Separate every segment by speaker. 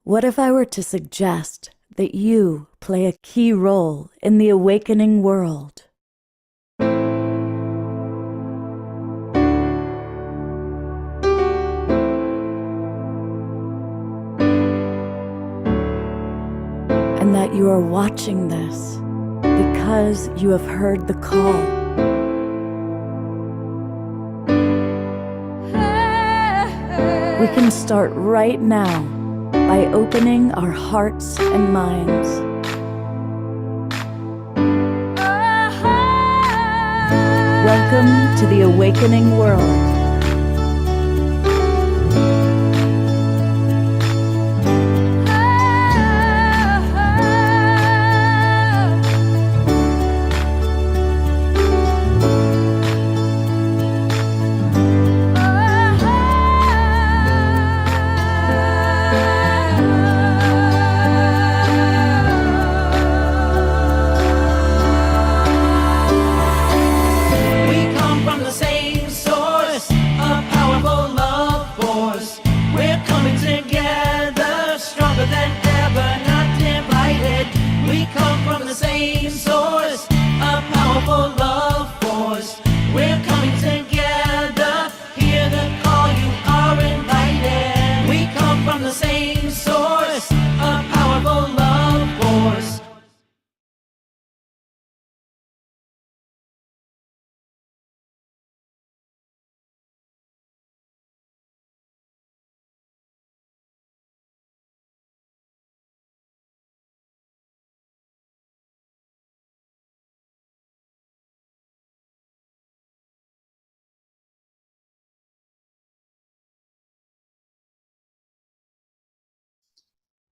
Speaker 1: What if I were to suggest that you play a key role in the awakening world? And that you are watching this because you have heard the call. We can start right now by opening our hearts and minds. Welcome to the awakening world.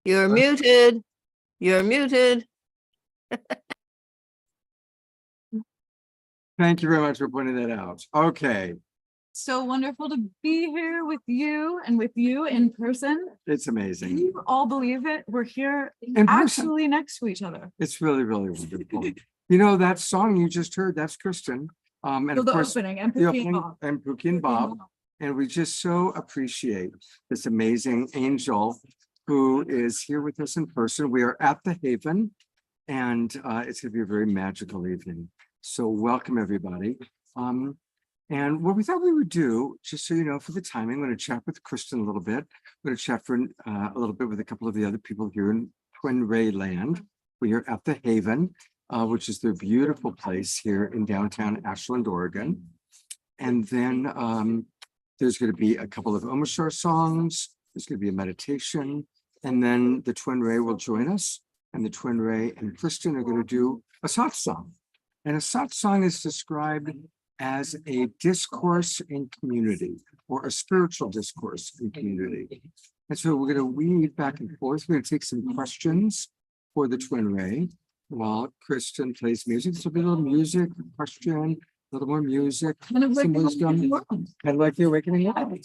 Speaker 2: You're muted. You're muted.
Speaker 3: Thank you very much for pointing that out. Okay,
Speaker 4: So wonderful to be here with you and with you in person.
Speaker 3: it's
Speaker 4: Can
Speaker 3: amazing.
Speaker 4: you all believe it? We're here
Speaker 3: In person.
Speaker 4: actually next to each other.
Speaker 3: It's really, really wonderful. You know, that song you just heard, that's Kristin. And
Speaker 4: So
Speaker 3: of
Speaker 4: the
Speaker 3: course,
Speaker 4: opening and
Speaker 3: the
Speaker 4: Pookie
Speaker 3: opening
Speaker 4: Bob.
Speaker 3: and Pookie and Bob. And we just so appreciate this amazing angel who is here with us in person. We are at the Haven, and it's going to be a very magical evening. So welcome, everybody. And what we thought we would do, just so you know, for the timing, I'm going to chat with Kristin a little bit. I'm going to chat for a little bit with a couple of the other people here in TwinRay land. We are at the Haven, which is their beautiful place here in downtown Ashland, Oregon. And then there's going to be a couple of Omashar songs. There's going to be a meditation. And then the TwinRay will join us. And the TwinRay and Kristin are going to do a Satsang. And a Satsang is described as a discourse in community or a spiritual discourse in community. And so we're going to weave back and forth. We're going to take some questions for the TwinRay while Kristin plays music. So a little music, question, a little more music,
Speaker 4: Kind of like
Speaker 3: some
Speaker 4: the
Speaker 3: wisdom,
Speaker 4: Awakening World
Speaker 3: kind of like the awakening world.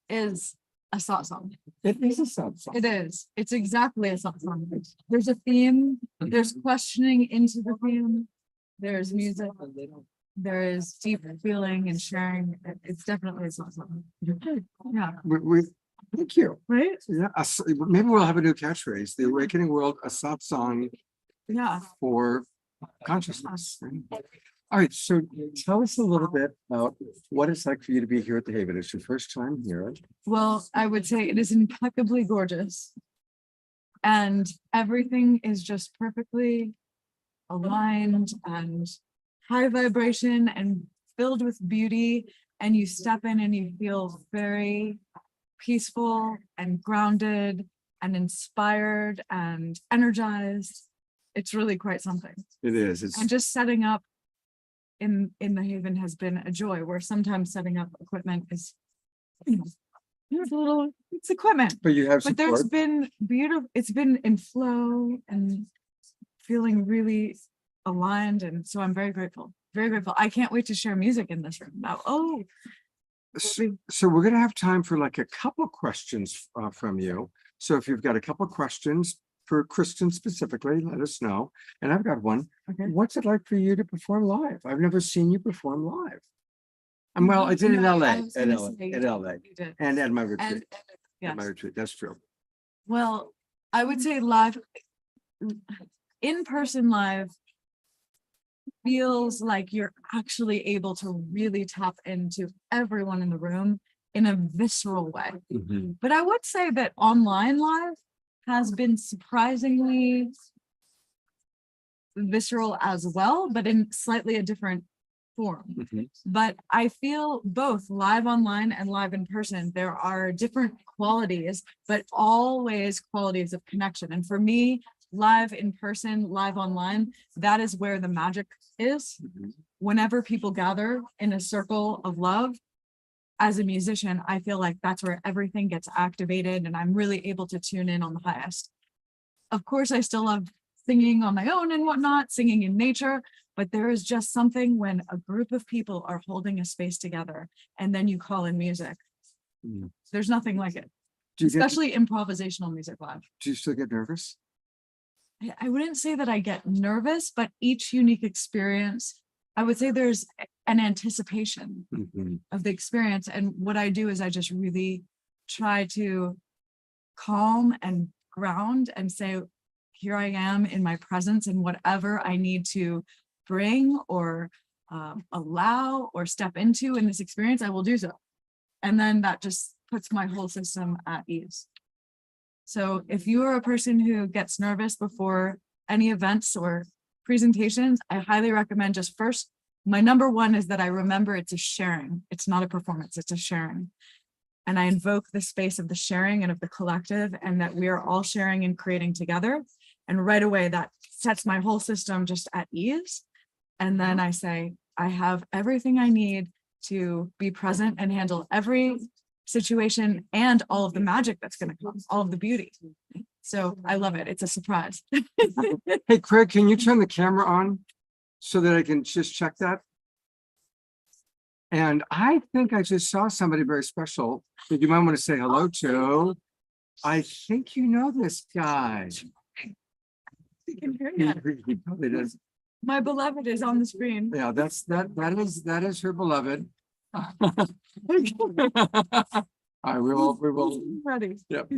Speaker 4: is a satsang.
Speaker 3: It is a Satsang.
Speaker 4: It is. It's exactly a satsang. There's a theme. There's questioning into the theme. There's music. There is deep feeling and sharing. It's definitely a satsang. Yeah.
Speaker 3: Thank you.
Speaker 4: Right?
Speaker 3: Yeah, maybe we'll have a new catchphrase, the awakening world, a Satsang
Speaker 4: Yeah.
Speaker 3: for consciousness. All right, so tell us a little bit about what it's like for you to be here at the Haven. It's your first time here.
Speaker 4: Well, I would say it is impeccably gorgeous. And everything is just perfectly aligned and high vibration and filled with beauty. And you step in and you feel very peaceful and grounded and inspired and energized. It's really quite something.
Speaker 3: It is. It's
Speaker 4: And just setting up in the Haven has been a joy, where sometimes setting up equipment is, there's a little, it's equipment,
Speaker 3: but you have
Speaker 4: but there's
Speaker 3: support.
Speaker 4: been beautiful, it's been in flow and feeling really aligned. And so I'm very grateful, very grateful. I can't wait to share music in this room now. Oh,
Speaker 3: So we're gonna have time for like a couple questions from you. So if you've got a couple questions for Kristin specifically, let us know. And I've got one.
Speaker 4: okay.
Speaker 3: What's it like for you to perform live? I've never seen you perform live. Well, I did in
Speaker 4: No,
Speaker 3: LA,
Speaker 4: I was gonna say
Speaker 3: in LA,
Speaker 4: you did.
Speaker 3: and at my retreat.
Speaker 4: And
Speaker 3: At my
Speaker 4: yes,
Speaker 3: retreat, that's true.
Speaker 4: Well, I would say live, in-person live feels like you're actually able to really tap into everyone in the room in a visceral way. But I would say that online live has been surprisingly visceral as well, but in slightly a different form. But I feel both live online and live in person, there are different qualities, but always qualities of connection. And for me, live in person, live online, that is where the magic is. Whenever people gather in a circle of love, as a musician, I feel like that's where everything gets activated and I'm really able to tune in on the highest. Of course, I still love singing on my own and whatnot, singing in nature, but there is just something when a group of people are holding a space together and then you call in music. There's nothing like it, especially improvisational music live.
Speaker 3: Do you still get nervous?
Speaker 4: I wouldn't say that I get nervous, but each unique experience, I would say there's an anticipation of the experience. And what I do is I just really try to calm and ground and say, here I am in my presence, and whatever I need to bring or allow or step into in this experience, I will do so. And then that just puts my whole system at ease. So if you are a person who gets nervous before any events or presentations, I highly recommend just first, my number one is that I remember it's a sharing. It's not a performance, it's a sharing. And I invoke the space of the sharing and of the collective, and that we are all sharing and creating together. And right away that sets my whole system just at ease. And then I say, I have everything I need to be present and handle every situation and all of the magic that's going to come, all of the beauty. So I love it. It's a surprise.
Speaker 3: Hey, Craig, can you turn the camera on so that I can just check that? And I think I just saw somebody very special that you might want to say hello to. I think you know this guy.
Speaker 4: You can hear that.
Speaker 3: He probably does.
Speaker 4: My beloved is on the screen.
Speaker 3: Yeah, that is her beloved. All right, we will.
Speaker 4: Ready.
Speaker 3: Yep.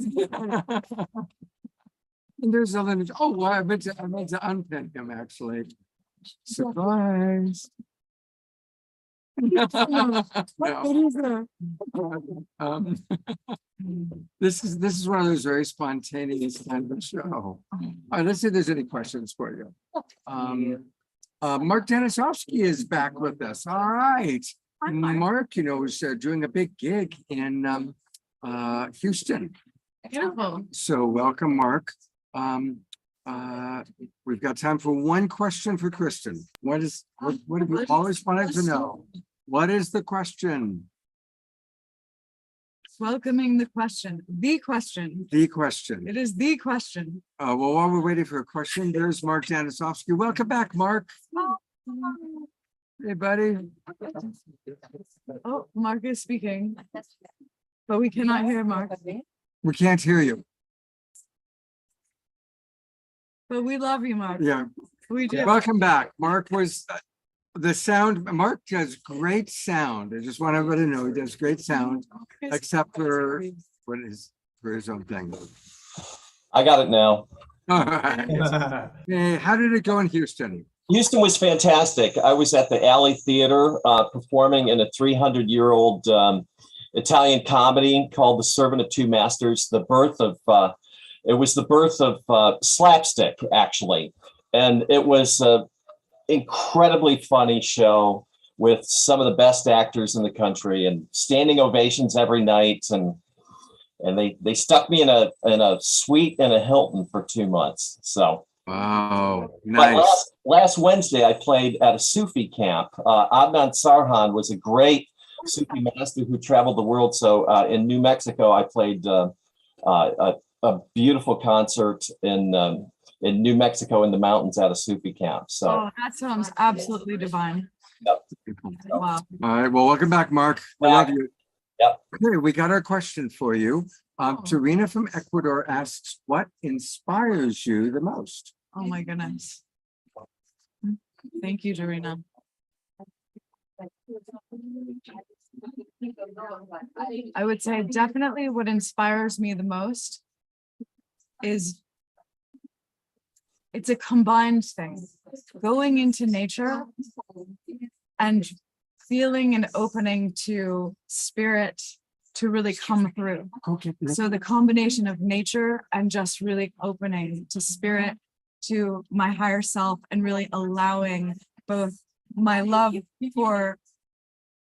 Speaker 3: And there's a little, oh, well, I meant to unpin him actually. Surprise. No. This is one of those very spontaneous kind of show. All right, let's see if there's any questions for you. Mark Danisovsky is back with us. All right. Mark, is doing a big gig in Houston.
Speaker 4: Beautiful.
Speaker 3: So welcome, Mark. We've got time for one question for Kristin. What have you always wanted to know? What is the question?
Speaker 4: Welcoming the question. The question.
Speaker 3: The question.
Speaker 4: It is the question.
Speaker 3: Well, while we're waiting for a question, there's Mark Danisovsky. Welcome back, Mark. Hey, buddy.
Speaker 4: Oh, Mark is speaking, but we cannot hear Mark.
Speaker 3: We can't hear you.
Speaker 4: But we love you, Mark.
Speaker 3: Yeah.
Speaker 4: We do.
Speaker 3: Welcome back. Mark was the sound. Mark does great sound. I just want everybody to know he does great sound, except for his own thing.
Speaker 5: I got it now.
Speaker 3: All right. Hey, how did it go in Houston?
Speaker 5: Houston was fantastic. I was at the Alley Theater performing in a 300-year-old Italian comedy called The Servant of Two Masters. It was the birth of slapstick, actually. And it was an incredibly funny show with some of the best actors in the country and standing ovations every night. And they stuck me in a suite in a Hilton for 2 months. So.
Speaker 3: Wow, nice.
Speaker 5: But last Wednesday, I played at a Sufi camp. Adnan Sarhan was a great Sufi master who traveled the world. So in New Mexico, I played a beautiful concert in New Mexico in the mountains at a Sufi camp. So
Speaker 4: that sounds absolutely divine.
Speaker 5: Yep.
Speaker 4: Wow.
Speaker 3: All right, well, welcome back, Mark. We love you.
Speaker 5: Yep.
Speaker 3: Okay, we got our question for you. Tarina from Ecuador asks, what inspires you the most?
Speaker 4: Oh my goodness. Thank you, Dorina. I would say definitely what inspires me the most is, it's a combined thing. Going into nature and feeling and opening to spirit to really come through. So the combination of nature and just really opening to spirit, to my higher self, and really allowing both my love for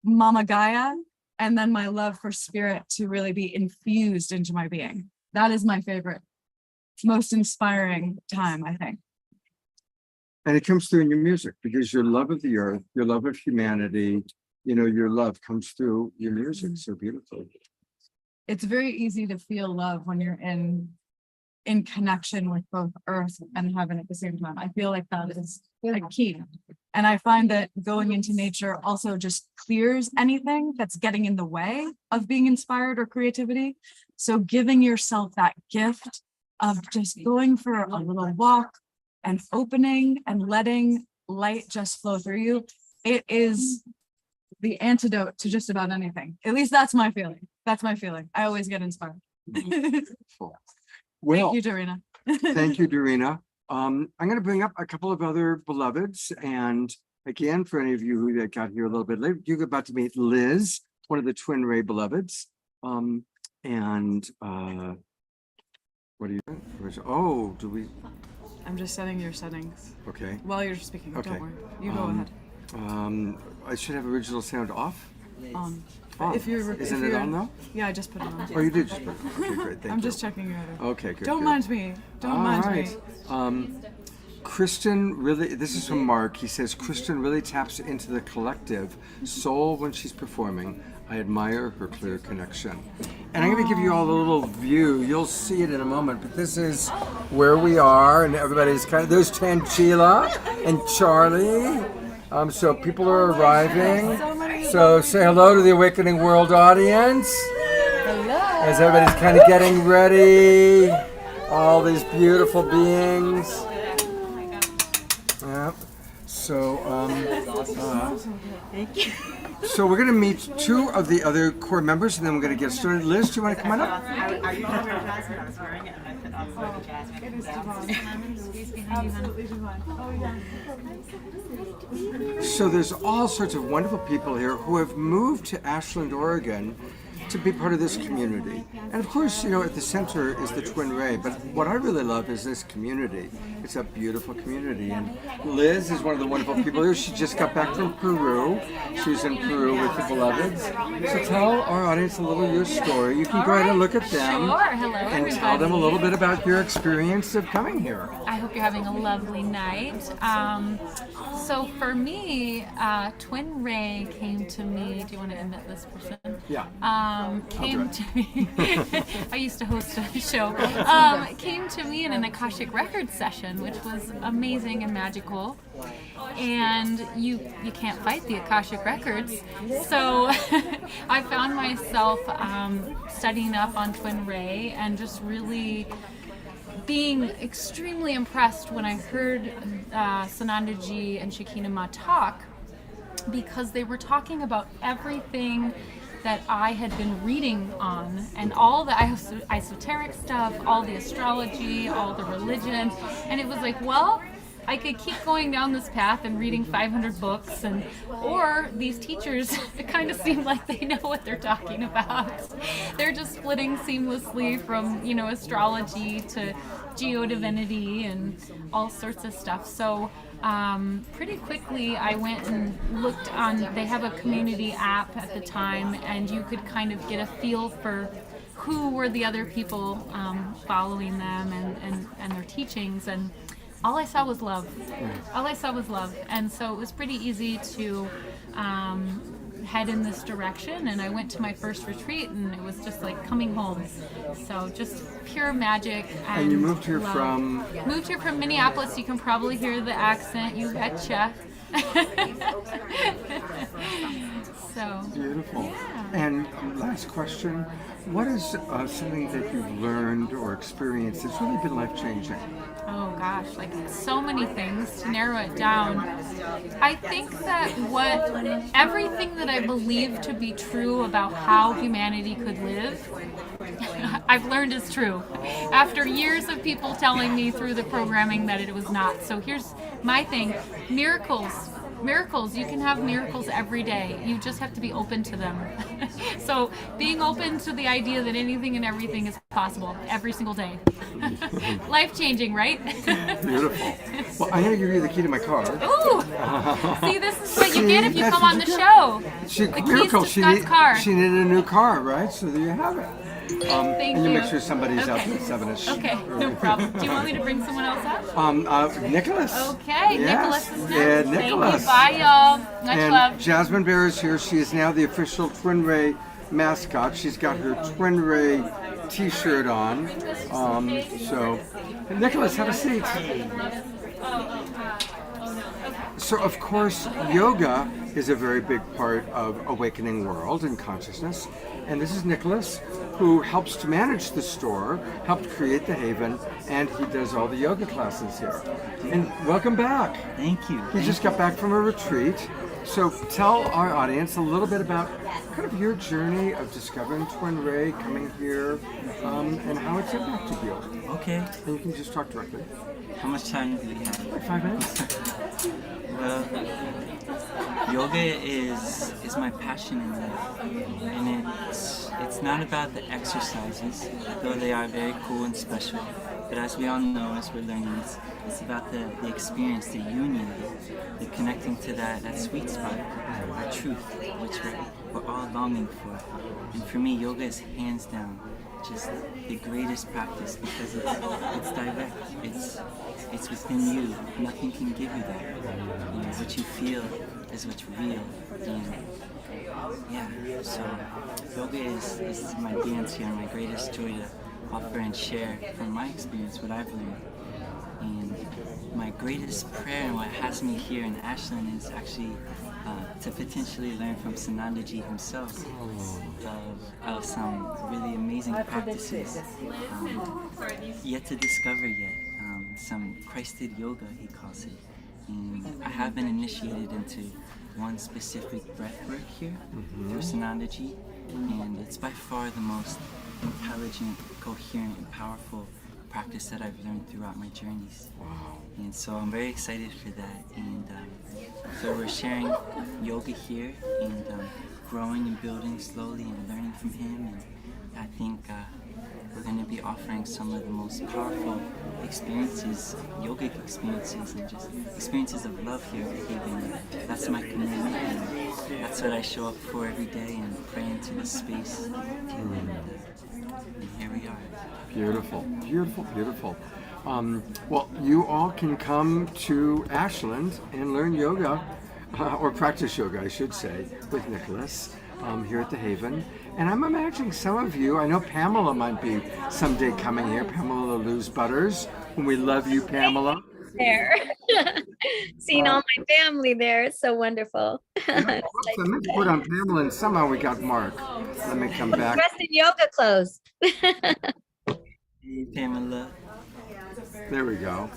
Speaker 4: Mama Gaia and then my love for spirit to really be infused into my being. That is my favorite, most inspiring time, I think.
Speaker 3: And it comes through in your music because your love of the earth, your love of humanity, you know, your love comes through your music so beautifully.
Speaker 4: It's very easy to feel love when you're in connection with both earth and heaven at the same time. I feel like that is a key. And I find that going into nature also just clears anything that's getting in the way of being inspired or creativity. So giving yourself that gift of just going for a little walk and opening and letting light just flow through you, it is the antidote to just about anything. At least that's my feeling. That's my feeling. I always get inspired.
Speaker 3: Well,
Speaker 4: Thank you, Dorina.
Speaker 3: thank you, Dorina. I'm going to bring up a couple of other beloveds. And again, for any of you who got here a little bit late, you're about to meet Liz, one of the TwinRay beloveds. What do you think? Oh, do we?
Speaker 4: I'm just setting your settings
Speaker 3: Okay.
Speaker 4: while you're speaking.
Speaker 3: Okay.
Speaker 4: Don't worry. You go ahead.
Speaker 3: I should have original sound off.
Speaker 4: On.
Speaker 3: On.
Speaker 4: If you're,
Speaker 3: Isn't
Speaker 4: if
Speaker 3: it
Speaker 4: you're,
Speaker 3: on though?
Speaker 4: Yeah, I just put it on.
Speaker 3: Oh, you did just put it on. Okay, great. Thank
Speaker 4: I'm
Speaker 3: you.
Speaker 4: just checking your other.
Speaker 3: Okay, good.
Speaker 4: Don't
Speaker 3: good.
Speaker 4: mind me. Don't mind me.
Speaker 3: Kristin really, this is from Mark. He says, Kristin really taps into the collective soul when she's performing. I admire her clear connection. And I'm going to give you all a little view. You'll see it in a moment, but this is where we are, and everybody's kind of, there's Tanchila and Charlie. So people are arriving. So say hello to the Awakening World audience. Hello. As everybody's kind of getting ready. All these beautiful beings. Yeah. So,
Speaker 6: Thank you.
Speaker 3: so we're going to meet two of the other core members, and then we're going to get started. Liz, do you want to come on up?
Speaker 6: Are you going to wear jasmine? I was wearing it, and I put on the jasmine.
Speaker 4: Absolutely divine. Oh, yeah.
Speaker 3: So there's all sorts of wonderful people here who have moved to Ashland, Oregon to be part of this community. And of course, you know, at the center is the TwinRay, but what I really love is this community. It's a beautiful community. And Liz is one of the wonderful people here. She just got back from Peru. She was in Peru with the beloveds. So tell our audience a little of your story. You can go ahead and look at them and tell them a little bit about your experience of coming here.
Speaker 7: I hope you're having a lovely night. So for me, TwinRay came to me. Do you want to admit this person?
Speaker 3: Yeah.
Speaker 7: Came to me. I used to host a show. Came to me in an Akashic Records session, which was amazing and magical. And you can't fight the Akashic Records. So I found myself studying up on TwinRay and just really being extremely impressed when I heard Sanandaji and Shekinah Ma talk, because they were talking about everything that I had been reading on, and all the esoteric stuff, all the astrology, all the religion, and it was like, well, I could keep going down this path and reading 500 books, or these teachers, it kind of seem like they know what they're talking about. They're just splitting seamlessly from, you know, astrology to geodivinity and all sorts of stuff. So pretty quickly I went and looked on, they have a community app at the time, and you could kind of get a feel for who were the other people following them and their teachings, and all I saw was love. All I saw was love. And so it was pretty easy to head in this direction. And I went to my first retreat, and it was just like coming home. So just pure magic.
Speaker 3: And you moved here
Speaker 7: love.
Speaker 3: from?
Speaker 7: Moved here from Minneapolis. You can probably hear the accent. You betcha. So
Speaker 3: Beautiful.
Speaker 7: Yeah.
Speaker 3: And last question, what is something that you've learned or experienced that's really been life-changing?
Speaker 7: oh gosh, like so many things to narrow it down. I think that everything that I believe to be true about how humanity could live, I've learned is true. After years of people telling me through the programming that it was not. So here's my thing, miracles. Miracles, you can have miracles every day. You just have to be open to them. So being open to the idea that anything and everything is possible every single day. Life-changing, right?
Speaker 3: Beautiful. Well, I'm going to give you the key to my car.
Speaker 7: Ooh! See, this is what you
Speaker 3: See,
Speaker 7: get if you
Speaker 3: that's
Speaker 7: come
Speaker 3: what
Speaker 7: on
Speaker 3: you
Speaker 7: the
Speaker 3: get.
Speaker 7: show.
Speaker 3: She,
Speaker 7: The keys
Speaker 3: miracle.
Speaker 7: to Scott's car.
Speaker 3: She needed a new car, right? So there you have it.
Speaker 7: Thank
Speaker 3: and you
Speaker 7: you.
Speaker 3: make sure somebody's out
Speaker 7: Okay.
Speaker 3: there at 7ish.
Speaker 7: Okay, no problem. Do you want me to bring someone else up?
Speaker 3: Nicholas.
Speaker 7: Okay,
Speaker 3: Yes.
Speaker 7: Nicholas is
Speaker 3: Yeah,
Speaker 7: next.
Speaker 3: Nicholas.
Speaker 7: Thank you. Bye, y'all. Much
Speaker 3: And
Speaker 7: love.
Speaker 3: Jasmine Bear is here. She is now the official TwinRay mascot. She's got her TwinRay t-shirt on. And Nicholas, have a seat. So, of course, yoga is a very big part of Awakening World and consciousness. And this is Nicholas, who helps to manage the store, helped create the Haven, and he does all the yoga classes here. And welcome back.
Speaker 8: Thank you.
Speaker 3: He just got back from a retreat. So tell our audience a little bit about kind of your journey of discovering TwinRay, coming here, and how it's impacted you.
Speaker 8: Okay.
Speaker 3: And you can just talk directly.
Speaker 8: How much time do we have?
Speaker 3: Like 5 minutes.
Speaker 8: Well, yoga is my passion in life, and it's not about the exercises, though they are very cool and special. But as we all know, as we're learning, it's about the experience, the union, the connecting to that sweet spot, our truth, which we're all longing for. And for me, yoga is hands down just the greatest practice because it's direct. It's within you. Nothing can give you that. You know, what you feel is what's real. And yeah, so yoga is my dance here, my greatest joy to offer and share from my experience what I've learned. And my greatest prayer and what has me here in Ashland is actually to potentially learn from Sanandaji himself of some really amazing practices yet to discover yet. Some Christed yoga, he calls it. And I have been initiated into one specific breath work here through Sanandaji, and it's by far the most intelligent, coherent, and powerful practice that I've learned throughout my journeys.
Speaker 3: Wow.
Speaker 8: And so I'm very excited for that. And so we're sharing yoga here and growing and building slowly and learning from him. And I think we're going to be offering some of the most powerful experiences, yogic experiences, and just experiences of love here at the Haven. That's my commitment, and that's what I show up for every day and pray into this space. And here we are.
Speaker 3: Beautiful, beautiful, beautiful. Well, you all can come to Ashland and learn yoga, or practice yoga, I should say, with Nicholas here at the Haven. And I'm imagining some of you, I know Pamela might be someday coming here, Pamela Luz Butters, and we love you, Pamela.
Speaker 9: There. Seeing all my family there, it's so wonderful.
Speaker 3: I meant to put on Pamela, and somehow we got Mark. Let me come back.
Speaker 9: Dressed in yoga clothes.
Speaker 8: Hey, Pamela.
Speaker 3: There we go.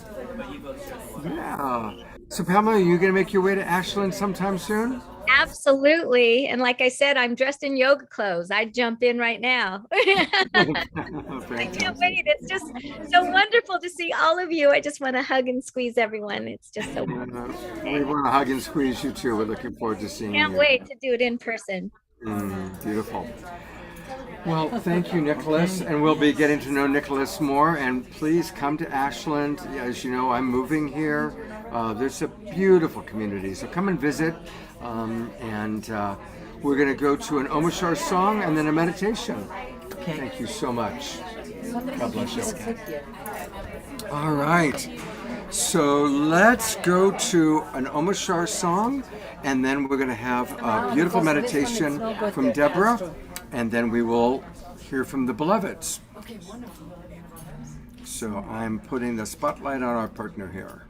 Speaker 3: Yeah. So Pamela, are you going to make your way to Ashland sometime soon?
Speaker 9: Absolutely. And like I said, I'm dressed in yoga clothes. I'd jump in right now. I can't wait. It's just so wonderful to see all of you. I just want to hug and squeeze everyone. It's just so wonderful.
Speaker 3: We want to hug and squeeze you too. We're looking forward to seeing you.
Speaker 9: Can't wait to do it in person.
Speaker 3: Beautiful. Well, thank you, Nicholas, and we'll be getting to know Nicholas more. And please come to Ashland. As you know, I'm moving here. There's a beautiful community, so come and visit. We're going to go to an Omashar song and then a meditation.
Speaker 8: Okay.
Speaker 3: Thank you so much. God bless you. All right. So let's go to an Omashar song, and then we're going to have a beautiful meditation from Deborah, and then we will hear from the beloveds. So I'm putting the spotlight on our partner here.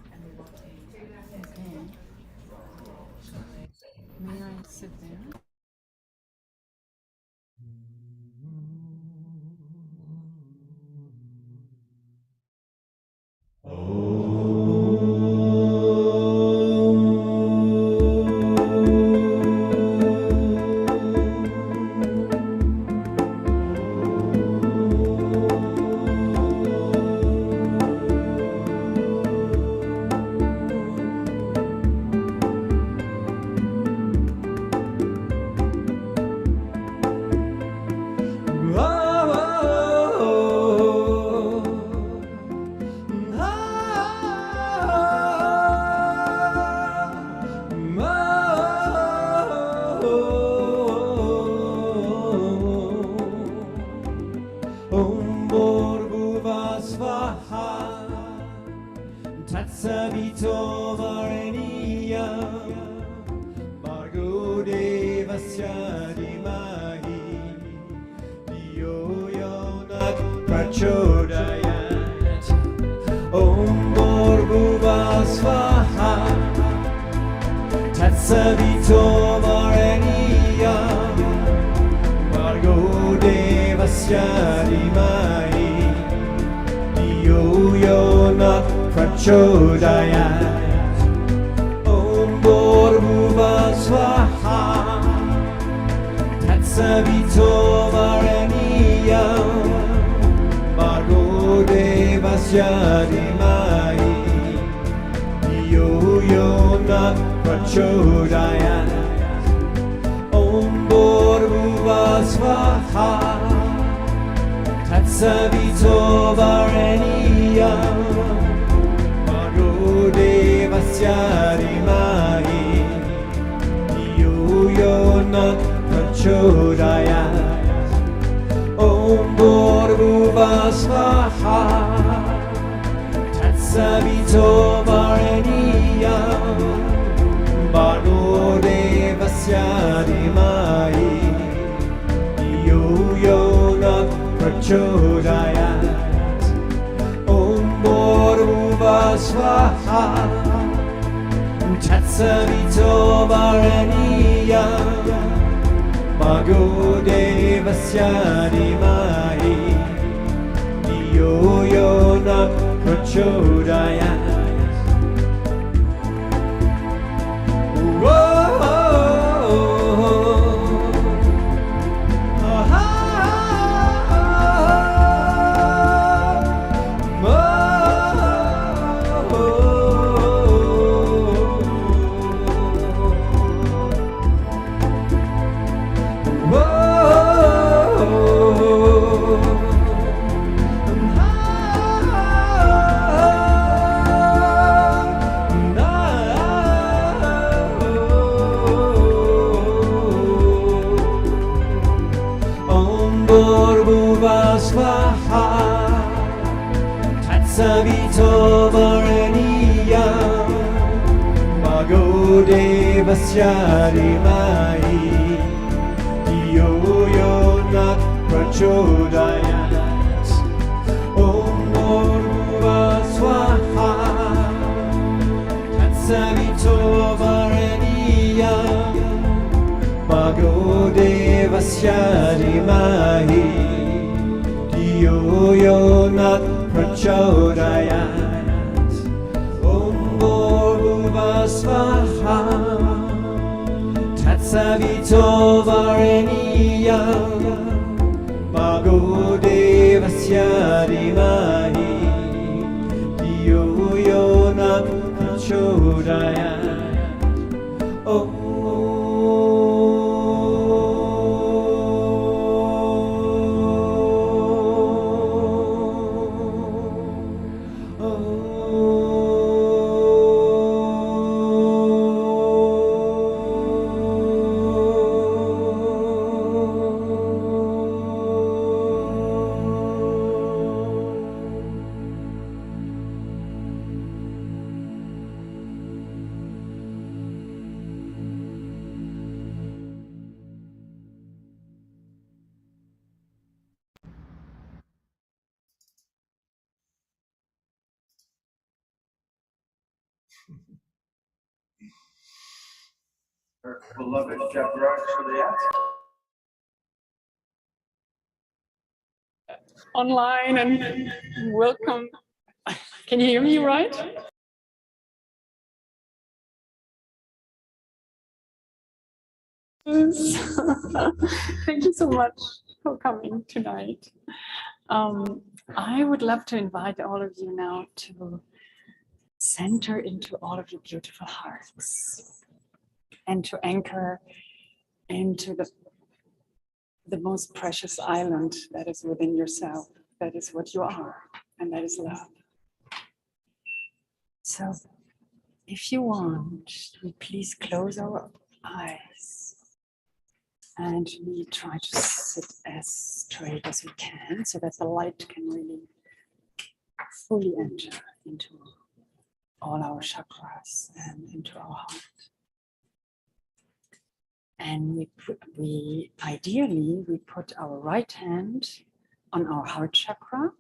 Speaker 7: May I sit there?
Speaker 10: dhimmahi Dhiyo yo na prachodayat Om Bhurghuva Swaha Tatsavito Varenyam Bhargo Devasya dhimmahi Dhiyo yo na prachodayat Om Bhurghuva Swaha Tatsavito Varenyam Bhargo Devasya dhimmahi Dhiyo yo na prachodayat Om Bhurghuva Swaha Tatsavito Varenyam Bhargo Devasya dhimmahi Dhiyo yo na prachodayat Om Bhurghuva Swaha Tatsavito Varenyam Bhargo Devasya dhimmahi Dhiyo yo na prachodayat Om Bhurghuva Swaha Tatsavito Varenyam Bhargo Devasya dhimmahi Dhiyo yo na prachodayat Tatsavito Varenyam Bhargo Devasya dhimmahi Dhiyo yo na prachodayat Om Bhurghuva Swaha Tatsavito Varenyam Bhargo Devasya dhimmahi Dhiyo yo na prachodayat Om Bhurghuva Swaha Tatsavito Varenyam Bhargo Devasya dhimmahi Dhiyo yo na prachodayat Om
Speaker 3: Our beloved Deborah Juliet.
Speaker 11: Online and welcome. Can you hear me right? Thank you so much for coming tonight. I would love to invite all of you now to center into all of your beautiful hearts and to anchor into the most precious island that is within yourself. That is what you are, and that is love. So if you want, we please close our eyes and we try to sit as straight as we can so that the light can really fully enter into all our chakras and into our heart. And we ideally, we put our right hand on our heart chakra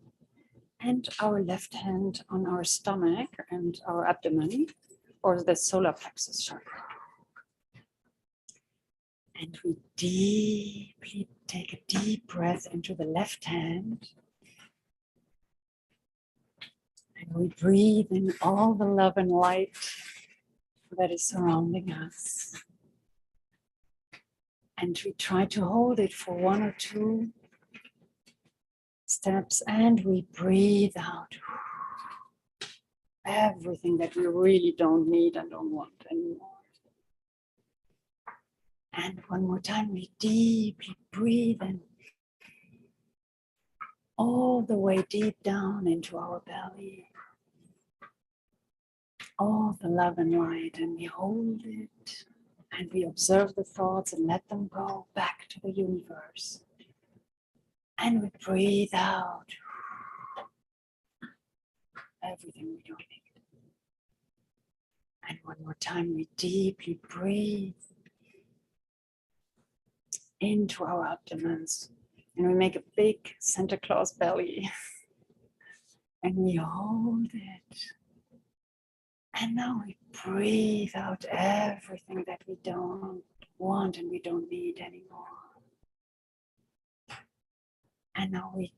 Speaker 11: and our left hand on our stomach and our abdomen, or the solar plexus chakra. And we deeply take a deep breath into the left hand. And we breathe in all the love and light that is surrounding us. And we try to hold it for 1 or 2 steps, and we breathe out everything that we really don't need and don't want anymore. And one more time, we deeply breathe in all the way deep down into our belly. All the love and light, and we hold it, and we observe the thoughts and let them go back to the universe. And we breathe out everything we don't need. And one more time, we deeply breathe into our abdomens, and we make a big Santa Claus belly, and we hold it. And now we breathe out everything that we don't want and we don't need anymore. And now we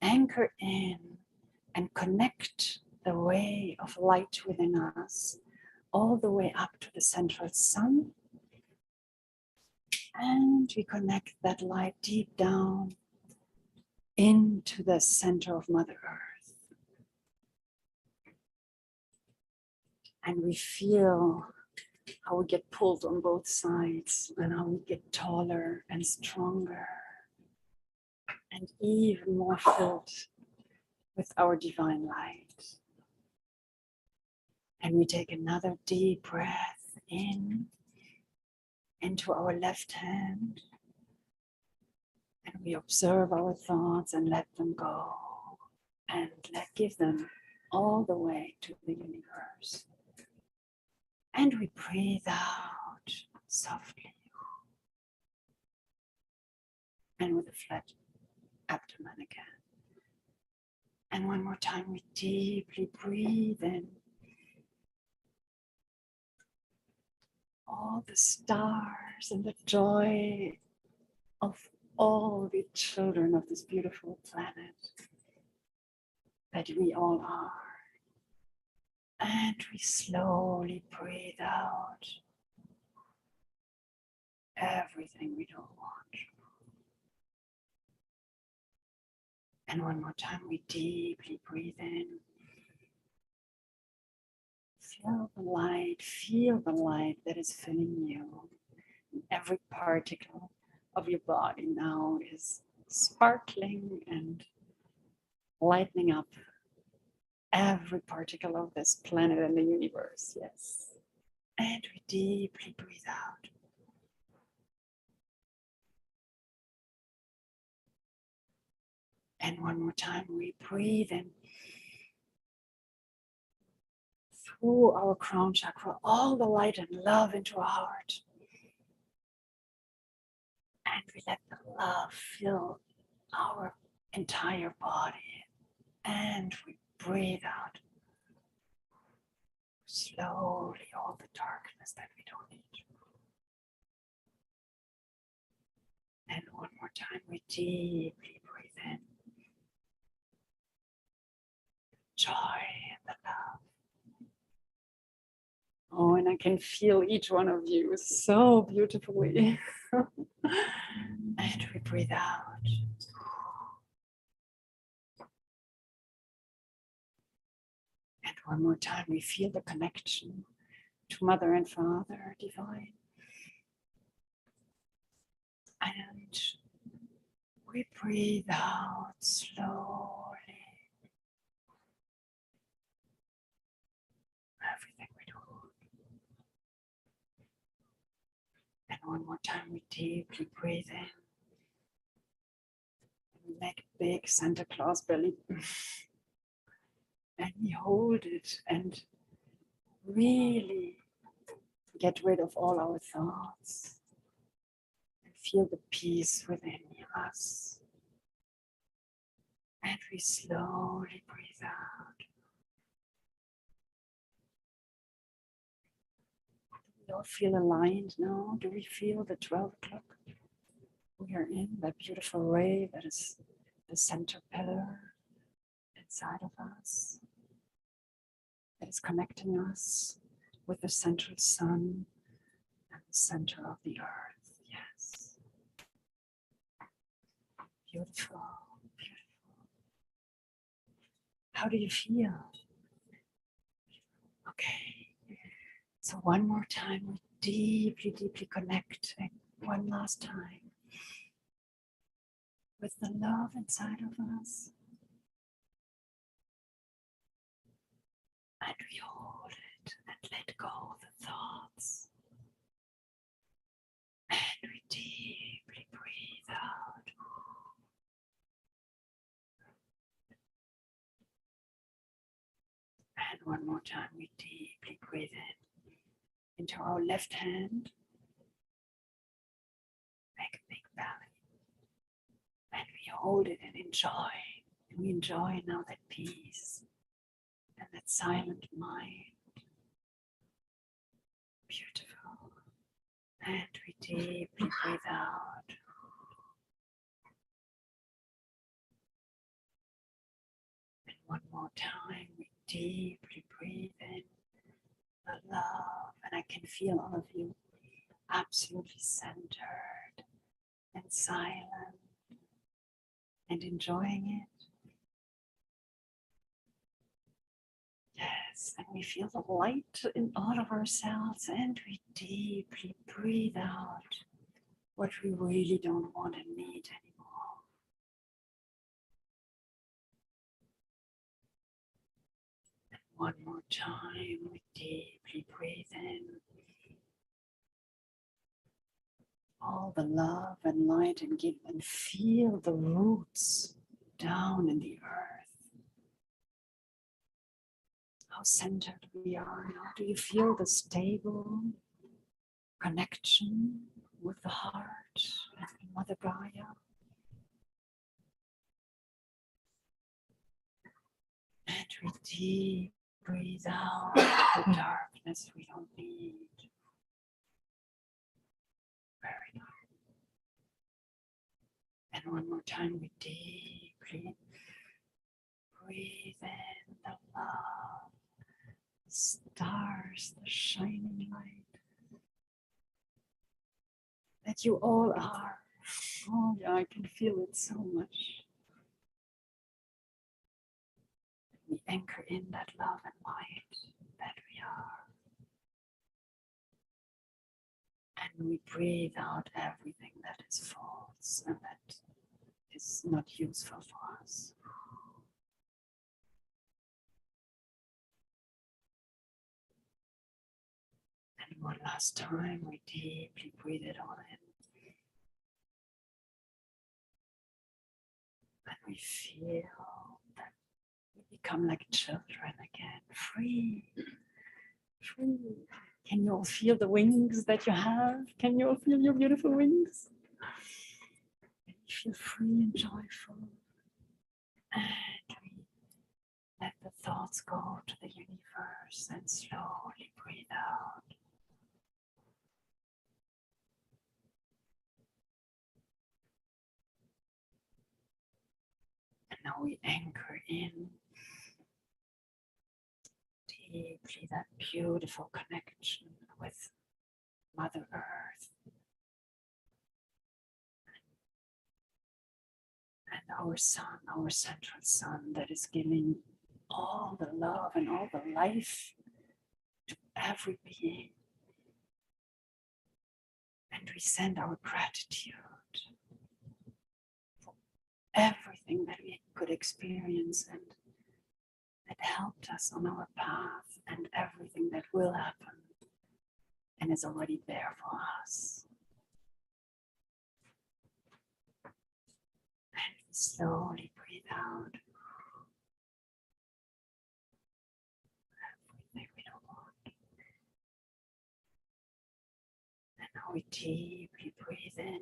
Speaker 11: anchor in and connect the ray of light within us all the way up to the central sun. And we connect that light deep down into the center of Mother Earth. And we feel how we get pulled on both sides and how we get taller and stronger and even more filled with our divine light. And we take another deep breath in into our left hand, and we observe our thoughts and let them go and give them all the way to the universe. And we breathe out softly and with a flat abdomen again. And one more time, we deeply breathe in all the stars and the joy of all the children of this beautiful planet that we all are. And we slowly breathe out everything we don't want. And one more time, we deeply breathe in. Feel the light that is filling you. Every particle of your body now is sparkling and lightening up every particle of this planet and the universe, yes. And we deeply breathe out. And one more time, we breathe in through our crown chakra, all the light and love into our heart. And we let the love fill our entire body. And we breathe out slowly all the darkness that we don't need. And one more time, we deeply breathe in joy and the love. Oh, and I can feel each one of you so beautifully. And we breathe out. And one more time, we feel the connection to Mother and Father Divine. And we breathe out slowly. Everything we do. And one more time, we deeply breathe in. We make a big Santa Claus belly. And we hold it and really get rid of all our thoughts feel the peace within us. And we slowly breathe out. Do we all feel aligned now? Do we feel the 12 o'clock? We are in that beautiful ray that is the center pillar inside of us. That is connecting us with the central sun and the center of the earth. Yes. Beautiful, beautiful. How do you feel? Okay. So one more time, we deeply, deeply connect. And one last time with the love inside of us. And we hold it and let go of the thoughts. And we deeply breathe out. And one more time, we deeply breathe in into our left hand. Make a big belly. And we hold it and enjoy. And we enjoy now that peace and that silent mind. Beautiful. And we deeply breathe out. And one more time, we deeply breathe in the love. And I can feel all of you absolutely centered and silent and enjoying it. Yes, and we feel the light in all of ourselves, and we deeply breathe out what we really don't want and need anymore. And one more time, we deeply breathe in all the love and light and give and feel the roots down in the earth. How centered we are now. Do you feel the stable connection with the heart and Mother Gaia? And we deep breathe out the darkness we don't need. Very nice. And one more time, we deeply breathe in the love, the stars, the shining light that you all are. Oh yeah, I can feel it so much. We anchor in that love and light that we are. And we breathe out everything that is false and that is not useful for us. And one last time, we deeply breathe it all in. And we feel that we become like children again, free, free. Can you all feel the wings that you have? Can you all feel your beautiful wings? And you feel free and joyful. And we let the thoughts go to the universe and slowly breathe out. And now we anchor in deeply that beautiful connection with Mother Earth and our sun, our central sun that is giving all the love and all the life to every being. And we send our gratitude for everything that we could experience and that helped us on our path and everything that will happen and is already there for us. And we slowly breathe out everything we don't want. And now we deeply breathe in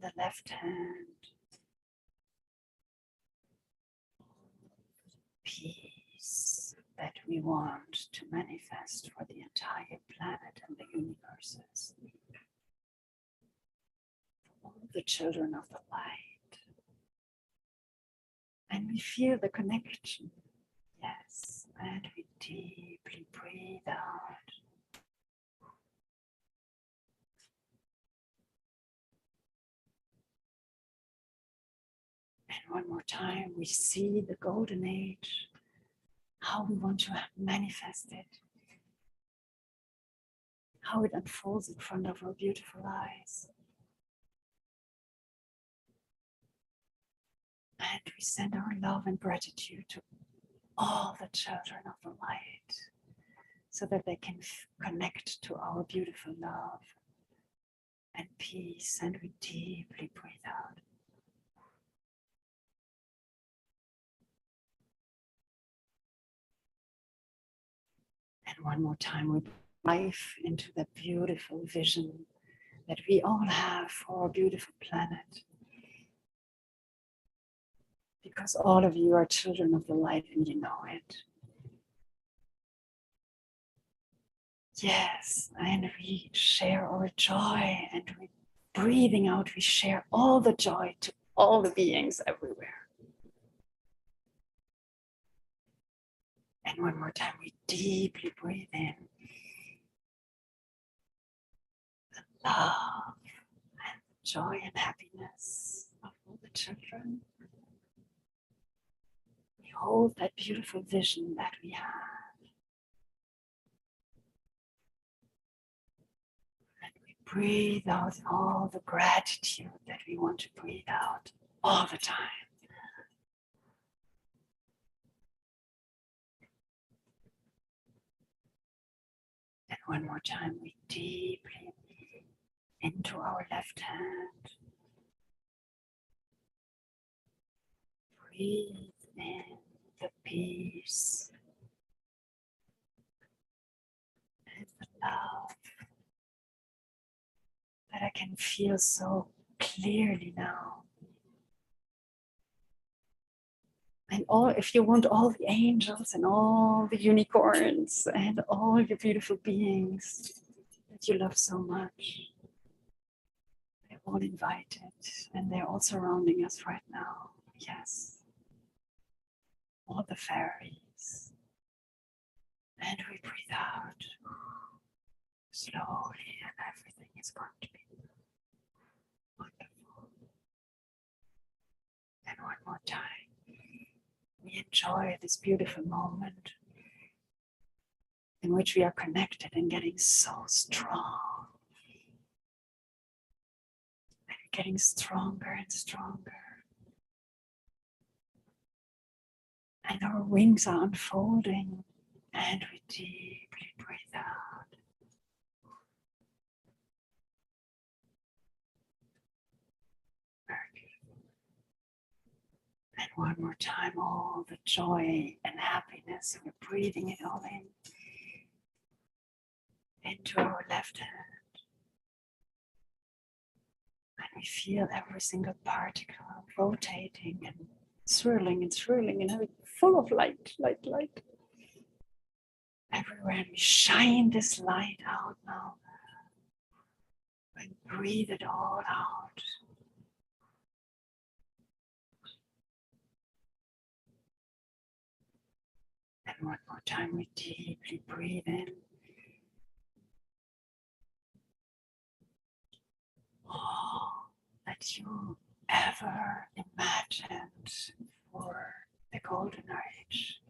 Speaker 11: the left hand. Peace that we want to manifest for the entire planet and the universes. For all the children of the light. And we feel the connection. Yes. And we deeply breathe out. And one more time, we see the golden age, how we want to manifest it, how it unfolds in front of our beautiful eyes. And we send our love and gratitude to all the children of the light so that they can connect to our beautiful love and peace. And we deeply breathe out. And one more time, we bring life into that beautiful vision that we all have for our beautiful planet. Because all of you are children of the light and you know it. Yes, and we share our joy, and we breathing out, we share all the joy to all the beings everywhere. And one more time, we deeply breathe in the love and the joy and happiness of all the children. We hold that beautiful vision that we have. And we breathe out all the gratitude that we want to breathe out all the time. And one more time, we deeply into our left hand. Breathe in the peace and the love that I can feel so clearly now. And all, if you want all the angels and all the unicorns and all your beautiful beings that you love so much, they're all invited and they're all surrounding us right now. Yes. All the fairies. And we breathe out slowly, and everything is going to be wonderful. And one more time. We enjoy this beautiful moment in which we are connected and getting so strong. And getting stronger and stronger. And our wings are unfolding, and we deeply breathe out. Very beautiful. And one more time, all the joy and happiness. We're breathing it all in. Into our left hand. And we feel every single particle rotating and swirling and having full of light. Everywhere, and we shine this light out now. And breathe it all out. And one more time, we deeply breathe in. All that you ever imagined for the golden age.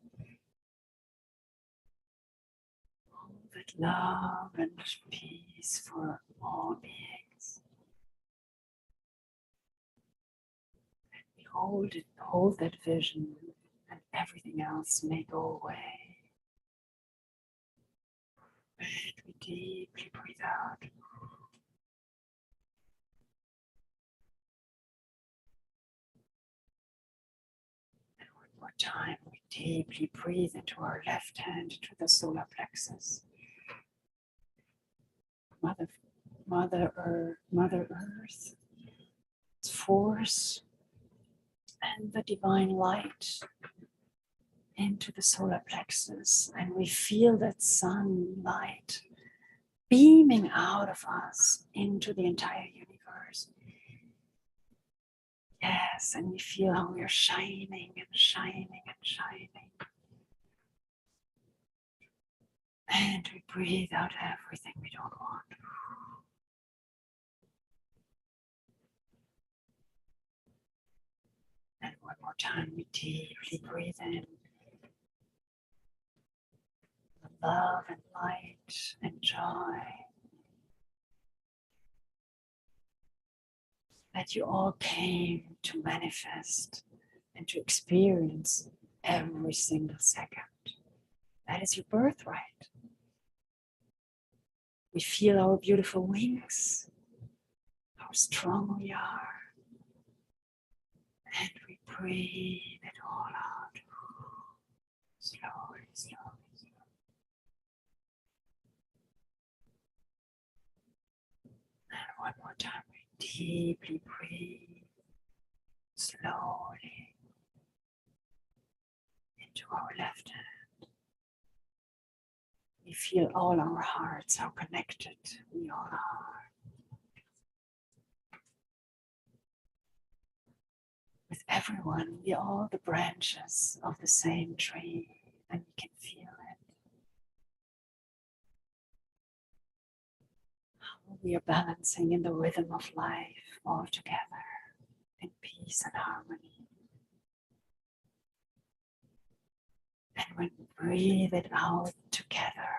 Speaker 11: All that love and peace for all beings. And we hold that vision, and everything else may go away. And we deeply breathe out. More time, we deeply breathe into our left hand to the solar plexus. Mother Earth, force and the divine light into the solar plexus, and we feel that sunlight beaming out of us into the entire universe. Yes, and we feel how we are shining and shining and shining. And we breathe out everything we don't want. And one more time, we deeply breathe in the love and light and joy that you all came to manifest and to experience every single second. That is your birthright. We feel our beautiful wings, how strong we are, and we breathe it all out. Slowly, slowly, slowly. And one more time, we deeply breathe, slowly, into our left hand. We feel all our hearts, how connected we all are. With everyone, we are all the branches of the same tree, and we can feel it. How we are balancing in the rhythm of life all together in peace and harmony. And when we breathe it out together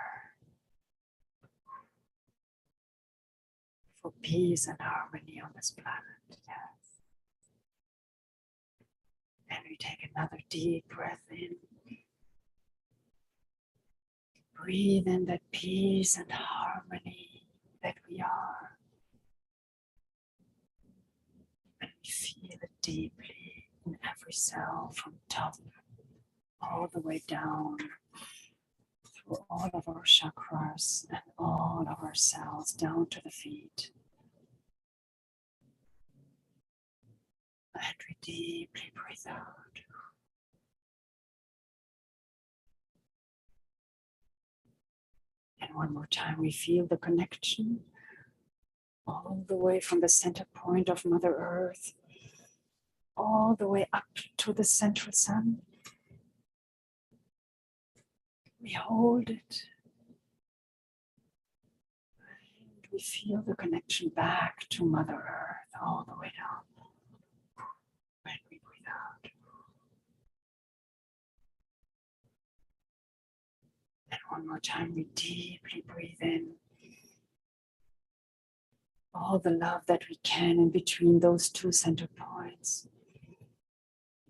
Speaker 11: for peace and harmony on this planet, yes. And we take another deep breath in. Breathe in that peace and harmony that we are. And we feel it deeply in every cell from top all the way down through all of our chakras and all of our cells down to the feet. And we deeply breathe out. And one more time, we feel the connection all the way from the center point of Mother Earth, all the way up to the central sun. We hold it. And we feel the connection back to Mother Earth all the way down. When we breathe out. And one more time, we deeply breathe in. All the love that we can in between those two center points.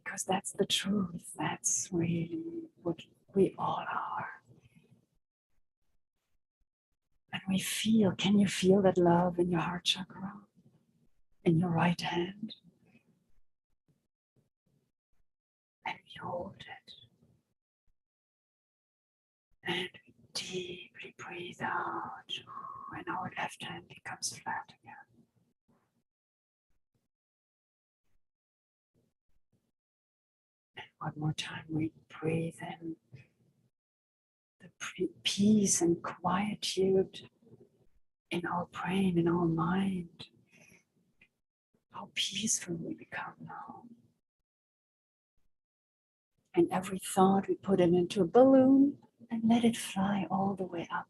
Speaker 11: Because that's the truth. That's really what we all are. And we feel, can you feel that love in your heart chakra? In your right hand? And we hold it. And we deeply breathe out. And our left hand becomes flat again. And one more time, we breathe in the peace and quietude in our brain, in our mind. How peaceful we become now. And every thought, we put it into a balloon and let it fly all the way up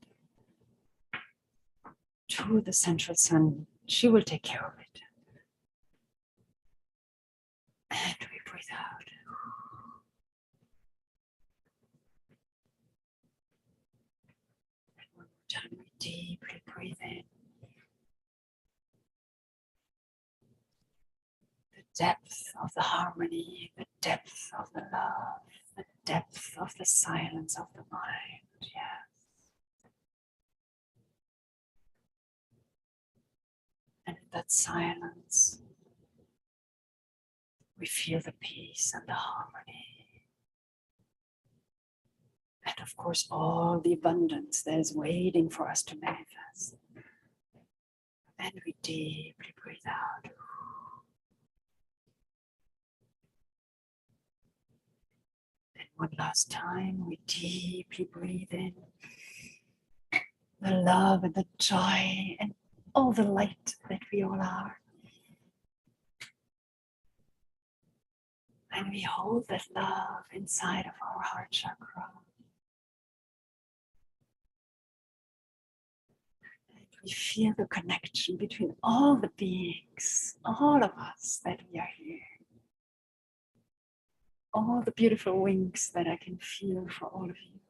Speaker 11: to the central sun. She will take care of it. And we breathe out. And one more time, we deeply breathe in. The depth of the harmony, the depth of the love, the depth of the silence of the mind. Yes. And in that silence, we feel the peace and the harmony. And of course, all the abundance that is waiting for us to manifest. And we deeply breathe out. One last time, we deeply breathe in the love and the joy and all the light that we all are. And we hold that love inside of our heart chakra. And we feel the connection between all the beings, all of us that we are here. All the beautiful wings that I can feel for all of you.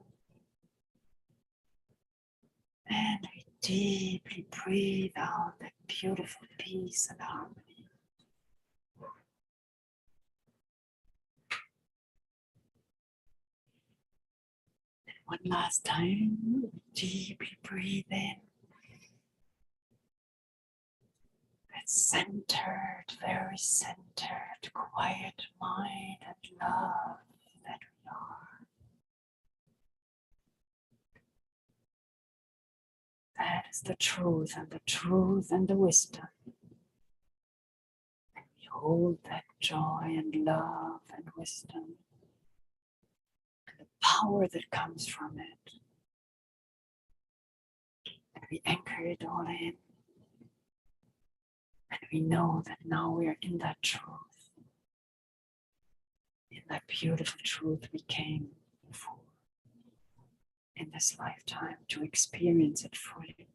Speaker 11: And we deeply breathe out that beautiful peace and harmony. And one last time, deeply breathe in. That centered, very centered, quiet mind and love that we are. That is the truth and the wisdom. And we hold that joy and love and wisdom and the power that comes from it. And we anchor it all in. And we know that now we are in that truth. In that beautiful truth we came for in this lifetime to experience it fully.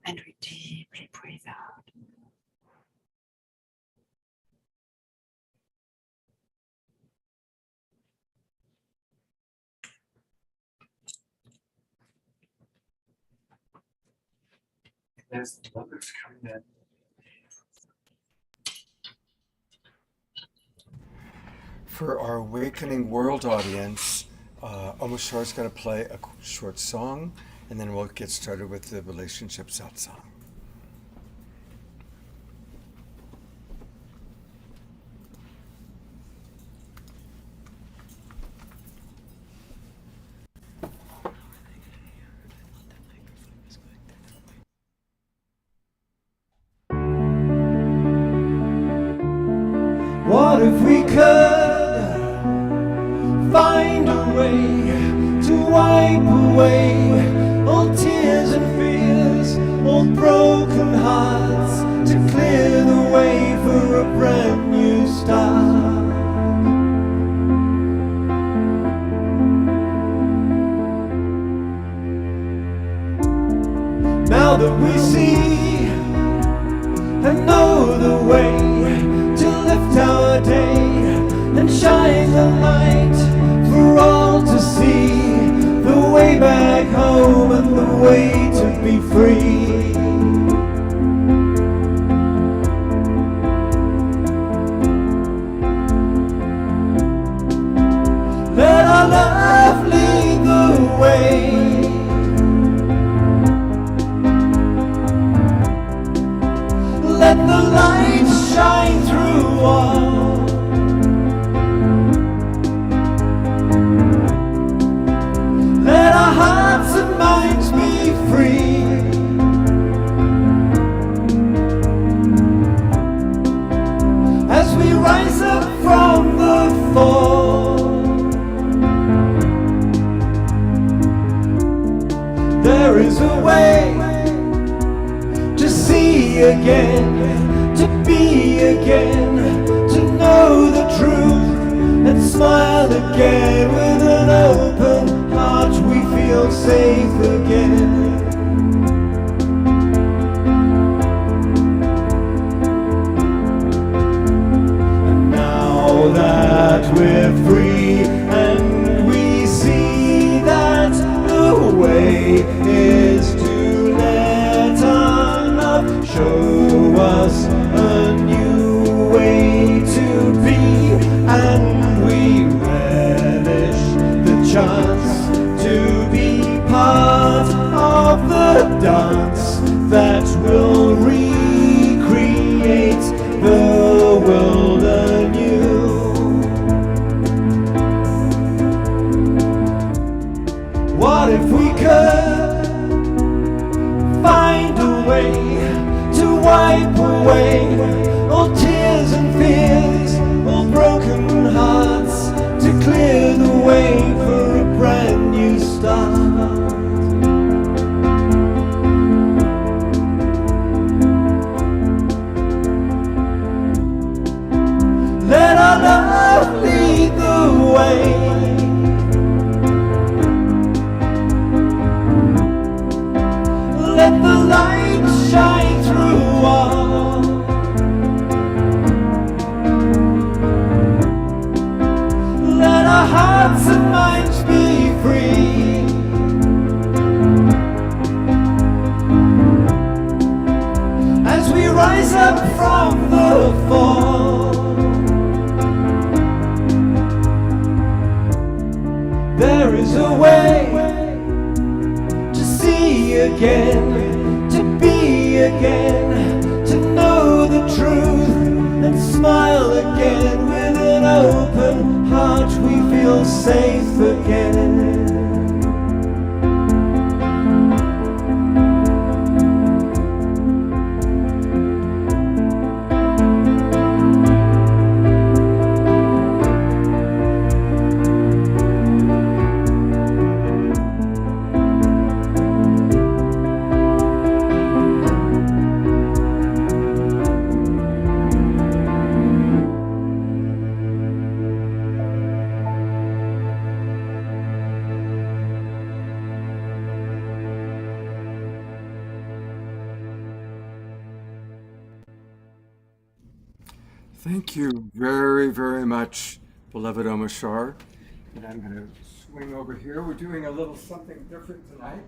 Speaker 11: And we deeply breathe out.
Speaker 3: There's the others coming in. For our Awakening World audience, Omashar is going to play a short song, and then we'll get started with the relationship satsang.
Speaker 10: What if we could find a way to wipe away all tears and fears, all broken hearts, to clear the way for a brand new start? Now that we see and know the way to lift our day and shine the light for all to see, the way back home and the way to be free. Let our love lead the way. Let the light shine through all. Let our hearts and minds be free. As we rise up from the fall, there is a way to see again, to be again, to know the truth and smile again. With an open heart we feel safe again. And now that we're free and we see that the way is to let our love show us a new way to be, and we relish the chance to be part of rise up from the fall. There is a way to see again, to be again, to know the truth and smile again. With an open heart we feel safe again.
Speaker 3: Thank you very, very much, beloved Omashar. And I'm going to swing over here. We're doing a little something different tonight.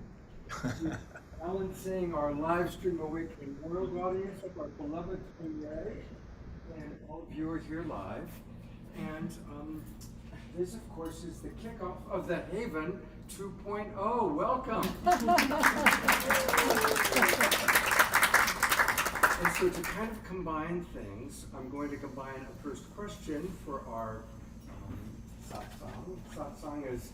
Speaker 3: Alan saying our live stream Awakening World audience of our beloved TwinRay, and all of you are here live. And this, of course, is the kickoff of the Haven 2.0. Welcome. And so to kind of combine things, I'm going to combine a first question for our Satsang. Satsang is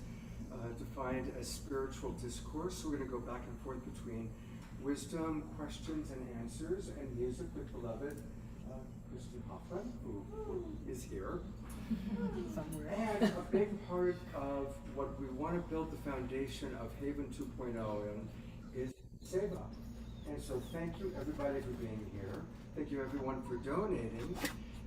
Speaker 3: defined as spiritual discourse, so we're going to go back and forth between wisdom, questions, and answers, and music with beloved Kristin Hoffmann, who is here. And a big part of what we want to build the foundation of Haven 2.0 in is Seva. And so thank you everybody for being here. Thank you everyone for donating.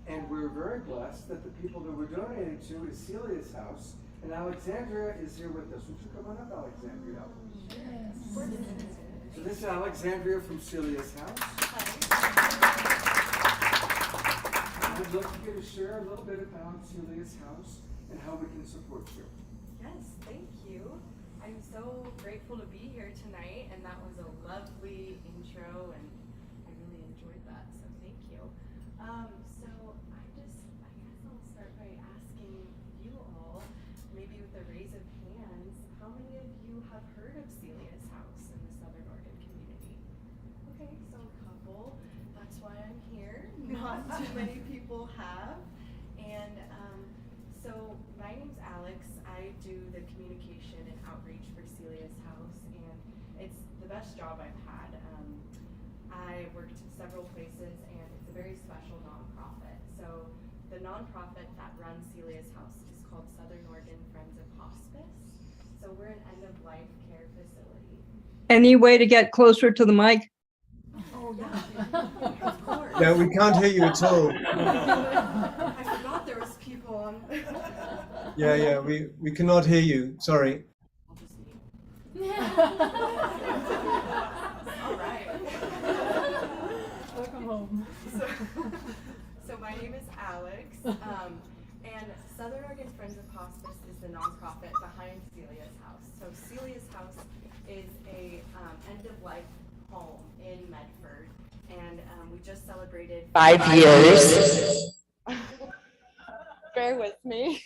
Speaker 3: And we're very blessed that the people that we're donating to is Celia's house. And Alexandria is here with us. Would you come on up, Alexandria? Yes. So this is Alexandria from Celia's house. I'd love for you to share a little bit about Celia's house and how we can support you.
Speaker 12: Yes, thank you. I'm so grateful to be here tonight, and that was a lovely intro, and I really enjoyed that, so thank you. So I guess I'll start by asking you all, maybe with a raise of hands, how many of you have heard of Celia's house in the Southern Oregon community? Okay, so a couple. That's why I'm here. Not too many people have. And so my name's Alex. I do the communication and outreach for Celia's house, and it's the best job I've had. I worked several places, and it's a very special nonprofit. So the nonprofit that runs Celia's house is called Southern Oregon Friends of Hospice. So we're an end-of-life care facility.
Speaker 2: Any way to get closer to the mic?
Speaker 12: Oh, yeah. Of course.
Speaker 10: Yeah, we can't hear you at all.
Speaker 12: I forgot there was people on.
Speaker 10: Yeah, we cannot hear you. Sorry.
Speaker 12: All right.
Speaker 4: Welcome home.
Speaker 12: So my name is Alex, and Southern Oregon Friends of Hospice is the nonprofit behind Celia's house. So Celia's house is a end-of-life home in Medford, and we just celebrated
Speaker 13: 5 years.
Speaker 12: Bear with me.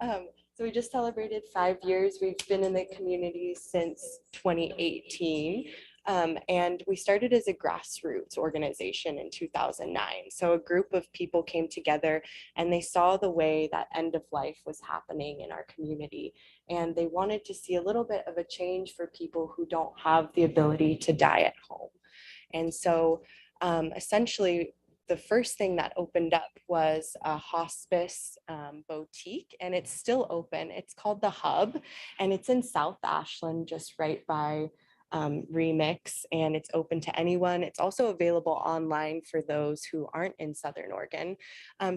Speaker 12: So we just celebrated 5 years. We've been in the community since 2018. And we started as a grassroots organization in 2009. So a group of people came together and they saw the way that end of life was happening in our community. And they wanted to see a little bit of a change for people who don't have the ability to die at home. And so essentially, the first thing that opened up was a hospice boutique, and it's still open. It's called The Hub, and it's in South Ashland, just right by Remix, and it's open to anyone. It's also available online for those who aren't in Southern Oregon.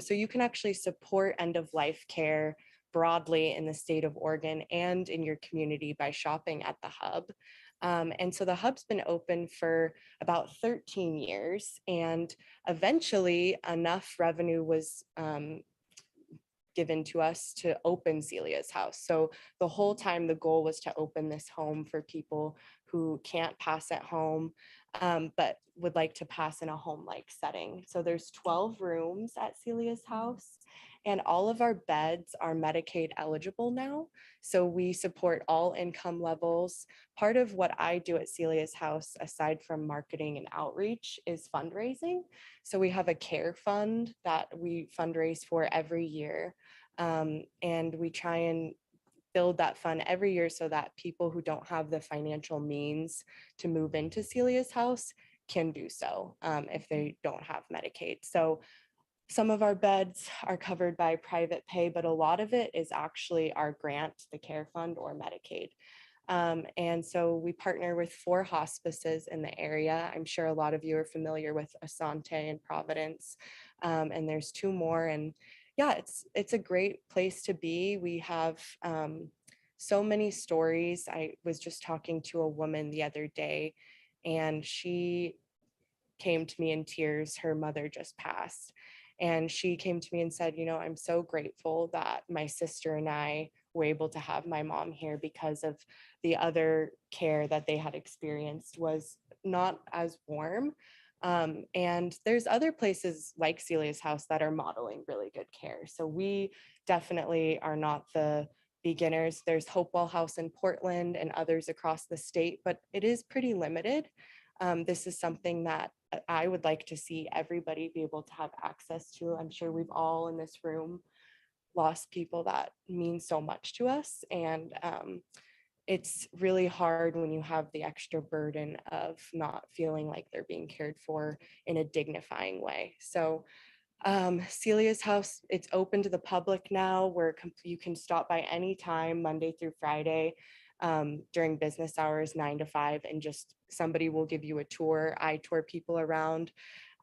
Speaker 12: So you can actually support end-of-life care broadly in the state of Oregon and in your community by shopping at The Hub. And so the Hub's been open for about 13 years, and eventually enough revenue was given to us to open Celia's house. So the whole time the goal was to open this home for people who can't pass at home, but would like to pass in a home-like setting. So there's 12 rooms at Celia's house, and all of our beds are Medicaid eligible now. So we support all income levels. Part of what I do at Celia's house, aside from marketing and outreach, is fundraising. So we have a care fund that we fundraise for every year. And we try and build that fund every year so that people who don't have the financial means to move into Celia's house can do so if they don't have Medicaid. So some of our beds are covered by private pay, but a lot of it is actually our grant, the care fund, or Medicaid. And so we partner with 4 hospices in the area. I'm sure a lot of you are familiar with Asante and Providence, and there's 2 more. And yeah, it's a great place to be. We have so many stories. I was just talking to a woman the other day, and she came to me in tears. Her mother just passed. And she came to me and said, you know, I'm so grateful that my sister and I were able to have my mom here, because of the other care that they had experienced was not as warm. And there's other places like Celia's house that are modeling really good care. So we definitely are not the beginners. There's Hopewell House in Portland and others across the state, but it is pretty limited. This is something that I would like to see everybody be able to have access to. I'm sure we've all in this room lost people that mean so much to us. And it's really hard when you have the extra burden of not feeling like they're being cared for in a dignifying way. So Celia's house, it's open to the public now, where you can stop by any time, Monday through Friday, during business hours, 9 to 5, and just somebody will give you a tour. I tour people around.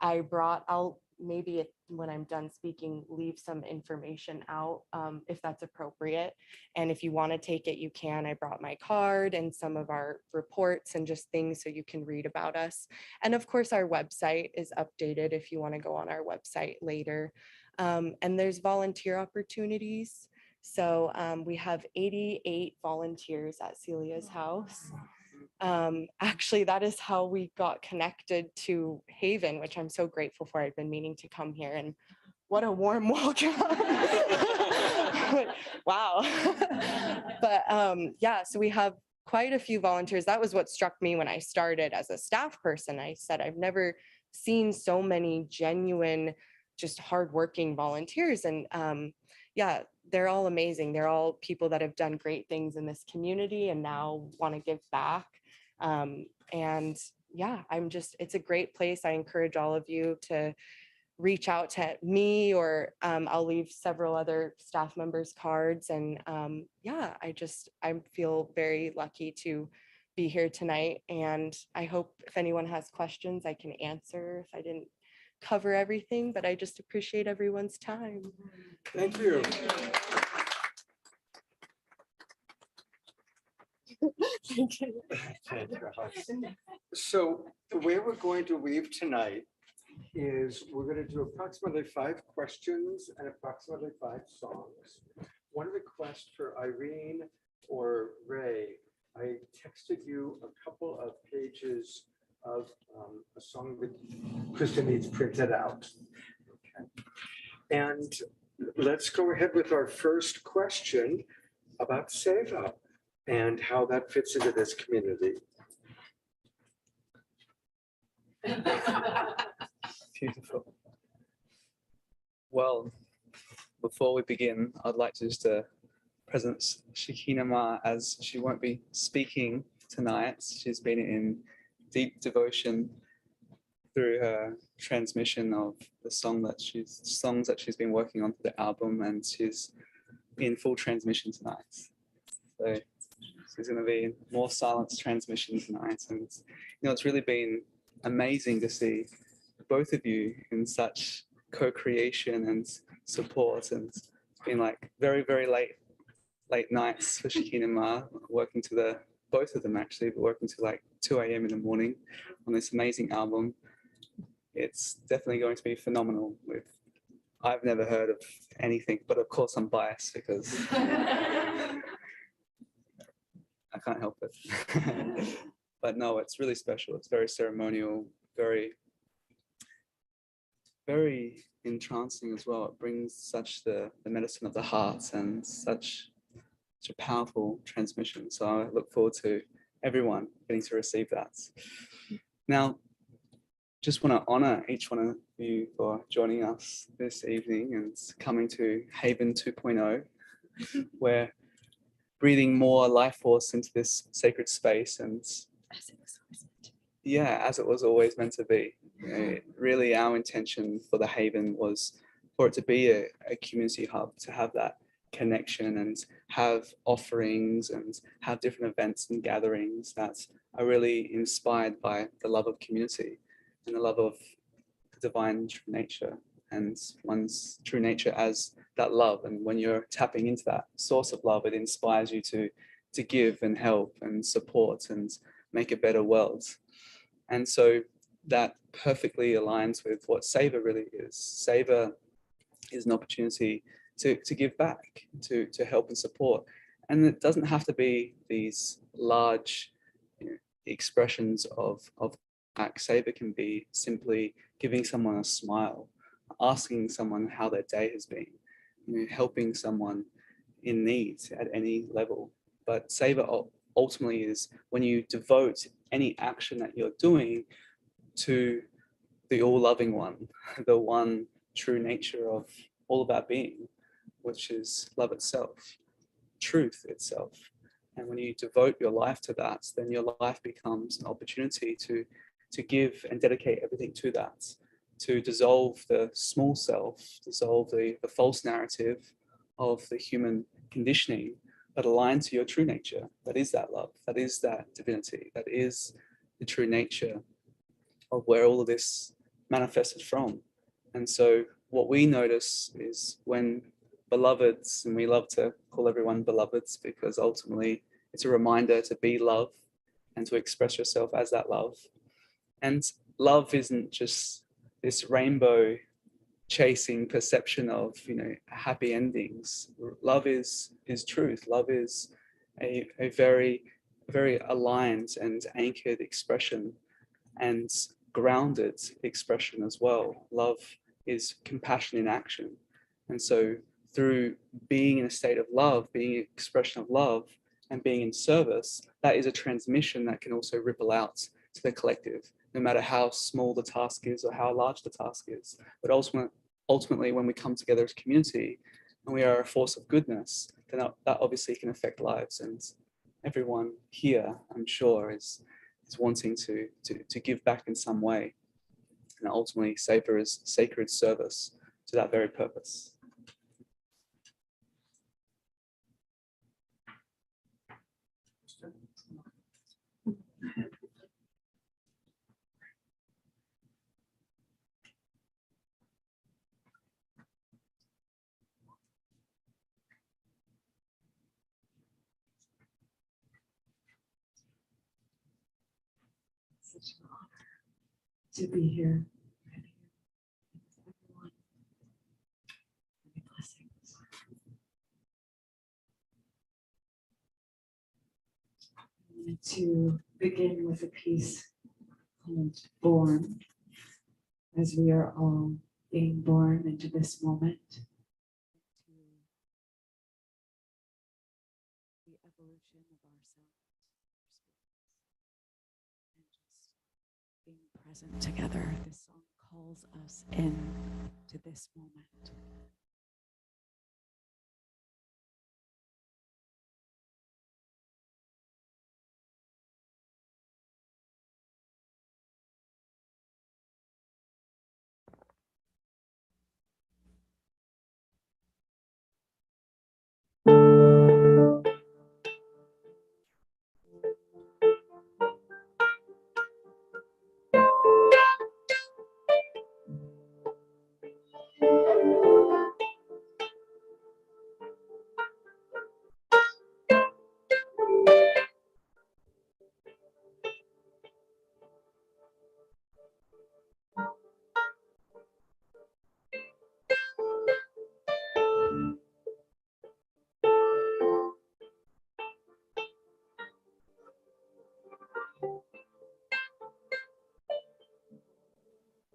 Speaker 12: I'll maybe when I'm done speaking, leave some information out if that's appropriate. And if you want to take it, you can. I brought my card and some of our reports and just things so you can read about us. And of course, our website is updated if you want to go on our website later. And there's volunteer opportunities. So we have 88 volunteers at Celia's house. Actually, that is how we got connected to Haven, which I'm so grateful for. I've been meaning to come here, and what a warm welcome. Wow. But yeah, so we have quite a few volunteers. That was what struck me when I started as a staff person. I said, I've never seen so many genuine, just hardworking volunteers. And yeah, they're all amazing. They're all people that have done great things in this community and now want to give back. And yeah, it's a great place. I encourage all of you to reach out to me, or I'll leave several other staff members' cards. And yeah, I feel very lucky to be here tonight. And I hope if anyone has questions, I can answer if I didn't cover everything, but I just appreciate everyone's time.
Speaker 3: Thank you.
Speaker 12: Thank you.
Speaker 3: So the way we're going to leave tonight is we're going to do approximately 5 questions and approximately 5 songs. One request for Irene or Ray, I texted you a couple of pages of a song that Kristin needs printed out. Okay. And let's go ahead with our first question about Seva and how that fits into this community.
Speaker 14: Beautiful. Well, before we begin, I'd like to just present Shekinah Ma, as she won't be speaking tonight. She's been in deep devotion through her transmission of the songs that she's been working on for the album, and she's in full transmission tonight. So she's going to be in more silence transmission tonight, and it's really been amazing to see both of you in such co-creation and support, and it's been like very, very late nights for Shekinah Ma, working to both of them actually, but working to like 2 a.m. in the morning on this amazing album. It's definitely going to be phenomenal. I've never heard of anything, but of course I'm biased because I can't help it. But no, it's really special. It's very ceremonial, very, very entrancing as well. It brings such the medicine of the heart and such a powerful transmission. So I look forward to everyone getting to receive that. Now, just want to honor each one of you for joining us this evening and coming to Haven 2.0, where breathing more life force into this sacred space, and yeah, as it was always meant to be. Really, our intention for the Haven was for it to be a community hub, to have that connection and have offerings and have different events and gatherings that are really inspired by the love of community and the love of the divine true nature and one's true nature as that love. And when you're tapping into that source of love, it inspires you to give and help and support and make a better world. And so that perfectly aligns with what Savor really is. Savor is an opportunity to give back, to help and support. And it doesn't have to be these large expressions of act. Savor can be simply giving someone a smile, asking someone how their day has been, helping someone in need at any level. But Savor ultimately is when you devote any action that you're doing to the all-loving one, the one true nature of all of our being, which is love itself, truth itself. And when you devote your life to that, then your life becomes an opportunity to give and dedicate everything to that, to dissolve the small self, dissolve the false narrative of the human conditioning, but align to your true nature. That is that love, that is that divinity, that is the true nature of where all of this manifested from. And so what we notice is when beloveds, and we love to call everyone beloveds because ultimately it's a reminder to be love and to express yourself as that love. And love isn't just this rainbow chasing perception of, happy endings. Love is truth. Love is a very, very aligned and anchored expression and grounded expression as well. Love is compassion in action. And so through being in a state of love, being an expression of love and being in service, that is a transmission that can also ripple out to the collective, no matter how small the task is or how large the task is. But ultimately, when we come together as a community and we are a force of goodness, then that obviously can affect lives. And everyone here, I'm sure, is wanting to give back in some way. And ultimately, Savor is sacred service to that very purpose.
Speaker 11: Such an honor to be here. Everyone, many blessings. I wanted to begin with a piece called Born, as we are all being born into this moment. The evolution of ourselves and just being present together. This song calls us in to this moment.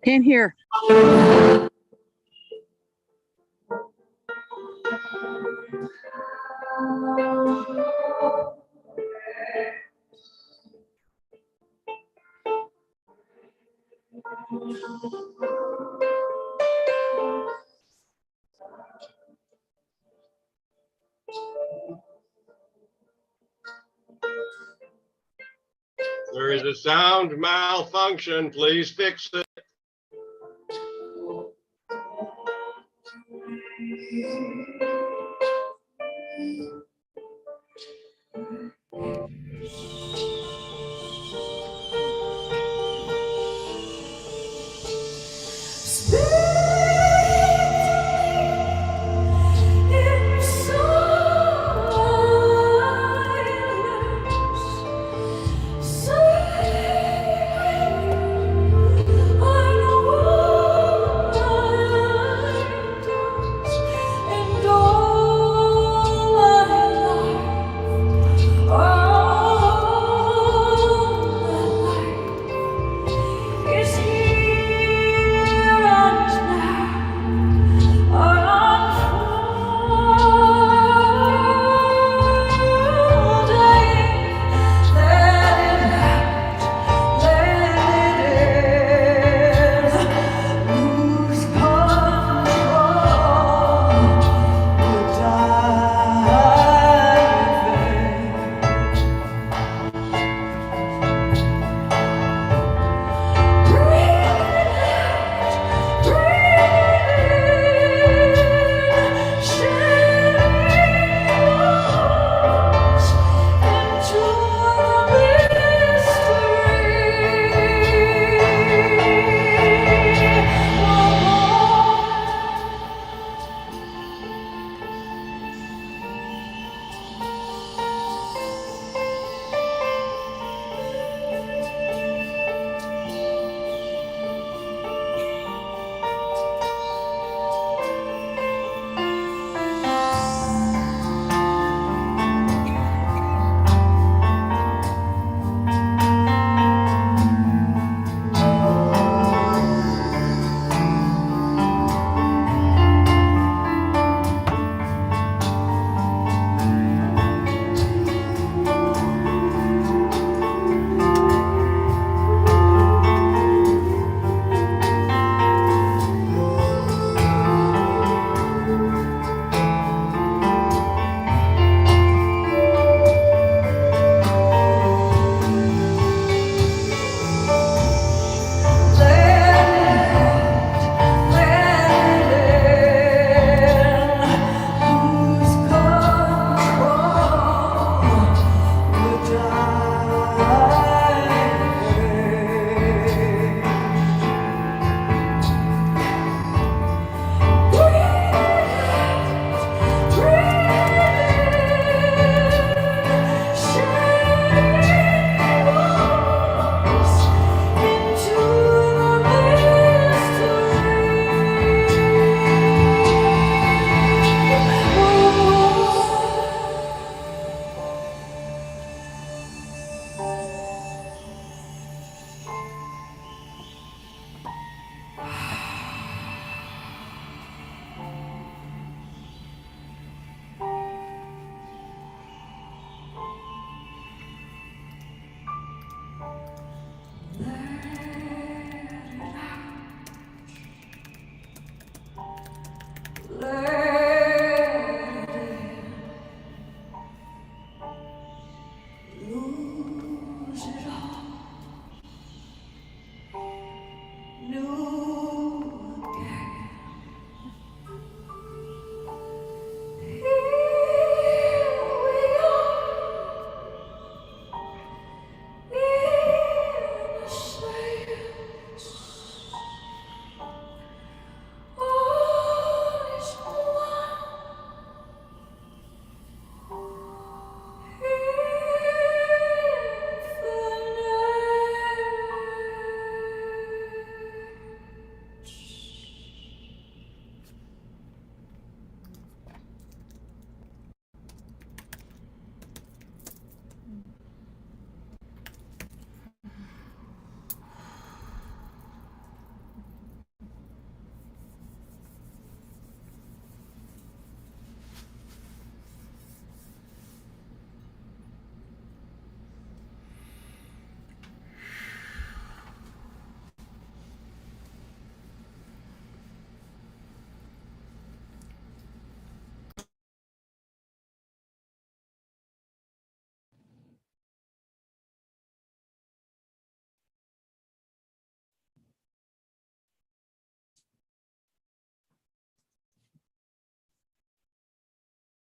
Speaker 15: Can't hear.
Speaker 16: There is a sound malfunction. Please fix it.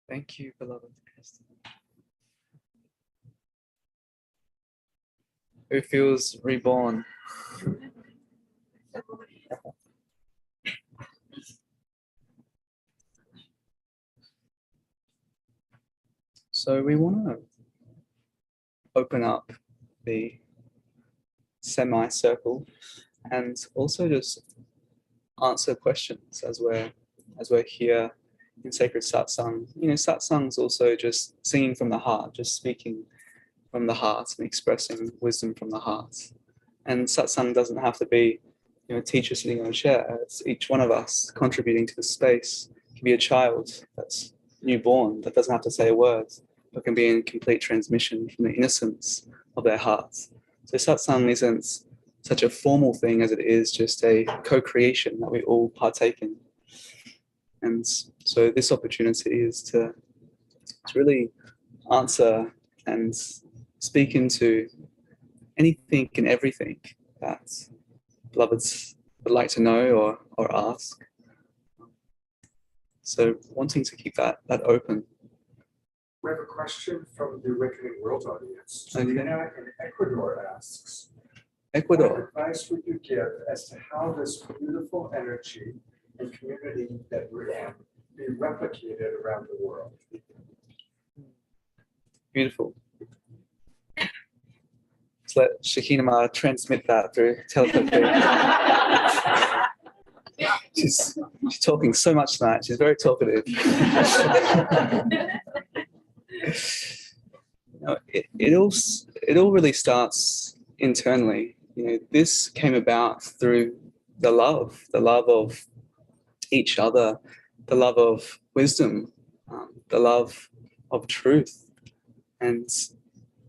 Speaker 14: Thank you, beloved Kristin. Who feels reborn? So we want to open up the semicircle and also just answer questions as we're here in sacred satsang. You know, satsang is also just singing from the heart, just speaking from the heart and expressing wisdom from the heart. And satsang doesn't have to be, you know, a teacher sitting on a chair. It's each one of us contributing to the space. It can be a child that's newborn that doesn't have to say a word, but can be in complete transmission from the innocence of their hearts. So satsang isn't such a formal thing as it is just a co-creation that we all partake in. And so this opportunity is to really answer and speak into anything and everything that beloveds would like to know or ask. So wanting to keep that open.
Speaker 3: We have a question from the Awakening World audience.
Speaker 14: Okay.
Speaker 3: Juliana in Ecuador asks,
Speaker 14: Ecuador.
Speaker 3: what advice would you give as to how this beautiful energy and community that we're in be replicated around the world?
Speaker 14: Beautiful. Let's let Shekhinah transmit that through telepathy. She's talking so much tonight. She's very talkative. It all really starts internally. You know, this came about through the love of each other, the love of wisdom, the love of truth. And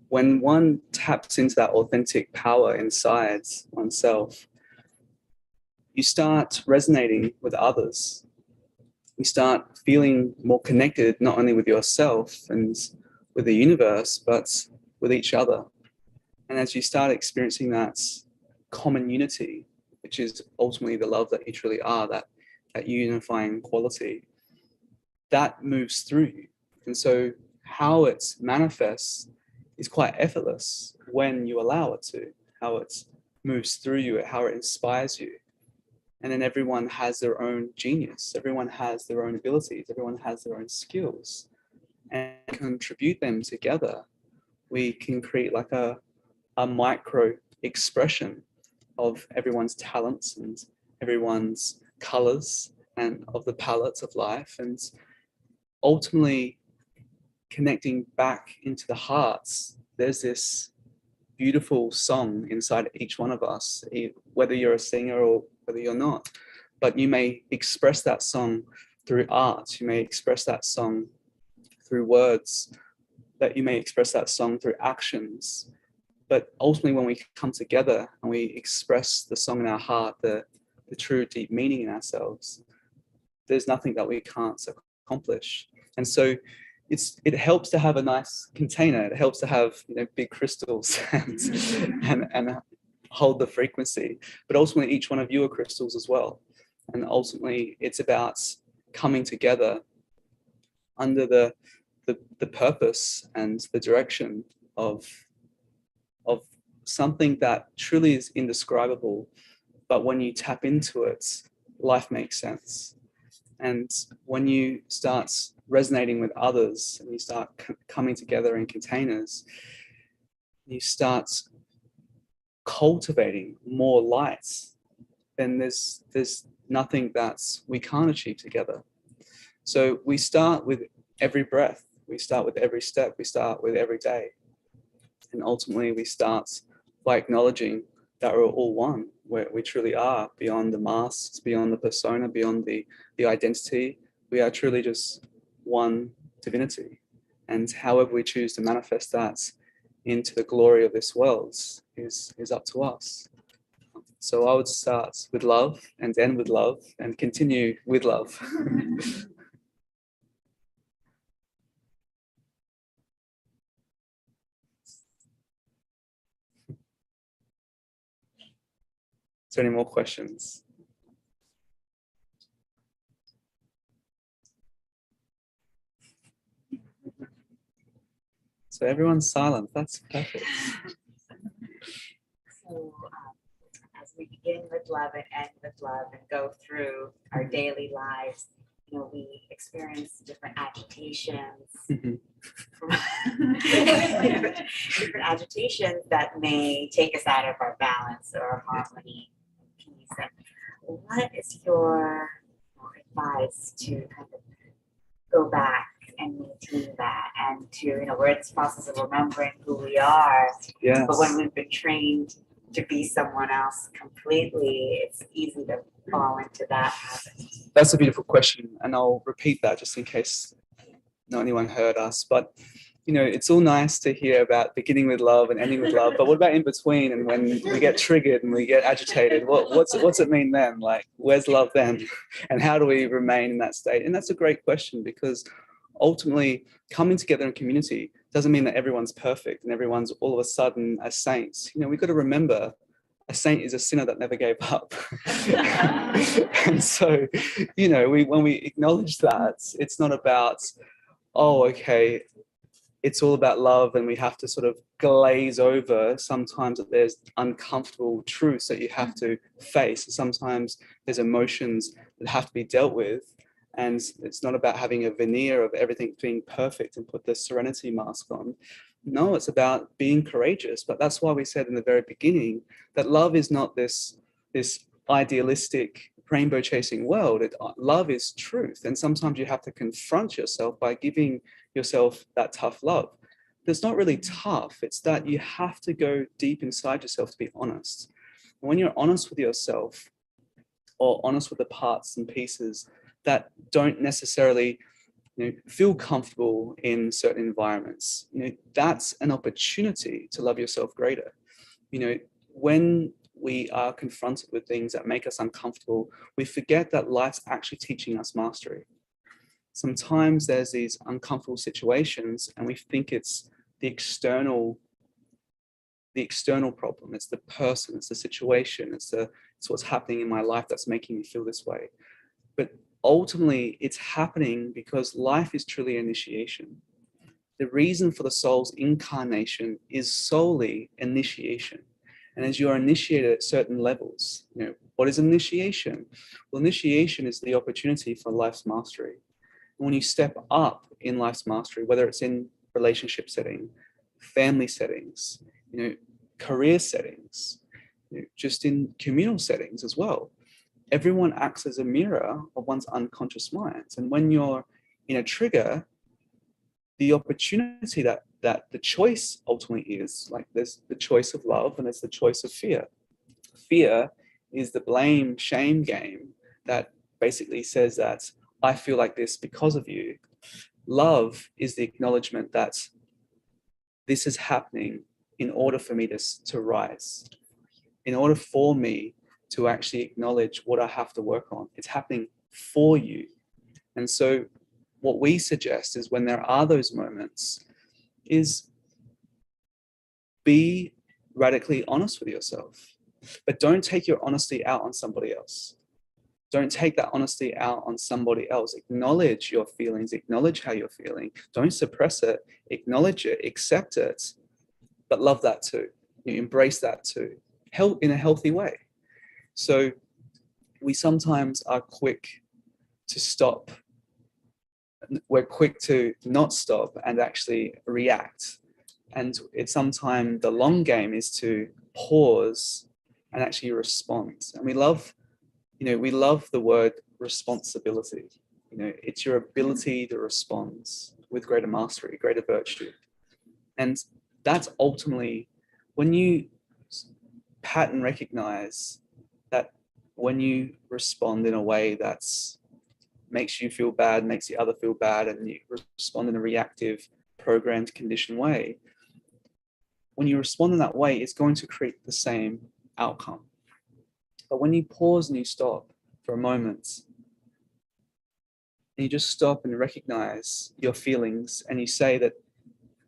Speaker 14: when one taps into that authentic power inside oneself, you start resonating with others. You start feeling more connected, not only with yourself and with the universe, but with each other. And as you start experiencing that common unity, which is ultimately the love that you truly are, that unifying quality, that moves through you. And so how it manifests is quite effortless when you allow it to, how it moves through you, how it inspires you. And then everyone has their own genius, everyone has their own abilities, everyone has their own skills, and contribute them together. We can create like a micro expression of everyone's talents and everyone's colors and of the palettes of life, and ultimately connecting back into the hearts. There's this beautiful song inside each one of us, whether you're a singer or whether you're not, but you may express that song through art, you may express that song through words, that you may express that song through actions. But ultimately, when we come together and we express the song in our heart, the true deep meaning in ourselves, there's nothing that we can't accomplish. And so it helps to have a nice container. It helps to have, you know, big crystals and hold the frequency. But ultimately, each one of you are crystals as well. And ultimately, it's about coming together under the purpose and the direction of something that truly is indescribable. But when you tap into it, life makes sense. And when you start resonating with others and you start coming together in containers, you start cultivating more light, then there's nothing that we can't achieve together. So we start with every breath, we start with every step, we start with every day. And ultimately we start by acknowledging that we're all one, where we truly are, beyond the masks, beyond the persona, beyond the identity. We are truly just one divinity. And however we choose to manifest that into the glory of this world is up to us. So I would start with love and end with love and continue with love. Is there any more questions? So everyone's silent. That's perfect.
Speaker 6: So, as we begin with love and end with love and go through our daily lives, you know, we experience different agitations, different agitations that may take us out of our balance or harmony, peace. And what is your advice to kind of go back and maintain that, and to, you know, we're in this process of remembering who we are,
Speaker 14: Yes.
Speaker 6: but when we've been trained to be someone else completely, it's easy to fall into that habit.
Speaker 14: That's a beautiful question, and I'll repeat that just in case not anyone heard us. But you know, it's all nice to hear about beginning with love and ending with love, but what about in between, and when we get triggered and we get agitated? What's it mean then? Like, where's love then? And how do we remain in that state? And that's a great question, because ultimately coming together in community doesn't mean that everyone's perfect and everyone's all of a sudden a saint. You know, we've got to remember, a saint is a sinner that never gave up. And so, you know, when we acknowledge that, it's not about, oh, okay, it's all about love and we have to sort of glaze over sometimes that there's uncomfortable truths that you have to face. Sometimes there's emotions that have to be dealt with. And it's not about having a veneer of everything being perfect and put the serenity mask on. No, it's about being courageous. But that's why we said in the very beginning that love is not this idealistic rainbow chasing world. Love is truth. And sometimes you have to confront yourself by giving yourself that tough love. But it's not really tough. It's that you have to go deep inside yourself to be honest. And when you're honest with yourself, or honest with the parts and pieces that don't necessarily, you know, feel comfortable in certain environments, you know, that's an opportunity to love yourself greater. You know, when we are confronted with things that make us uncomfortable, we forget that life's actually teaching us mastery. Sometimes there's these uncomfortable situations and we think it's the external problem. It's the person, it's the situation, it's what's happening in my life that's making me feel this way. But ultimately, it's happening because life is truly initiation. The reason for the soul's incarnation is solely initiation. And as you are initiated at certain levels, you know, what is initiation? Well, initiation is the opportunity for life's mastery. And when you step up in life's mastery, whether it's in relationship setting, family settings, you know, career settings, you know, just in communal settings as well, everyone acts as a mirror of one's unconscious minds. And when you're in a trigger, the opportunity that the choice ultimately is, like, there's the choice of love and there's the choice of fear. Fear is the blame shame game that basically says that I feel like this because of you. Love is the acknowledgement that this is happening in order for me to rise, in order for me to actually acknowledge what I have to work on. It's happening for you. And so what we suggest is, when there are those moments, is be radically honest with yourself, but don't take your honesty out on somebody else. Don't take that honesty out on somebody else. Acknowledge your feelings, acknowledge how you're feeling. Don't suppress it, acknowledge it, accept it, but love that too. You embrace that too, in a healthy way. So we sometimes are quick to stop. We're quick to not stop and actually react. And it's sometimes the long game is to pause and actually respond. And we love the word responsibility. You know, it's your ability to respond with greater mastery, greater virtue. And that's ultimately when you pattern recognize that when you respond in a way that's makes you feel bad, makes the other feel bad, and you respond in a reactive, programmed, conditioned way, when you respond in that way, it's going to create the same outcome. But when you pause and you stop for a moment, and you just stop and recognize your feelings, and you say that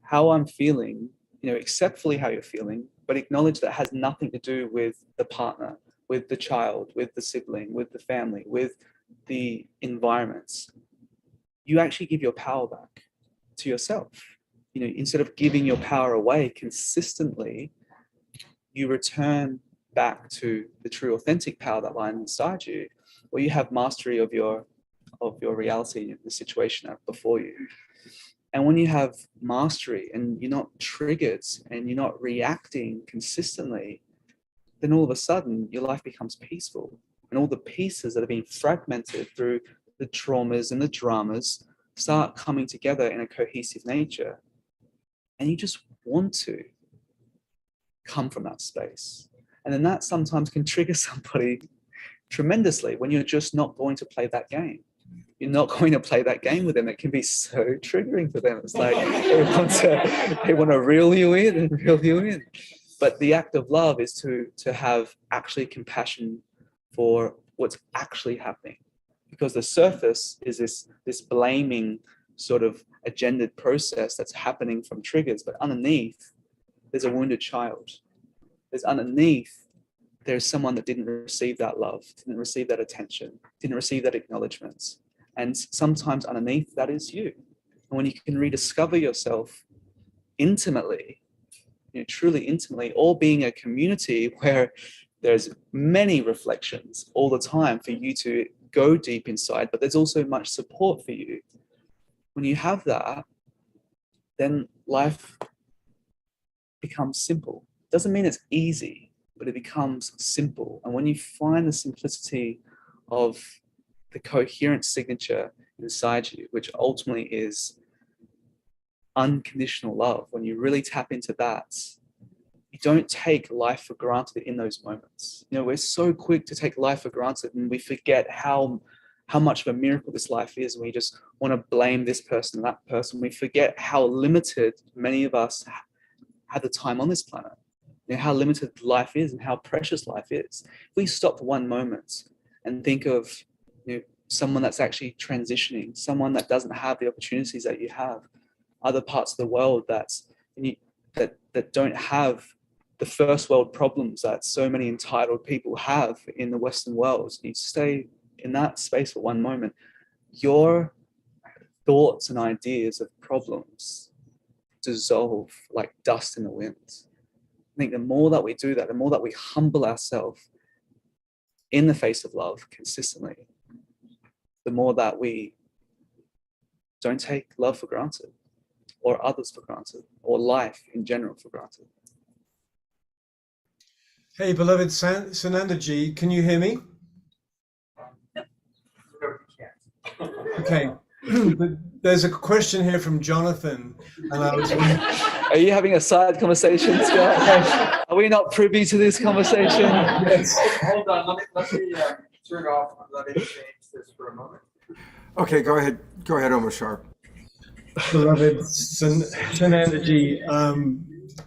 Speaker 14: how I'm feeling, you know, accept fully how you're feeling, but acknowledge that has nothing to do with the partner, with the child, with the sibling, with the family, with the environments. You actually give your power back to yourself. instead of giving your power away consistently, you return back to the true authentic power that lies inside you, where you have mastery of your reality, the situation before you. And when you have mastery and you're not triggered and you're not reacting consistently, then all of a sudden your life becomes peaceful. And all the pieces that have been fragmented through the traumas and the dramas start coming together in a cohesive nature. And you just want to come from that space. And then that sometimes can trigger somebody tremendously when you're just not going to play that game. You're not going to play that game with them. It can be so triggering for them. It's like they want to reel you in and reel you in. But the act of love is to have actually compassion for what's actually happening. Because the surface is this blaming sort of agendaed process that's happening from triggers. But underneath, there's a wounded child. There's someone that didn't receive that love, didn't receive that attention, didn't receive that acknowledgement. And sometimes underneath that is you. And when you can rediscover yourself intimately, truly intimately, or being a community where there's many reflections all the time for you to go deep inside, but there's also much support for you. When you have that, then life becomes simple. Doesn't mean it's easy, but it becomes simple. And when you find the simplicity of the coherent signature inside you, which ultimately is unconditional love, when you really tap into that, you don't take life for granted in those moments. We're so quick to take life for granted, and we forget how much of a miracle this life is. We just want to blame this person and that person. We forget how limited many of us have the time on this planet. How limited life is and how precious life is. If we stop for one moment and think of someone that's actually transitioning, someone that doesn't have the opportunities that you have, other parts of the world that don't have the first world problems that so many entitled people have in the Western world. You stay in that space for one moment. Your thoughts and ideas of problems dissolve like dust in the wind. I think the more that we do that, the more that we humble ourselves in the face of love consistently, the more that we don't take love for granted, or others for granted, or life in general for granted.
Speaker 10: Hey, beloved Sanandaji, can you hear me? Okay. There's a question here from Jonathan, and I was.
Speaker 14: Are you having a side conversation, Scott? Are we not privy to this conversation?
Speaker 10: Yes.
Speaker 15: Hold on, let me turn off. Let me change this for a moment.
Speaker 3: Okay, go ahead, Omar Sharp.
Speaker 10: Beloved Sanandaji,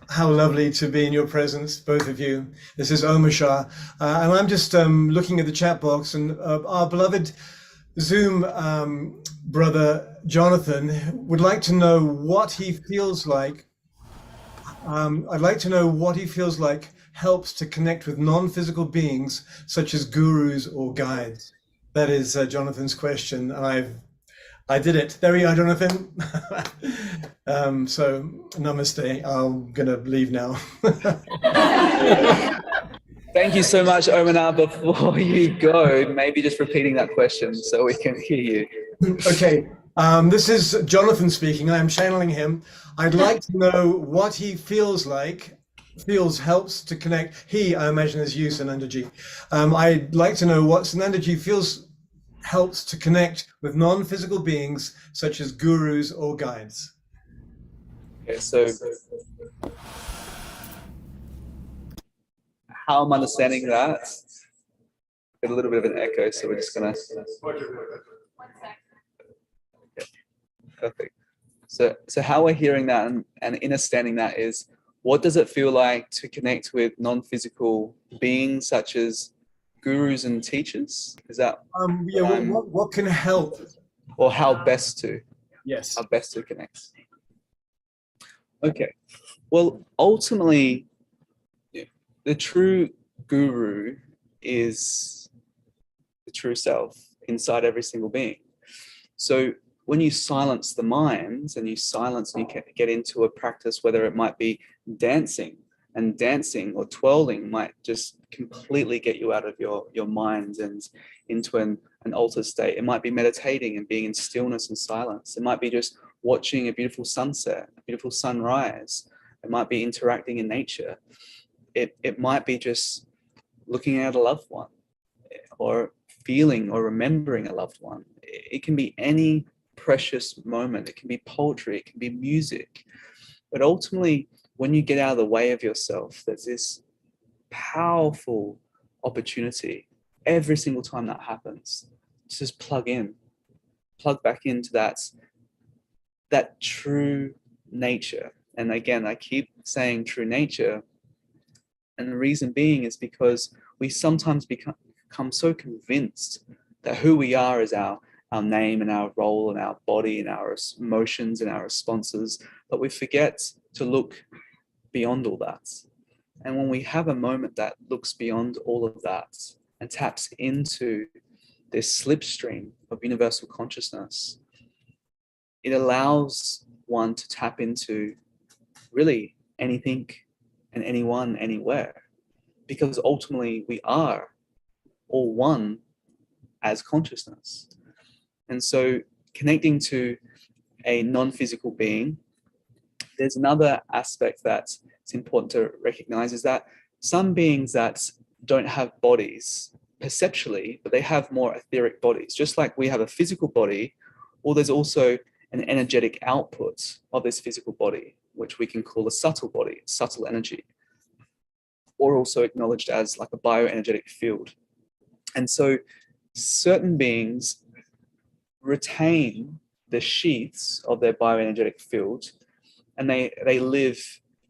Speaker 10: how lovely to be in your presence, both of you. This is Omar Shah, and I'm just looking at the chat box, and our beloved Zoom brother Jonathan would like to know what he feels like. I'd like to know what he feels like helps to connect with non-physical beings such as gurus or guides. That is Jonathan's question, and I did it. There we are, Jonathan. So namaste. I'm gonna leave now.
Speaker 14: Thank you so much, Omar. Before you go, maybe just repeating that question so we can hear you.
Speaker 10: Okay, this is Jonathan speaking. I am channeling him. I'd like to know what he feels helps to connect. He, I imagine, is you, Sanandaji. I'd like to know what Sanandaji feels helps to connect with non-physical beings such as gurus or guides.
Speaker 14: Okay, so how I'm understanding that, a little bit of an echo, so we're just gonna. Okay, perfect. So how we're hearing that and understanding that is, what does it feel like to connect with non-physical beings such as gurus and teachers? Is that
Speaker 10: what can help,
Speaker 14: or how best to?
Speaker 10: Yes,
Speaker 14: how best to connect. Okay, well, ultimately, the true guru is the true self inside every single being. So when you silence the mind and you silence and you get into a practice, whether it might be dancing, and dancing or twirling might just completely get you out of your mind and into an altered state. It might be meditating and being in stillness and silence. It might be just watching a beautiful sunset, a beautiful sunrise. It might be interacting in nature. It might be just looking at a loved one or feeling or remembering a loved one. It can be any precious moment. It can be poetry, it can be music. But ultimately, when you get out of the way of yourself, there's this powerful opportunity every single time that happens. Just plug back into that true nature. And again, I keep saying true nature. And the reason being is because we sometimes become so convinced that who we are is our name and our role and our body and our emotions and our responses, but we forget to look beyond all that. And when we have a moment that looks beyond all of that and taps into this slipstream of universal consciousness, it allows one to tap into really anything and anyone, anywhere, because ultimately we are all one as consciousness. And so connecting to a non-physical being, there's another aspect that's important to recognize, is that some beings that don't have bodies perceptually, but they have more etheric bodies. Just like we have a physical body, or there's also an energetic output of this physical body, which we can call a subtle body, subtle energy, or also acknowledged as like a bioenergetic field. And so certain beings retain the sheaths of their bioenergetic field, and they live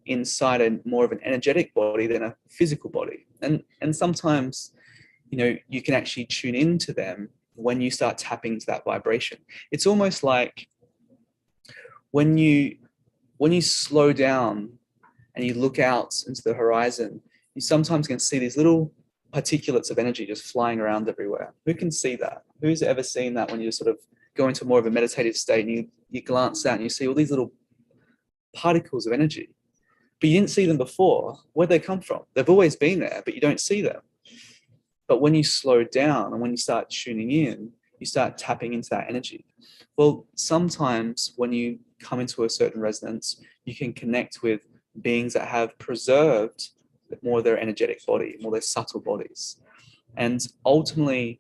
Speaker 14: inside a more of an energetic body than a physical body. And sometimes, you know, you can actually tune into them when you start tapping into that vibration. It's almost like when you slow down and you look out into the horizon, you sometimes can see these little particulates of energy just flying around everywhere. Who can see that? Who's ever seen that when you sort of go into more of a meditative state and you glance out and you see all these little particles of energy, but you didn't see them before? Where'd they come from? They've always been there, but you don't see them. But when you slow down and when you start tuning in, you start tapping into that energy. Well, sometimes when you come into a certain resonance, you can connect with beings that have preserved more of their energetic body, more their subtle bodies. And ultimately,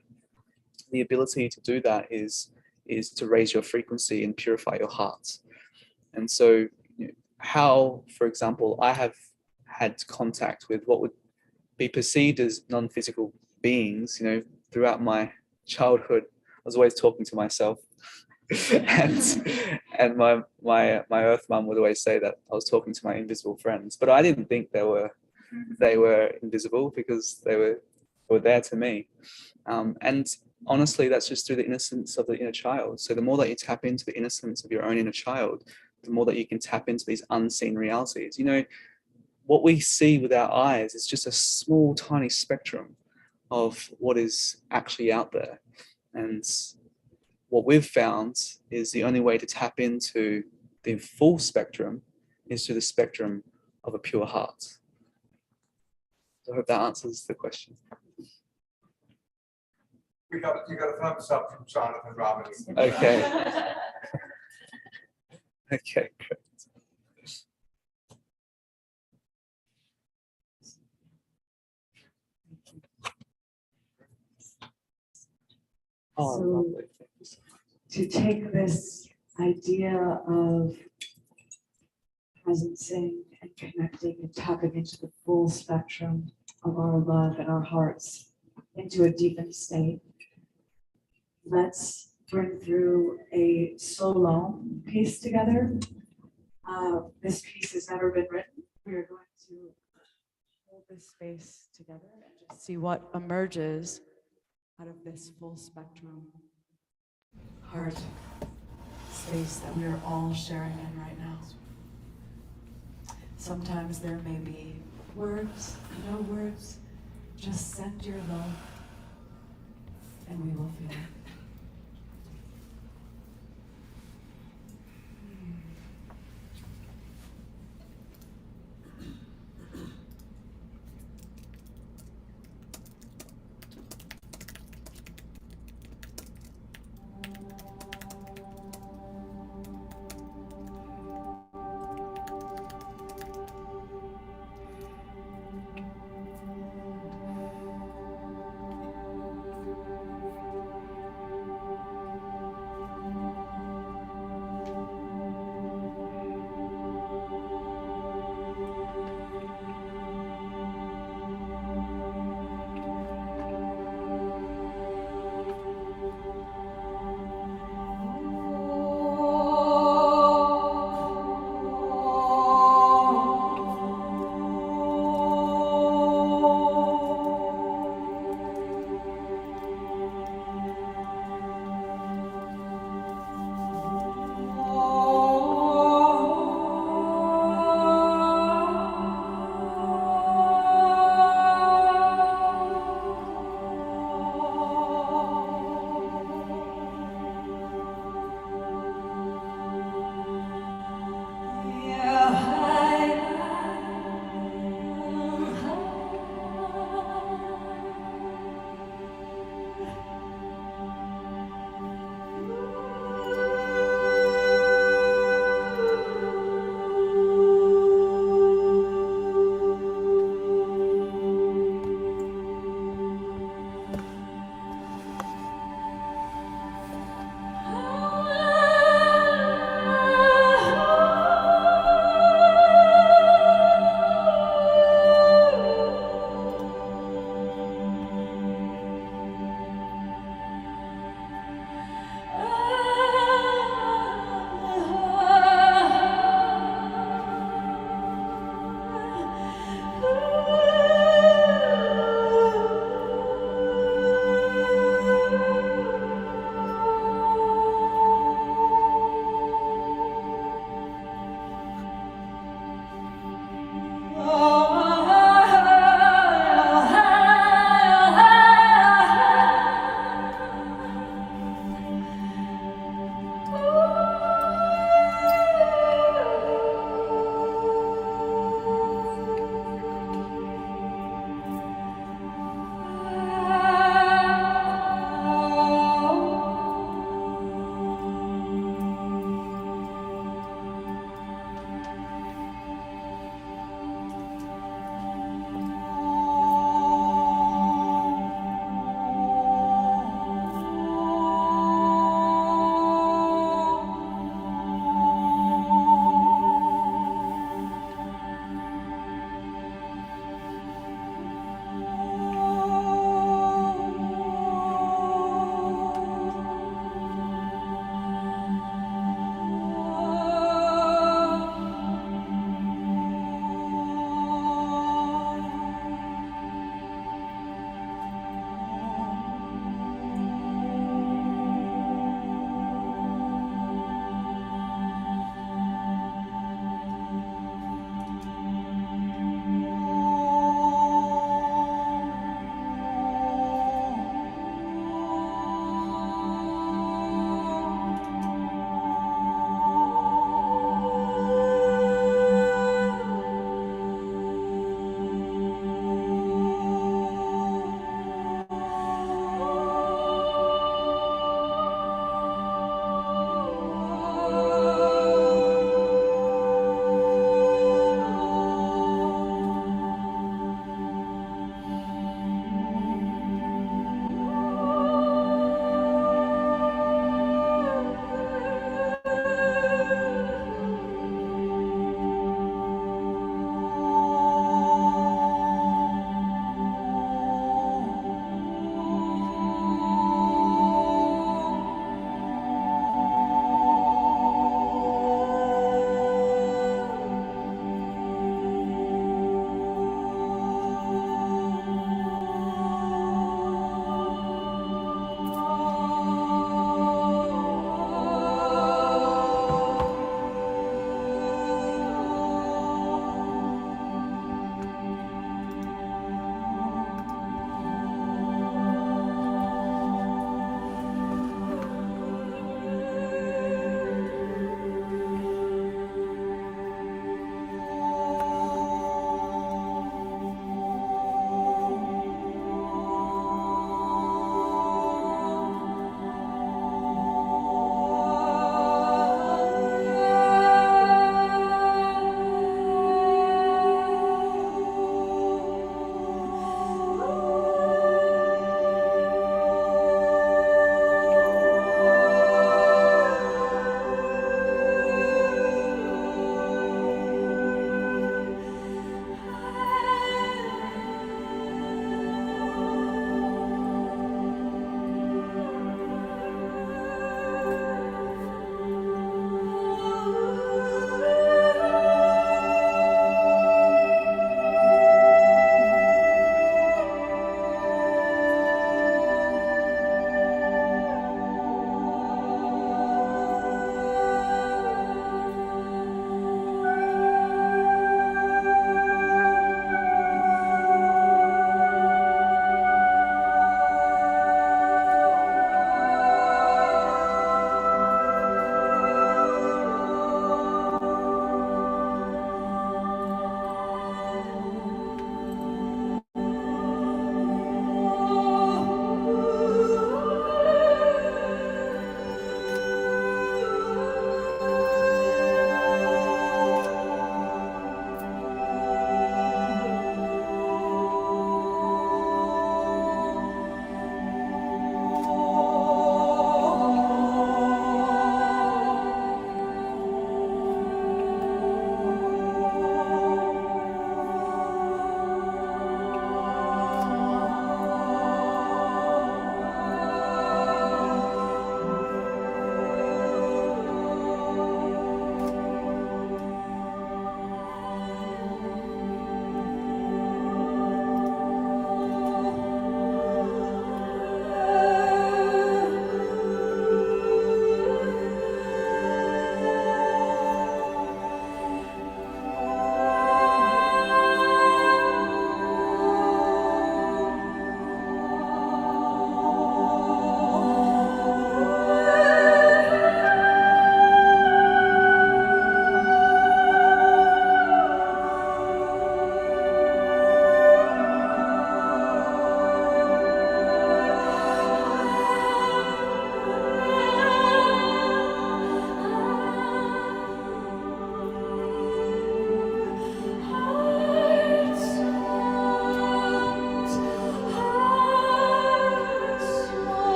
Speaker 14: the ability to do that is to raise your frequency and purify your heart. And so, you know, how, for example, I have had contact with what would be perceived as non-physical beings, you know, throughout my childhood. I was always talking to myself. and my earth mum would always say that I was talking to my invisible friends, but I didn't think they were invisible, because they were there to me. And honestly, that's just through the innocence of the inner child. So the more that you tap into the innocence of your own inner child, the more that you can tap into these unseen realities. You know, what we see with our eyes is just a small, tiny spectrum of what is actually out there. And what we've found is the only way to tap into the full spectrum is through the spectrum of a pure heart. So I hope that answers the question.
Speaker 15: You got a thumbs up from Jonathan Robbins.
Speaker 14: Okay. Okay, great. Oh,
Speaker 17: So,
Speaker 14: lovely.
Speaker 17: to take this idea of presencing and connecting and tapping into the full spectrum of our love and our hearts into a deepened state, let's bring through a solo piece together. This piece has never been written. We are going to hold this space together and just see what emerges out of this full spectrum heart space that we are all sharing in right now. Sometimes there may be words, no words, just send your love and we will feel it.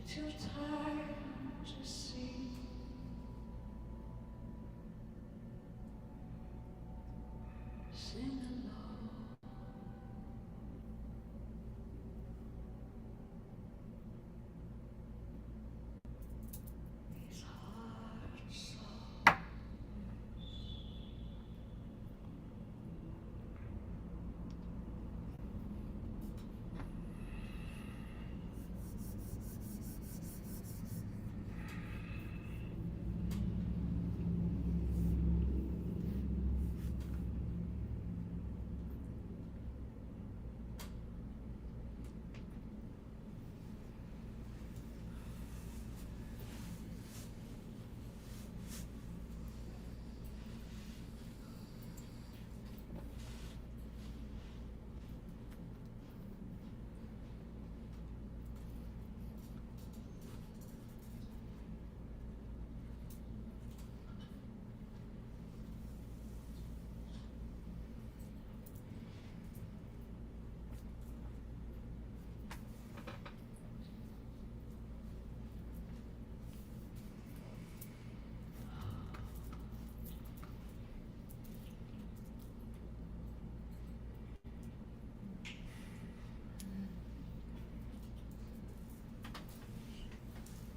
Speaker 10: too tired to see. Sing along. These hearts are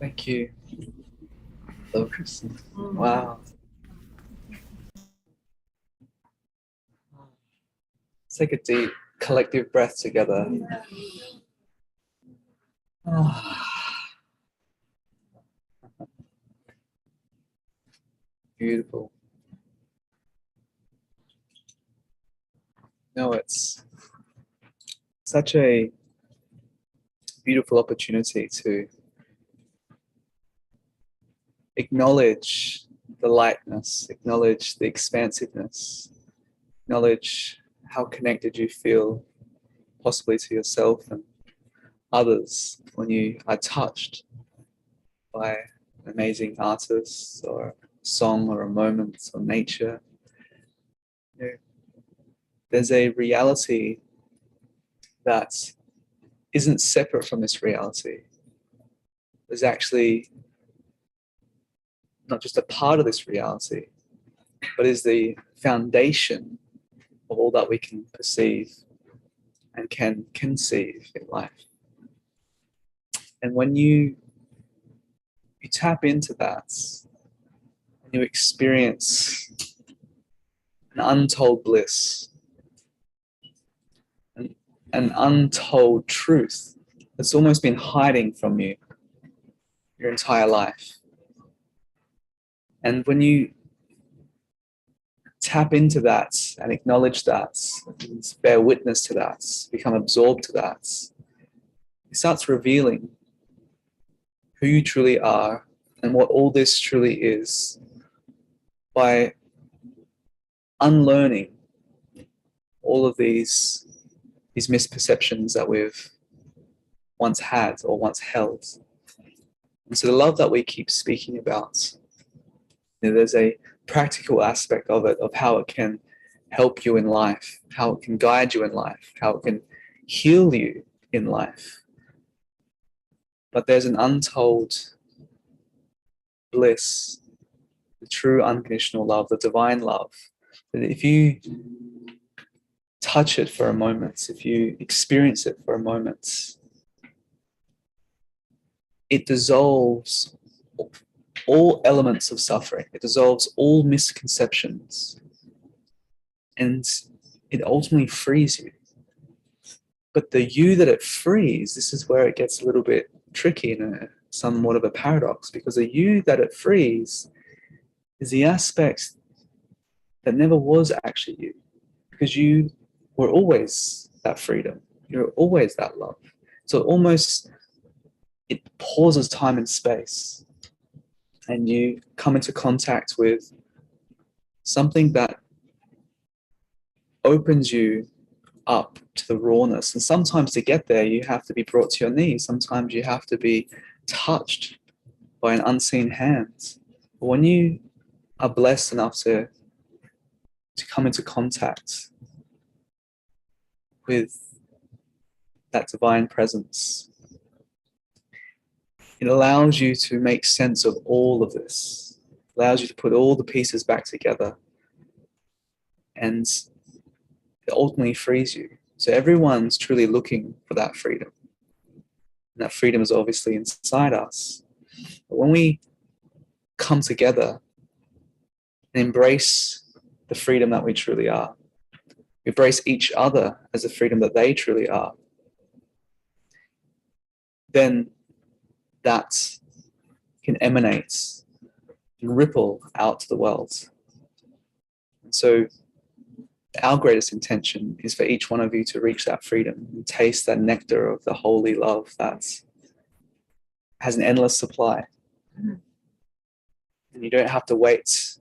Speaker 14: Thank you. Hello, Kristin. Wow. Let's take a deep collective breath together. Beautiful. No, it's such a beautiful opportunity to acknowledge the lightness, acknowledge the expansiveness, acknowledge how connected you feel possibly to yourself and others when you are touched by an amazing artist or a song or a moment or nature. You know, there's a reality that isn't separate from this reality. There's actually not just a part of this reality, but is the foundation of all that we can perceive and can conceive in life. And when you tap into that, and you experience an untold bliss, an untold truth that's almost been hiding from you your entire life. And when you tap into that and acknowledge that, and bear witness to that, become absorbed to that, it starts revealing who you truly are and what all this truly is by unlearning all of these misperceptions that we've once had or once held. And so the love that we keep speaking about, you know, there's a practical aspect of it, of how it can help you in life, how it can guide you in life, how it can heal you in life. But there's an untold bliss, the true unconditional love, the divine love, that if you touch it for a moment, if you experience it for a moment, it dissolves all elements of suffering. It dissolves all misconceptions. And it ultimately frees you. But the you that it frees, this is where it gets a little bit tricky and somewhat of a paradox, because the you that it frees is the aspect that never was actually you, because you were always that freedom. You're always that love. So almost it pauses time and space, and you come into contact with something that opens you up to the rawness. And sometimes to get there, you have to be brought to your knees. Sometimes you have to be touched by an unseen hand. But when you are blessed enough to come into contact with that divine presence, it allows you to make sense of all of this, allows you to put all the pieces back together, and it ultimately frees you. So everyone's truly looking for that freedom. And that freedom is obviously inside us. But when we come together and embrace the freedom that we truly are, embrace each other as the freedom that they truly are, then that can emanate and ripple out to the world. And so our greatest intention is for each one of you to reach that freedom and taste that nectar of the holy love that has an endless supply. And you don't have to wait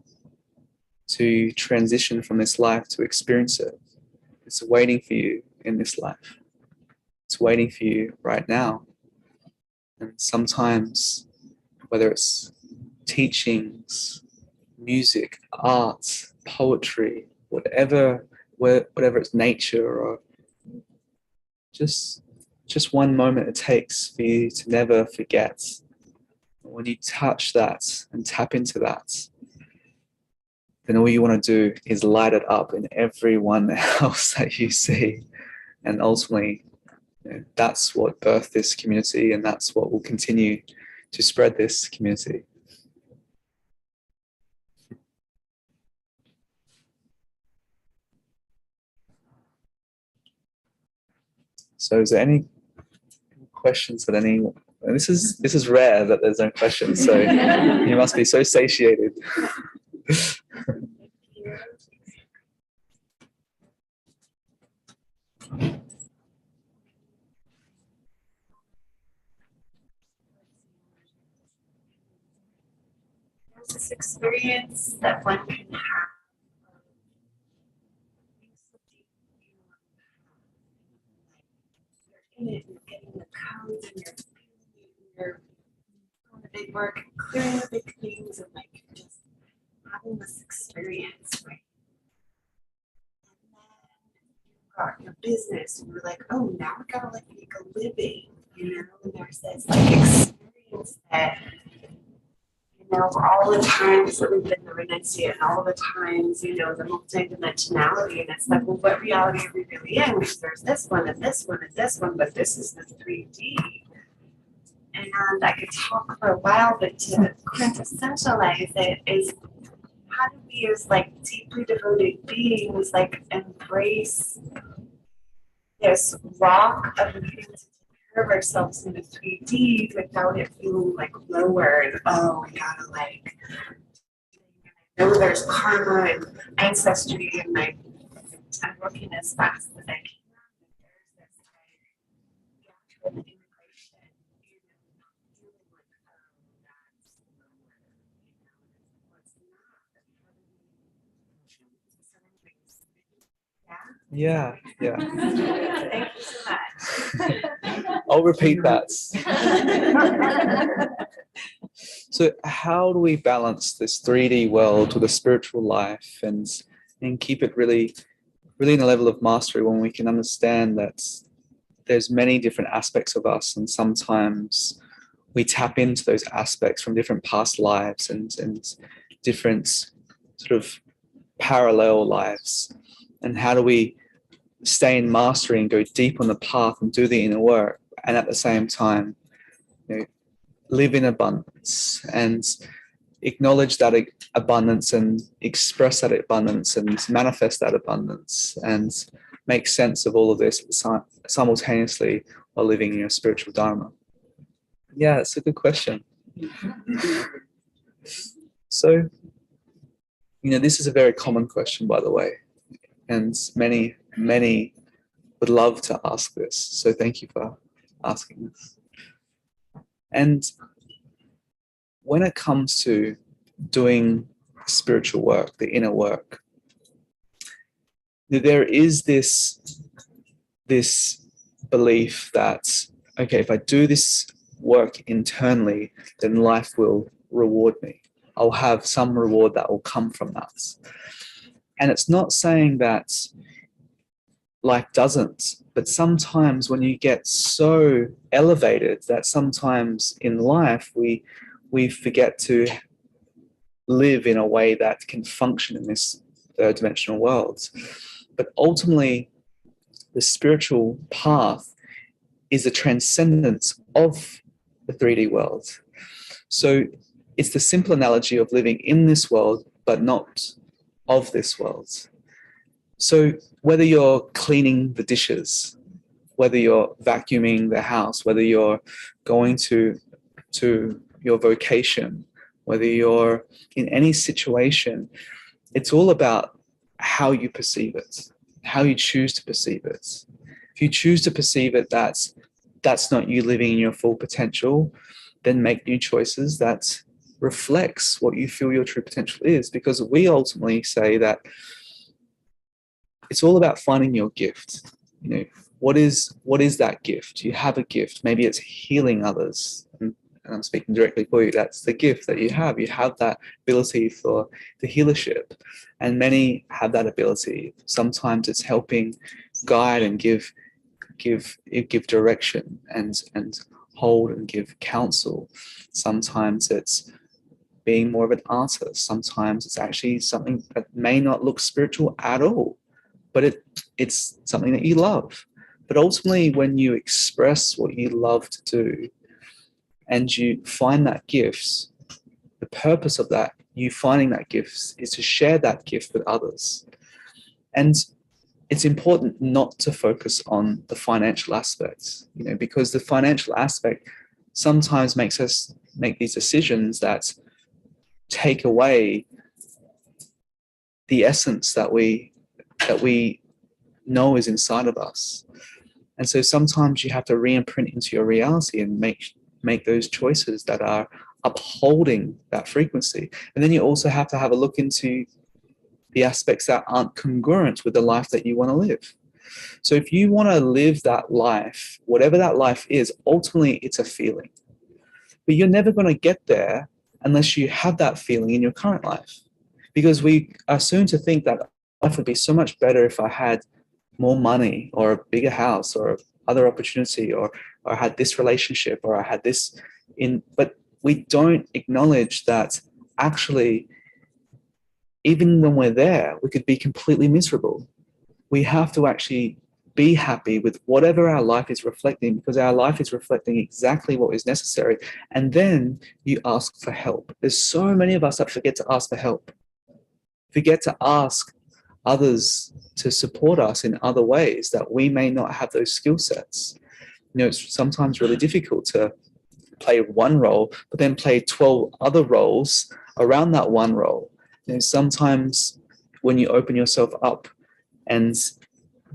Speaker 14: to transition from this life to experience it. It's waiting for you in this life. It's waiting for you right now. And sometimes, whether it's teachings, music, art, poetry, whatever it's nature, or just one moment it takes for you to never forget. When you touch that and tap into that, then all you want to do is light it up in everyone else that you see. And ultimately, that's what birthed this community, and that's what will continue to spread this community. So is there any questions that anyone? And this is rare that there's no questions, so you must be so satiated.
Speaker 6: There's this experience that one can have. You're in it, you're getting the codes, and you're doing the big work, clearing the big things, and like just having this experience, right? And then you've got your business, and you're like, oh, now we gotta like make a living, you know? And there's this like experience that, you know, all the times that we've been the renunciate, and all the times, you know, the multidimensionality, and it's like, well, what reality are we really in? Because there's this one and this one and this one, but this is the 3D. And I could talk for a while, but to quintessentialize it is, how do we as like deeply devoted beings like embrace this rock of needing to take care of ourselves in the 3D without it feeling like lower and, oh, we gotta like, I know there's karma and ancestry, and I'm working as fast as I can. There's this like natural integration, you know, not feeling like, oh, that's lower, you know, what's not, but how do we celebrate?
Speaker 14: Yeah.
Speaker 6: Thank you so much.
Speaker 14: I'll repeat that. So how do we balance this 3D world with a spiritual life and keep it really in a level of mastery when we can understand that there's many different aspects of us, and sometimes we tap into those aspects from different past lives and different sort of parallel lives. And how do we stay in mastery and go deep on the path and do the inner work, and at the same time, you know, live in abundance and acknowledge that abundance and express that abundance and manifest that abundance and make sense of all of this simultaneously while living in your spiritual dharma? Yeah, it's a good question. So, you know, this is a very common question, by the way, and many would love to ask this. So thank you for asking this. And when it comes to doing spiritual work, the inner work, there is this belief that, okay, if I do this work internally, then life will reward me. I'll have some reward that will come from that. And it's not saying that life doesn't. But sometimes when you get so elevated that sometimes in life we forget to live in a way that can function in this third dimensional world. But ultimately, the spiritual path is a transcendence of the 3D world. So it's the simple analogy of living in this world, but not of this world. So whether you're cleaning the dishes, whether you're vacuuming the house, whether you're going to your vocation, whether you're in any situation, it's all about how you perceive it, how you choose to perceive it. If you choose to perceive it that's not you living in your full potential, then make new choices that reflects what you feel your true potential is. Because we ultimately say that it's all about finding your gift. You know, what is that gift? You have a gift. Maybe it's healing others. And I'm speaking directly for you. That's the gift that you have. You have that ability for the healership. And many have that ability. Sometimes it's helping guide and give direction and hold and give counsel. Sometimes it's being more of an artist. Sometimes it's actually something that may not look spiritual at all, but it's something that you love. But ultimately, when you express what you love to do and you find that gift, the purpose of that, you finding that gift, is to share that gift with others. And it's important not to focus on the financial aspects, you know, because the financial aspect sometimes makes us make these decisions that take away the essence that we know is inside of us. And so sometimes you have to re-imprint into your reality and make those choices that are upholding that frequency. And then you also have to have a look into the aspects that aren't congruent with the life that you want to live. So if you want to live that life, whatever that life is, ultimately it's a feeling. But you're never going to get there unless you have that feeling in your current life. Because we are soon to think that life would be so much better if I had more money or a bigger house or other opportunity or I had this relationship or I had this but we don't acknowledge that actually even when we're there, we could be completely miserable. We have to actually be happy with whatever our life is reflecting, because our life is reflecting exactly what is necessary. And then you ask for help. There's so many of us that forget to ask for help, forget to ask others to support us in other ways that we may not have those skill sets. You know, it's sometimes really difficult to play one role, but then play 12 other roles around that one role. You know, sometimes when you open yourself up and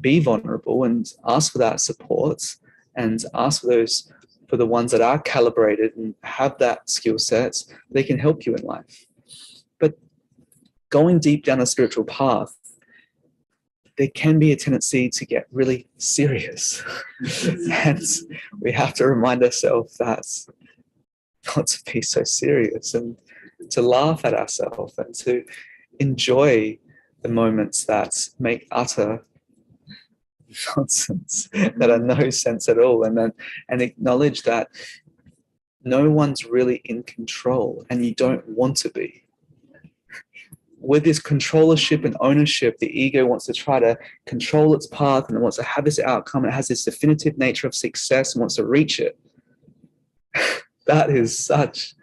Speaker 14: be vulnerable and ask for that support and ask for the ones that are calibrated and have that skill set, they can help you in life. But going deep down a spiritual path, there can be a tendency to get really serious. And we have to remind ourselves that not to be so serious and to laugh at ourselves and to enjoy the moments that make utter nonsense, that are no sense at all, and acknowledge that no one's really in control and you don't want to be. With this controllership and ownership, the ego wants to try to control its path and it wants to have this outcome. It has this definitive nature of success and wants to reach it. That is such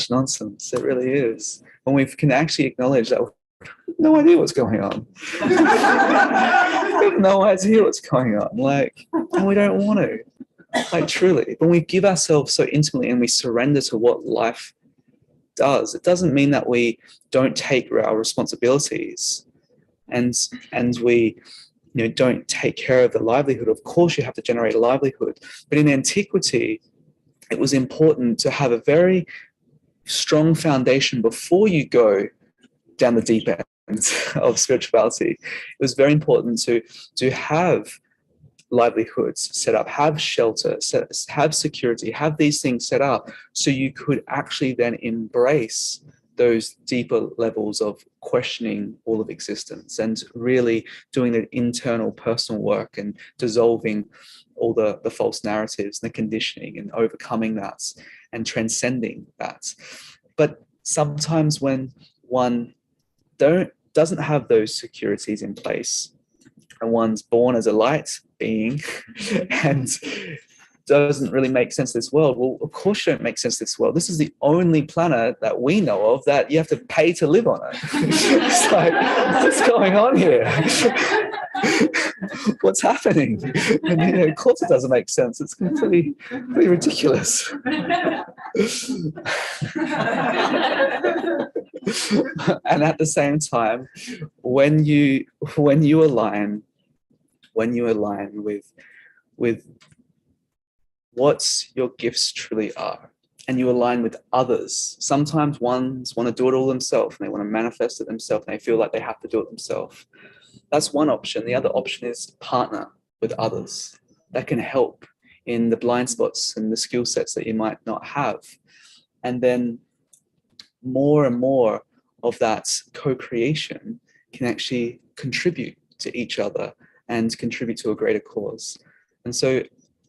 Speaker 14: nonsense. It really is. When we can actually acknowledge that we have no idea what's going on. We have no idea what's going on. And we don't want to. Truly. When we give ourselves so intimately and we surrender to what life does, it doesn't mean that we don't take our responsibilities and we don't take care of the livelihood. Of course you have to generate a livelihood. But in antiquity, it was important to have a very strong foundation before you go down the deep end of spirituality. It was very important to have livelihoods set up, have shelter, have security, have these things set up so you could actually then embrace those deeper levels of questioning all of existence and really doing the internal personal work and dissolving all the false narratives and the conditioning and overcoming that and transcending that. But sometimes when one doesn't have those securities in place and one's born as a light being and doesn't really make sense of this world. Well, of course you don't make sense of this world. This is the only planet that we know of that you have to pay to live on it. It's like, what's going on here? What's happening? And of course it doesn't make sense. It's completely ridiculous. And at the same time, when you align with what your gifts truly are, and you align with others. Sometimes ones want to do it all themselves, and they want to manifest it themselves, and they feel like they have to do it themselves. That's one option. The other option is partner with others that can help in the blind spots and the skill sets that you might not have. And then more and more of that co-creation can actually contribute to each other and contribute to a greater cause. And so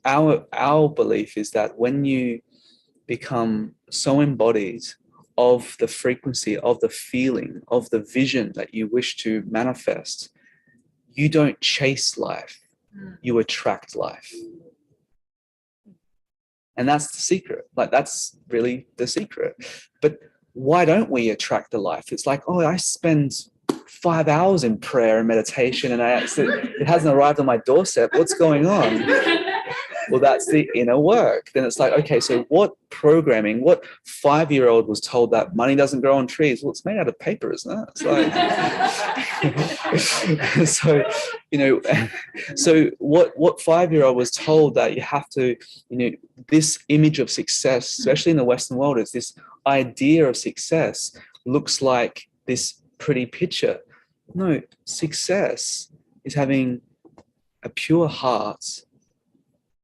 Speaker 14: our belief is that when you become so embodied of the frequency, of the feeling, of the vision that you wish to manifest, you don't chase life, you attract life. And that's the secret. Like, that's really the secret. But why don't we attract the life? It's like, oh, I spend 5 hours in prayer and meditation and it hasn't arrived on my doorstep. What's going on? Well, that's the inner work. Then it's like, okay, so what programming, what 5-year-old was told that money doesn't grow on trees? Well, it's made out of paper, isn't it? It's like, so what 5-year-old was told that you have to, this image of success, especially in the Western world, is this idea of success looks like this pretty picture. No, success is having a pure heart,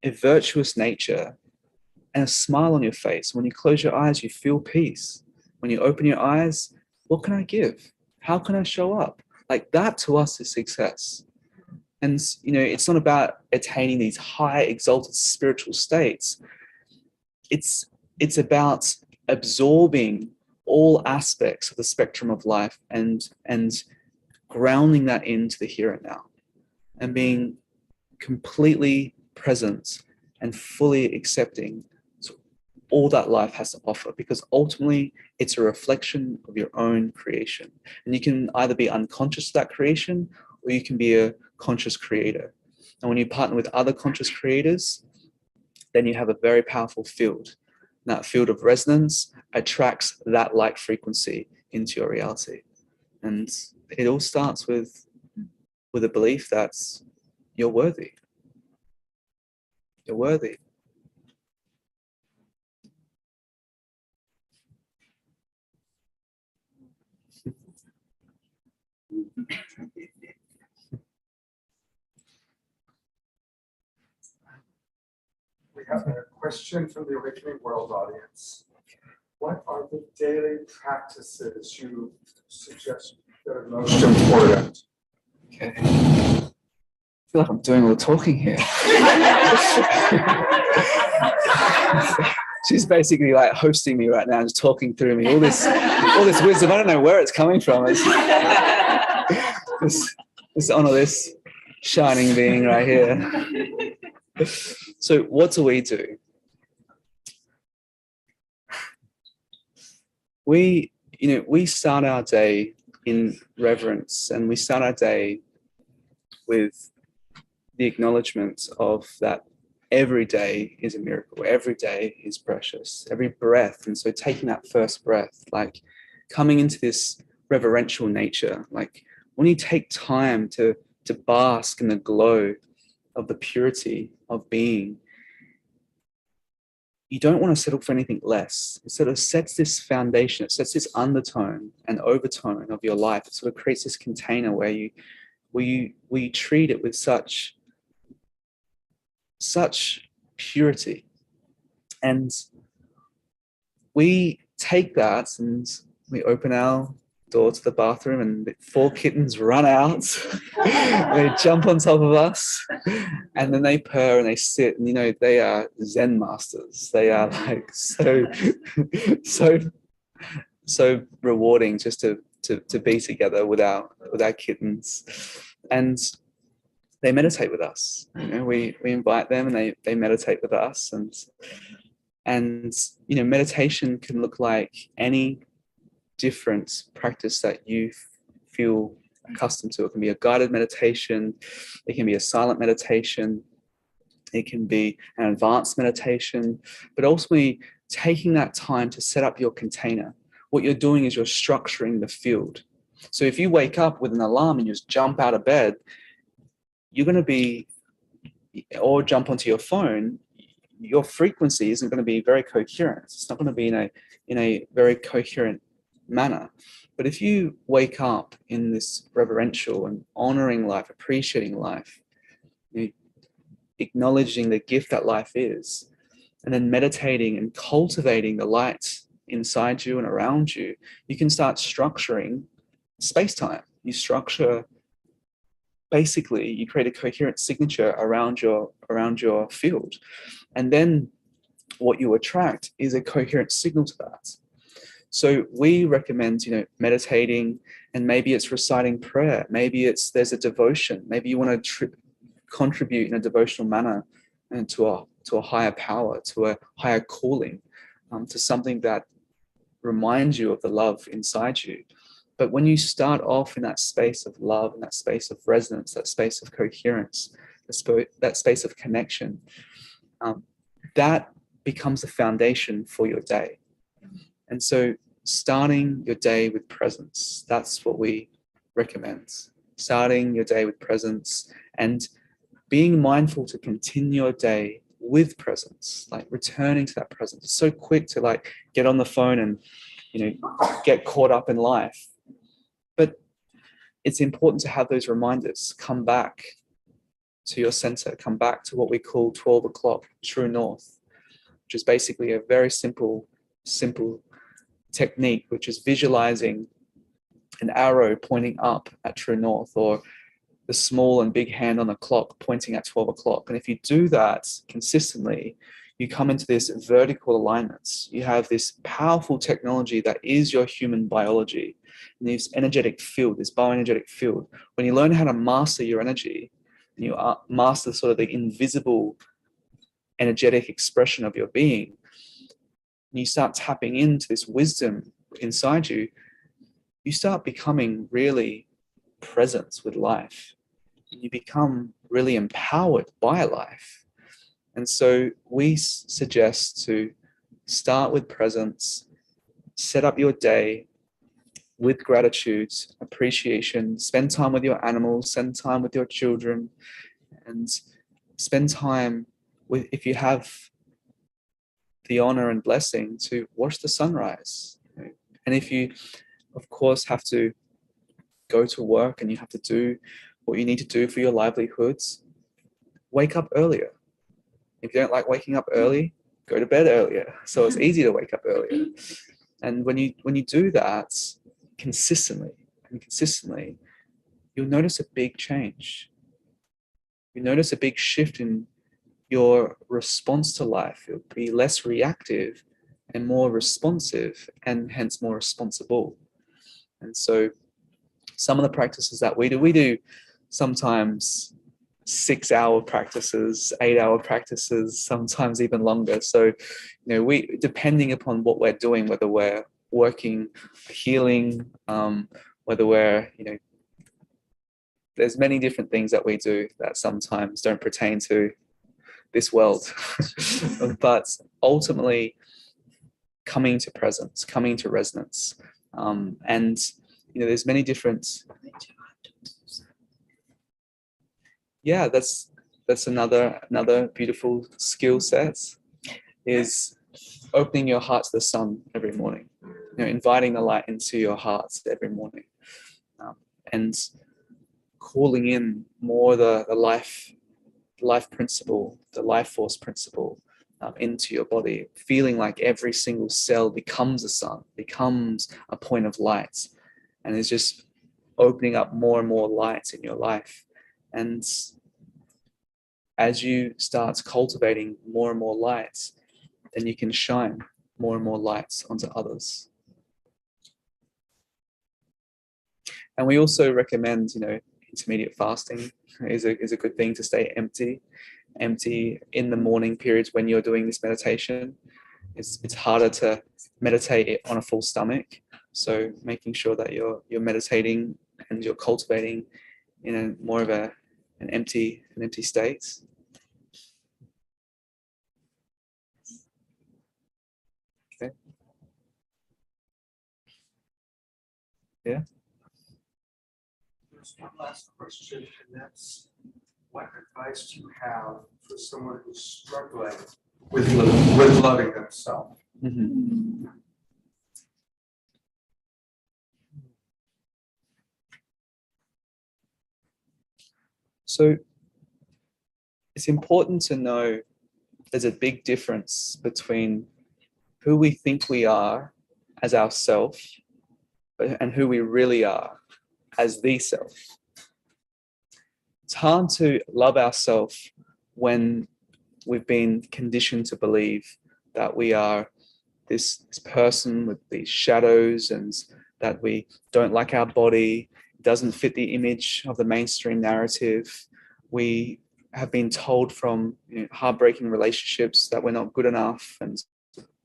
Speaker 14: a virtuous nature, and a smile on your face. When you close your eyes, you feel peace. When you open your eyes, what can I give? How can I show up? Like, that to us is success. And, it's not about attaining these high exalted spiritual states. It's about absorbing all aspects of the spectrum of life and grounding that into the here and now and being completely present and fully accepting all that life has to offer, because ultimately it's a reflection of your own creation. And you can either be unconscious of that creation or you can be a conscious creator. And when you partner with other conscious creators, then you have a very powerful field. And that field of resonance attracts that light frequency into your reality. And it all starts with a belief that you're worthy. You're worthy.
Speaker 3: We have a question from the Awakening World audience. What are the daily practices you suggest that are most important?
Speaker 14: Okay. I feel like I'm doing all the talking here. She's basically like hosting me right now, just talking through me all this wisdom. I don't know where it's coming from. Just honor this shining being right here. So what do? We start our day in reverence, and we start our day with the acknowledgement of that every day is a miracle, every day is precious, every breath. And so taking that first breath, like coming into this reverential nature, like when you take time to bask in the glow of the purity of being, you don't want to settle for anything less. It sort of sets this foundation, it sets this undertone and overtone of your life. It sort of creates this container where you treat it with such purity. And we take that and we open our door to the bathroom and the 4 kittens run out. They jump on top of us and then they purr and they sit, and they are Zen masters. They are like so rewarding just to be together with our kittens. And they meditate with us. We invite them and they meditate with us. And meditation can look like any different practice that you feel accustomed to. It can be a guided meditation, it can be a silent meditation, it can be an advanced meditation, but ultimately taking that time to set up your container. What you're doing is you're structuring the field. So if you wake up with an alarm and you just jump out of bed, you're going to be, or jump onto your phone, your frequency isn't going to be very coherent. It's not going to be in a very coherent manner. But if you wake up in this reverential and honoring life, appreciating life, acknowledging the gift that life is, and then meditating and cultivating the light inside you and around you, you can start structuring space-time. You structure, basically, you create a coherent signature around your field. And then what you attract is a coherent signal to that. So we recommend, meditating, and maybe it's reciting prayer. Maybe there's a devotion. Maybe you want to contribute in a devotional manner and to a higher power, to a higher calling, to something that reminds you of the love inside you. But when you start off in that space of love, in that space of resonance, that space of coherence, that space of connection, that becomes the foundation for your day. And so starting your day with presence, that's what we recommend. Starting your day with presence and being mindful to continue your day with presence, like returning to that presence. It's so quick to get on the phone and, get caught up in life. But it's important to have those reminders. Come back to your center, come back to what we call 12 o'clock, true north, which is basically a very simple technique, which is visualizing an arrow pointing up at true north, or the small and big hand on the clock pointing at 12 o'clock. And if you do that consistently, you come into this vertical alignment. You have this powerful technology that is your human biology, and this energetic field, this bioenergetic field. When you learn how to master your energy, and you master sort of the invisible energetic expression of your being, and you start tapping into this wisdom inside you, you start becoming really present with life. You become really empowered by life. And so we suggest to start with presence, set up your day with gratitude, appreciation, spend time with your animals, spend time with your children, and spend time with, if you have the honor and blessing, to watch the sunrise. And if you, of course, have to go to work and you have to do what you need to do for your livelihoods, wake up earlier. If you don't like waking up early, go to bed earlier. So it's easy to wake up earlier. And when you do that consistently, you'll notice a big change. You notice a big shift in your response to life. You'll be less reactive and more responsive, and hence more responsible. And so some of the practices that we do sometimes 6-hour practices, 8-hour practices, sometimes even longer. So, we, depending upon what we're doing, whether we're working, healing, whether we're, there's many different things that we do that sometimes don't pertain to this world. But ultimately, coming to presence, coming to resonance. And, there's many different... Yeah, that's another beautiful skill set, is opening your heart to the sun every morning, inviting the light into your heart every morning, and calling in more the life principle, the life force principle, into your body, feeling like every single cell becomes a sun, becomes a point of light, and is just opening up more and more light in your life. And as you start cultivating more and more light, then you can shine more and more lights onto others. And we also recommend, intermediate fasting is a good thing to stay empty in the morning periods when you're doing this meditation. It's harder to meditate on a full stomach, so making sure that you're meditating and you're cultivating in a more of an empty state. Okay. Yeah.
Speaker 15: There's one last question, and that's, what advice do you have for someone who's struggling with loving themselves?
Speaker 14: Mm-hmm. So it's important to know there's a big difference between who we think we are as ourself and who we really are as the self. It's hard to love ourselves when we've been conditioned to believe that we are this person with these shadows, and that we don't like our body, doesn't fit the image of the mainstream narrative. We have been told from heartbreaking relationships that we're not good enough, and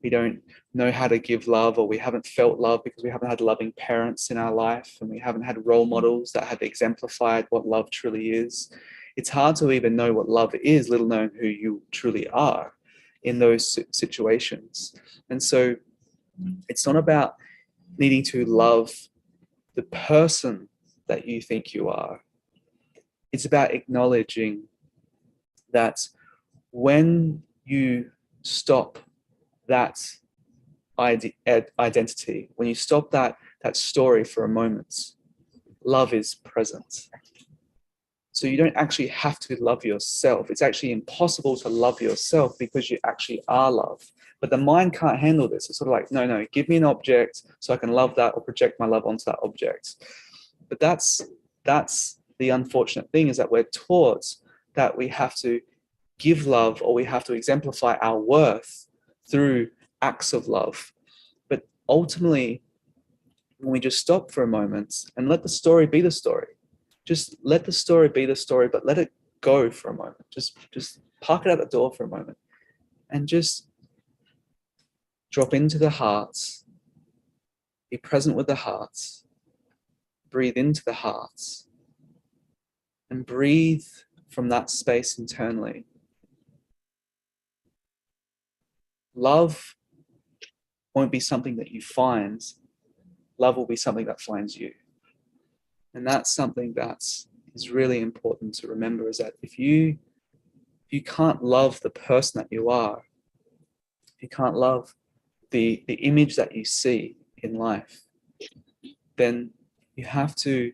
Speaker 14: we don't know how to give love, or we haven't felt love because we haven't had loving parents in our life, and we haven't had role models that have exemplified what love truly is. It's hard to even know what love is, let alone who you truly are in those situations. And so it's not about needing to love the person that you think you are. It's about acknowledging that when you stop that identity, when you stop that story for a moment, love is present. So you don't actually have to love yourself. It's actually impossible to love yourself because you actually are love. But the mind can't handle this. It's sort of like, no, give me an object so I can love that or project my love onto that object. But that's the unfortunate thing, is that we're taught that we have to give love, or we have to exemplify our worth through acts of love. But ultimately, when we just stop for a moment and let the story be the story, just let the story be the story, but let it go for a moment. Just park it at the door for a moment and just drop into the heart, be present with the heart, breathe into the heart, and breathe from that space internally. Love won't be something that you find. Love will be something that finds you. And that's something that is really important to remember, is that if you can't love the person that you are, if you can't love the image that you see in life, then you have to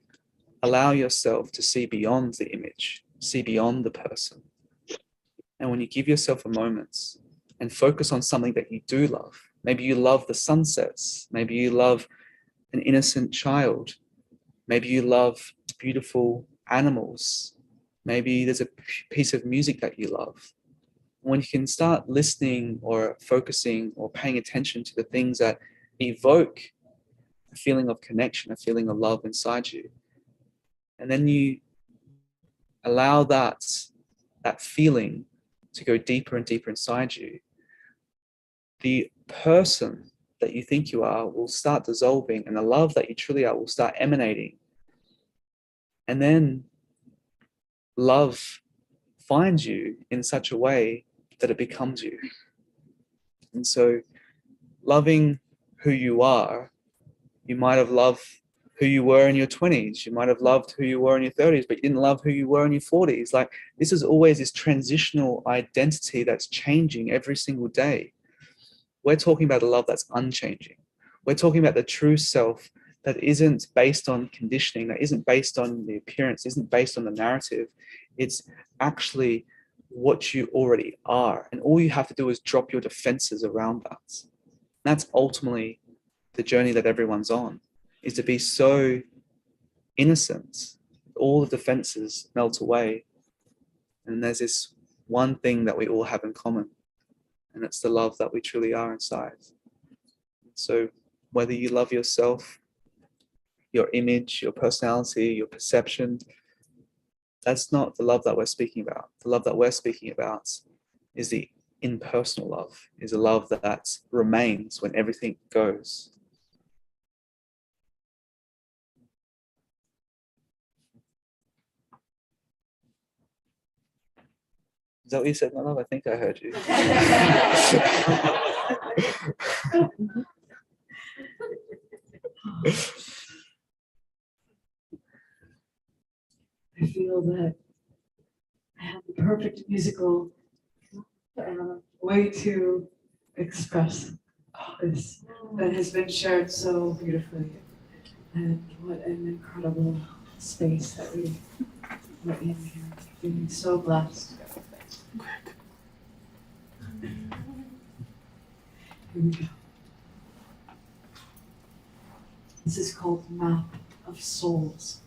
Speaker 14: allow yourself to see beyond the image, see beyond the person. And when you give yourself a moment and focus on something that you do love, maybe you love the sunsets, maybe you love an innocent child, maybe you love beautiful animals, maybe there's a piece of music that you love. When you can start listening or focusing or paying attention to the things that evoke a feeling of connection, a feeling of love inside you, and then you allow that feeling to go deeper and deeper inside you, the person that you think you are will start dissolving, and the love that you truly are will start emanating. And then love finds you in such a way that it becomes you. And so loving who you are, you might have loved who you were in your 20s, you might have loved who you were in your 30s, but you didn't love who you were in your 40s. Like, this is always this transitional identity that's changing every single day. We're talking about a love that's unchanging. We're talking about the true self that isn't based on conditioning, that isn't based on the appearance, isn't based on the narrative. It's actually what you already are. And all you have to do is drop your defenses around that. That's ultimately the journey that everyone's on, is to be so innocent. All the defenses melt away. And there's this one thing that we all have in common, and it's the love that we truly are inside. So whether you love yourself, your image, your personality, your perception, that's not the love that we're speaking about. The love that we're speaking about is the impersonal love, is a love that remains when everything goes. Is that what you said, my love? I think I heard you.
Speaker 17: I feel that I have the perfect musical way to express this that has been shared so beautifully. And what an incredible space that we are in here. Feeling so blessed. Here we go. This is called Map of Souls.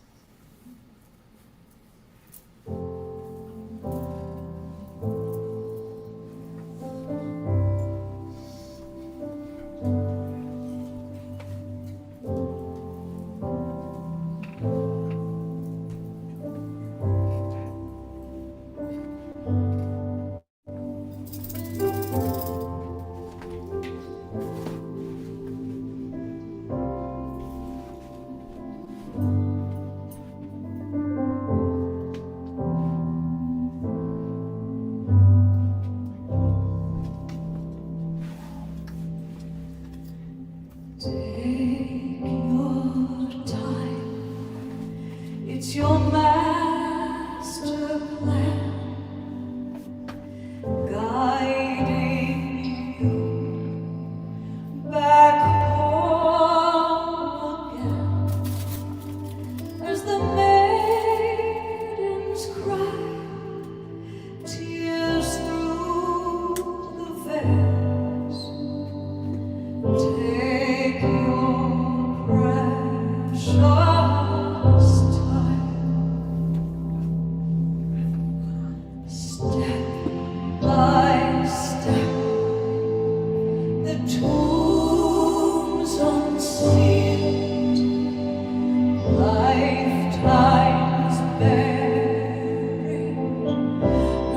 Speaker 17: Take your time. It's your master plan, guiding you back home again. As the maidens cry, tears through the veils. Take your precious time, step by step, the tombs unsealed, lifetimes buried,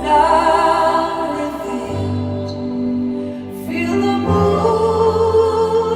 Speaker 17: now revealed. Feel the moon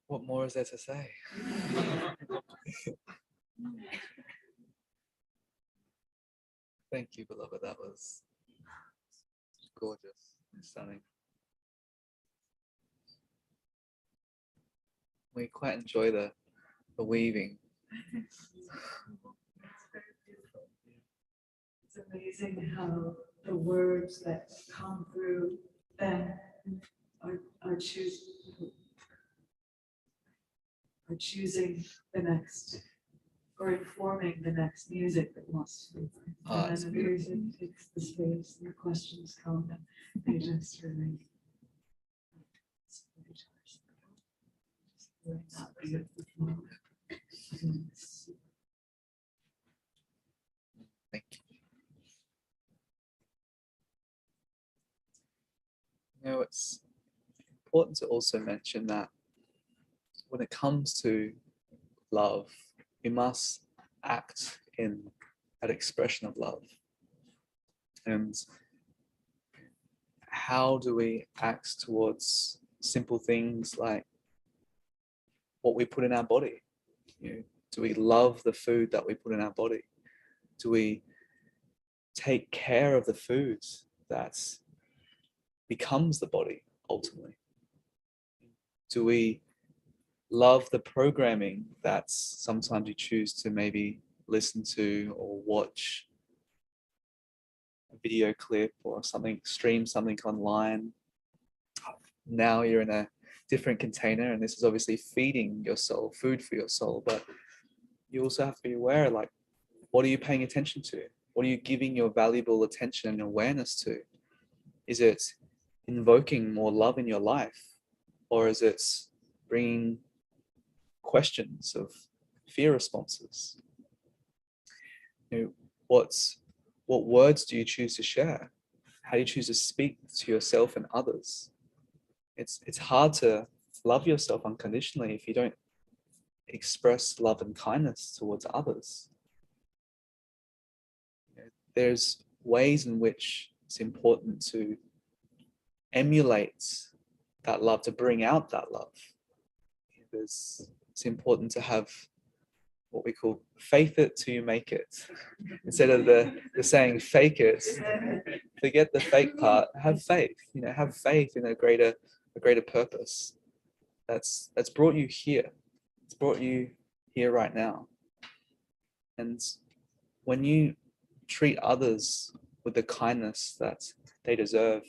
Speaker 14: What more is there to say? Thank you, beloved. That was gorgeous and stunning. We quite enjoy the weaving.
Speaker 17: It's amazing how the words that come through then are choosing the next, or informing the next music that wants to be. And then the music takes the space and the questions come and they just really that beautiful.
Speaker 14: Thank you. You know, it's important to also mention that when it comes to love, we must act in that expression of love. And how do we act towards simple things like what we put in our body? You know, do we love the food that we put in our body? Do we take care of the food that becomes the body ultimately? Do we love the programming that sometimes you choose to maybe listen to or watch a video clip or something, stream something online? Now you're in a different container, and this is obviously feeding your soul, food for your soul, but you also have to be aware, like, what are you paying attention to? What are you giving your valuable attention and awareness to? Is it invoking more love in your life, or is it bringing questions of fear responses? You know, what words do you choose to share? How do you choose to speak to yourself and others? It's hard to love yourself unconditionally if you don't express love and kindness towards others. You know, there's ways in which it's important to emulate that love, to bring out that love. It's important to have what we call faith it till you make it. Instead of the saying fake it, forget the fake part, have faith. You know, have faith in a greater purpose that's brought you here. It's brought you here right now. And when you treat others with the kindness that they deserve,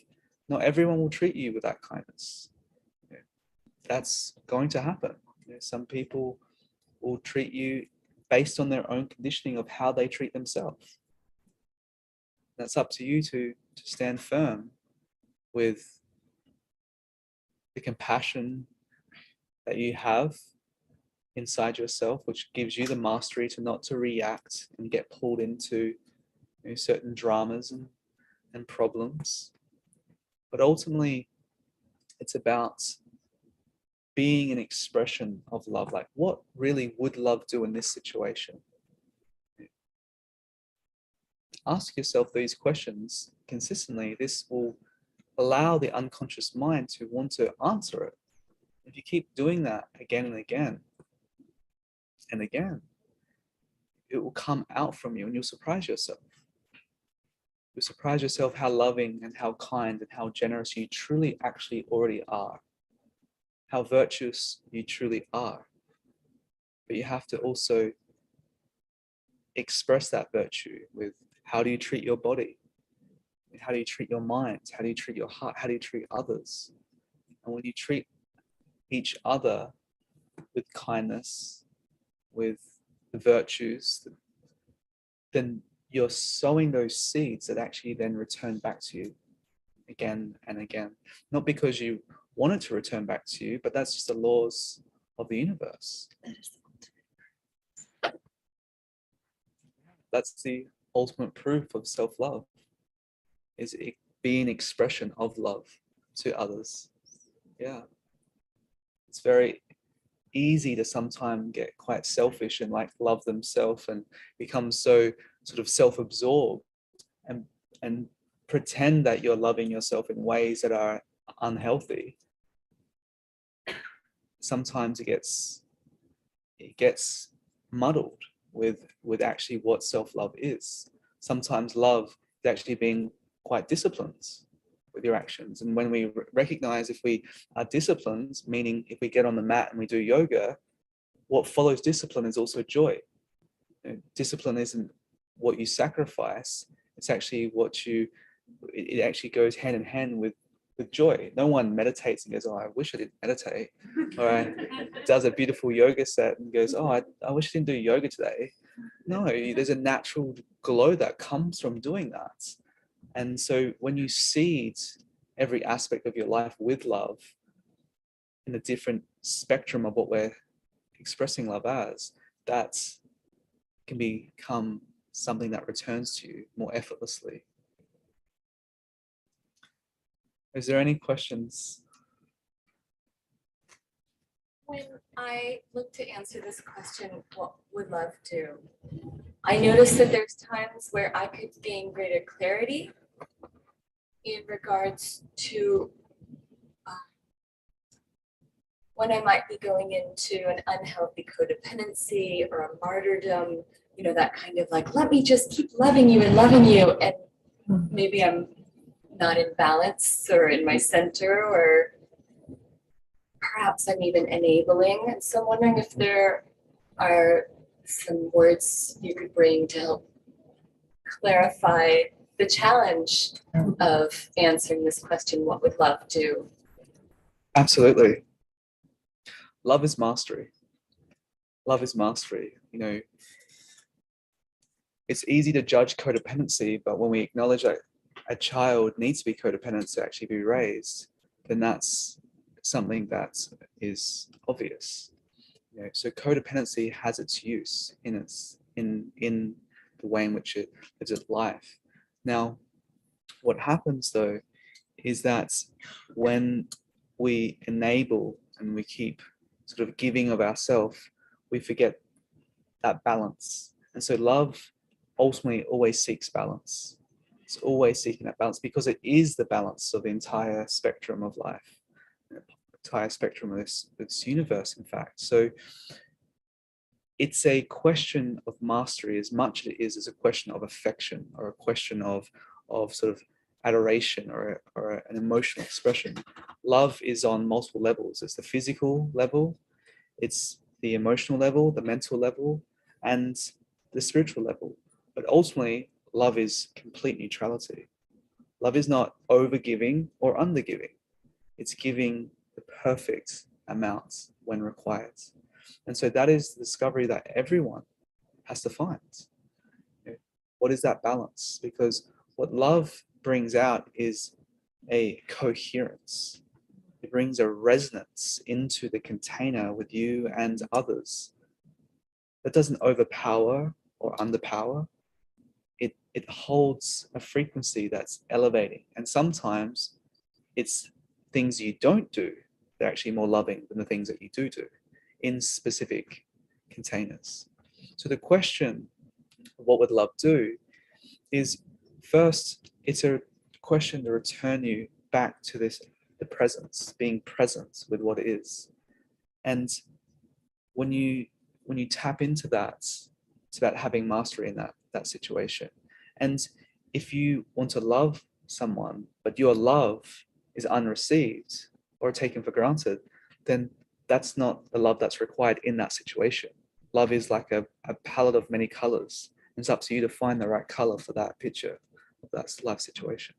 Speaker 14: not everyone will treat you with that kindness. You know, that's going to happen. You know, some people will treat you based on their own conditioning of how they treat themselves. That's up to you to stand firm with the compassion that you have inside yourself, which gives you the mastery to not to react and get pulled into, you know, certain dramas and problems. But ultimately, it's about being an expression of love. Like, what really would love do in this situation? Ask yourself these questions consistently. This will allow the unconscious mind to want to answer it. If you keep doing that again and again and again, it will come out from you and you'll surprise yourself. You'll surprise yourself how loving and how kind and how generous you truly actually already are. How virtuous you truly are. But you have to also express that virtue with how do you treat your body? How do you treat your mind? How do you treat your heart? How do you treat others? And when you treat each other with kindness, with the virtues, then you're sowing those seeds that actually then return back to you again and again. Not because you want it to return back to you, but that's just the laws of the universe. That's the ultimate proof of self-love, is it being expression of love to others. Yeah. It's very easy to sometimes get quite selfish and like love themselves and become so sort of self-absorbed and pretend that you're loving yourself in ways that are unhealthy. sometimes it gets muddled with actually what self-love is. Sometimes love is actually being quite disciplined with your actions. And when we recognize if we are disciplined, meaning if we get on the mat and we do yoga, what follows discipline is also joy. Discipline isn't what you sacrifice, it's actually it actually goes hand in hand with joy. No one meditates and goes, oh, I wish I didn't meditate. Or does a beautiful yoga set and goes, oh, I wish I didn't do yoga today. No, there's a natural glow that comes from doing that. And so when you seed every aspect of your life with love in a different spectrum of what we're expressing love as, that can become something that returns to you more effortlessly. Is there any questions?
Speaker 18: When I look to answer this question, what would love do? I notice that there's times where I could gain greater clarity in regards to when I might be going into an unhealthy codependency or a martyrdom, that kind of like, let me just keep loving you. And maybe I'm not in balance or in my center, or perhaps I'm even enabling. And so I'm wondering if there are some words you could bring to help clarify the challenge of answering this question, what would love do?
Speaker 14: Absolutely. Love is mastery. Love is mastery. It's easy to judge codependency, but when we acknowledge that a child needs to be codependent to actually be raised, then that's something that is obvious. So codependency has its use in the way in which it lives its life. Now, what happens though is that when we enable and we keep sort of giving of ourselves, we forget that balance. And so love ultimately always seeks balance. It's always seeking that balance because it is the balance of the entire spectrum of life, the entire spectrum of this universe, in fact. So it's a question of mastery as much as it is as a question of affection or a question of sort of adoration or an emotional expression. Love is on multiple levels. It's the physical level, it's the emotional level, the mental level, and the spiritual level. But ultimately, love is complete neutrality. Love is not overgiving or undergiving. It's giving the perfect amount when required. And so that is the discovery that everyone has to find. What is that balance? Because what love brings out is a coherence. It brings a resonance into the container with you and others that doesn't overpower or underpower. It holds a frequency that's elevating. And sometimes it's things you don't do that are actually more loving than the things that you do in specific containers. So the question, what would love do, is first, it's a question to return you back to the presence, being present with what it is. And when you tap into that, it's about having mastery in that situation. And if you want to love someone, but your love is unreceived or taken for granted, then that's not the love that's required in that situation. Love is like a palette of many colors. It's up to you to find the right color for that picture of that life situation.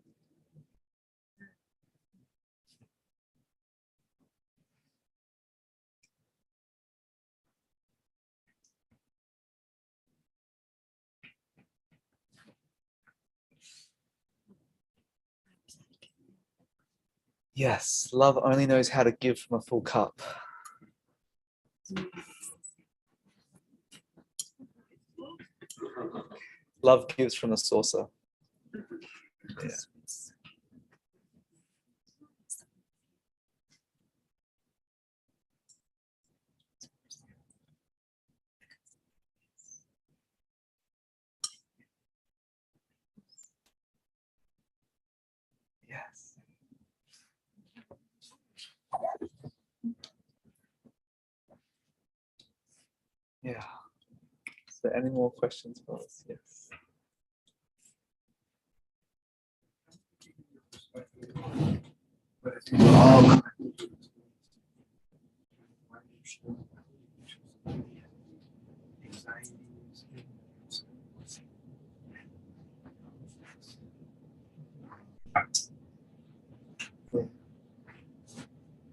Speaker 14: Yes, love only knows how to give from a full cup. Love gives from a saucer. Yeah. Yes. Yeah. Is there any more questions for us? Yes.
Speaker 15: But if you all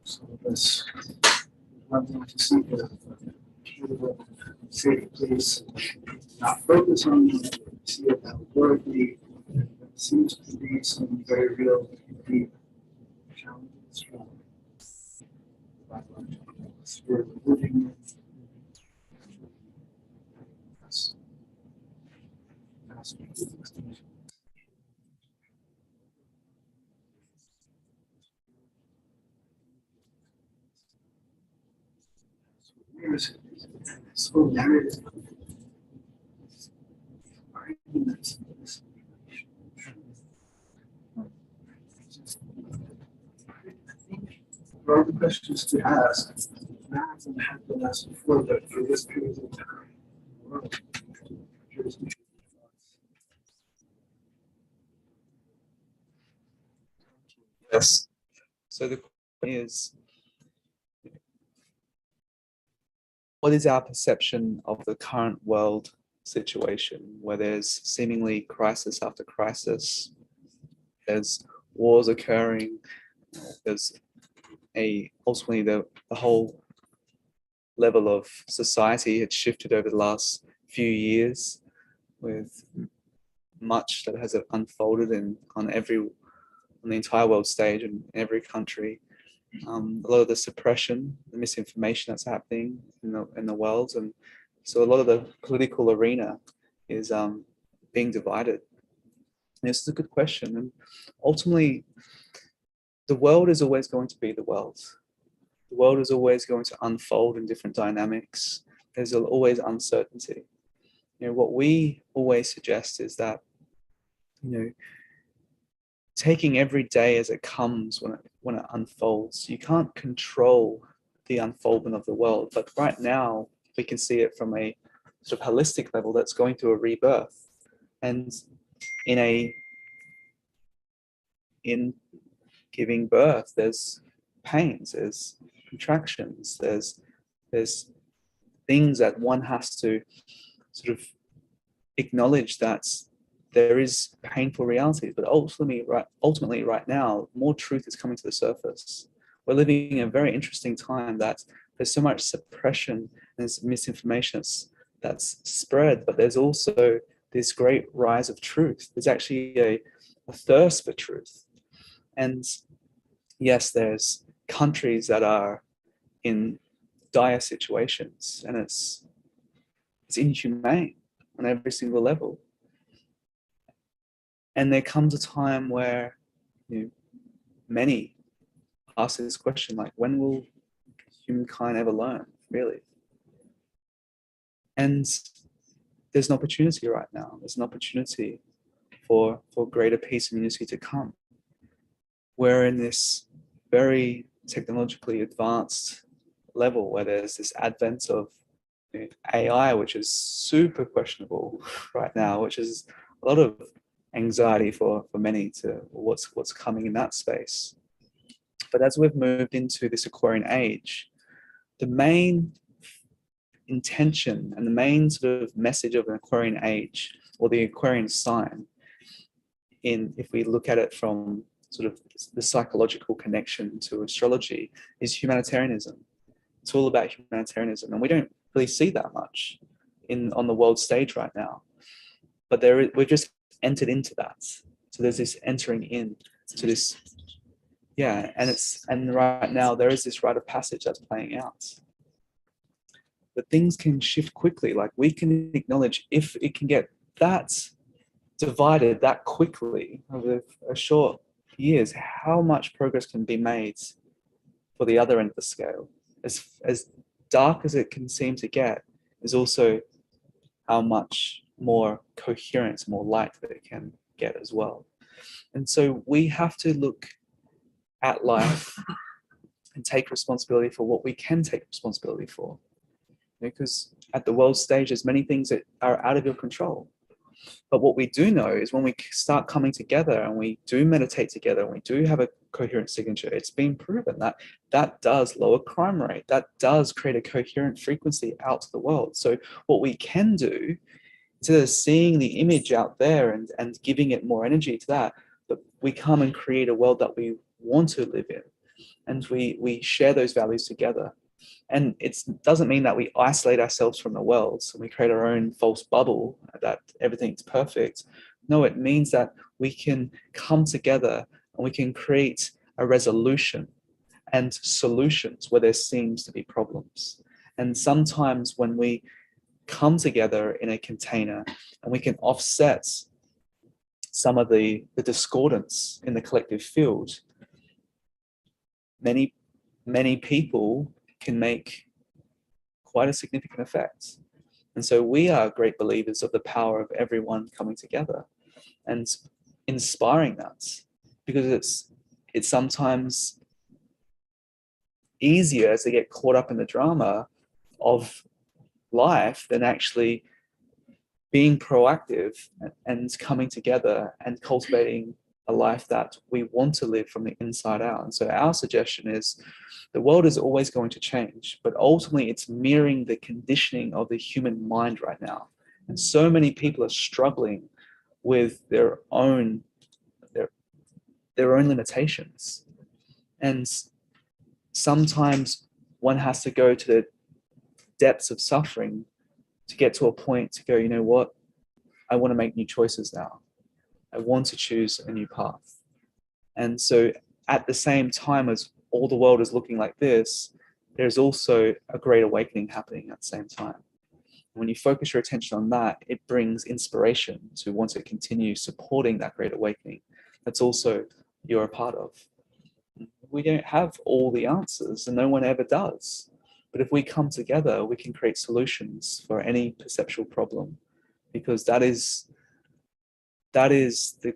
Speaker 15: some of us wanting to seek a safe place, not focus on see it outwardly. There seems to be some very real deep challenges from biological sphere of living in. This whole narrative there are questions to ask. None of them have been asked before, but for this period of time.
Speaker 14: Yes. So the question is, what is our perception of the current world situation where there's seemingly crisis after crisis? There's wars occurring. There's ultimately the whole level of society had shifted over the last few years, with much that has unfolded on the entire world stage and every country. A lot of the suppression, the misinformation that's happening in the world, and so a lot of the political arena is being divided. And this is a good question, and ultimately, the world is always going to be the world. The world is always going to unfold in different dynamics. There's always uncertainty. What we always suggest is that, taking every day as it comes when it unfolds. You can't control the unfoldment of the world, but right now we can see it from a sort of holistic level that's going through a rebirth. And in giving birth, there's pains, there's contractions, there's things that one has to sort of acknowledge that there is painful realities, but ultimately right now, more truth is coming to the surface. We're living in a very interesting time that there's so much suppression and misinformation that's spread, but there's also this great rise of truth. There's actually a thirst for truth. And yes, there's countries that are in dire situations, and it's inhumane on every single level. And there comes a time where many ask this question, like, when will humankind ever learn, really? And there's an opportunity right now. There's an opportunity for greater peace and unity to come. We're in this very technologically advanced level where there's this advent of AI, which is super questionable right now, which is a lot of anxiety for many to what's coming in that space. But as we've moved into this Aquarian age, the main intention and the main sort of message of an Aquarian age, or the Aquarian sign, if we look at it from sort of the psychological connection to astrology, is humanitarianism. It's all about humanitarianism, and we don't really see that much on the world stage right now. But we've just entered into that. So there's this entering in to this, and right now there is this rite of passage that's playing out. But things can shift quickly. Like, we can acknowledge, if it can get that divided that quickly over a short years, how much progress can be made for the other end of the scale. As dark as it can seem to get, is also how much more coherence, more light that it can get as well. And so we have to look at life and take responsibility for what we can take responsibility for. Because at the world stage, there's many things that are out of your control. But what we do know is when we start coming together and we do meditate together and we do have a coherent signature, it's been proven that that does lower crime rate. That does create a coherent frequency out to the world. So what we can do, instead of seeing the image out there and giving it more energy to that, but we come and create a world that we want to live in. And we share those values together. And it doesn't mean that we isolate ourselves from the world and we create our own false bubble that everything's perfect. No, it means that we can come together and we can create a resolution and solutions where there seems to be problems. And sometimes when we come together in a container and we can offset some of the discordance in the collective field, many people can make quite a significant effect. And so we are great believers of the power of everyone coming together and inspiring that, because it's sometimes easier to get caught up in the drama of life than actually being proactive and coming together and cultivating a life that we want to live from the inside out. And so our suggestion is the world is always going to change, but ultimately it's mirroring the conditioning of the human mind right now. And so many people are struggling with their own limitations. And sometimes one has to go to the depths of suffering to get to a point to go, you know what, I want to make new choices now. I want to choose a new path. And so at the same time as all the world is looking like this, there's also a great awakening happening at the same time. When you focus your attention on that, it brings inspiration to want to continue supporting that great awakening. That's also you're a part of. We don't have all the answers and no one ever does. But if we come together, we can create solutions for any perceptual problem, because that is the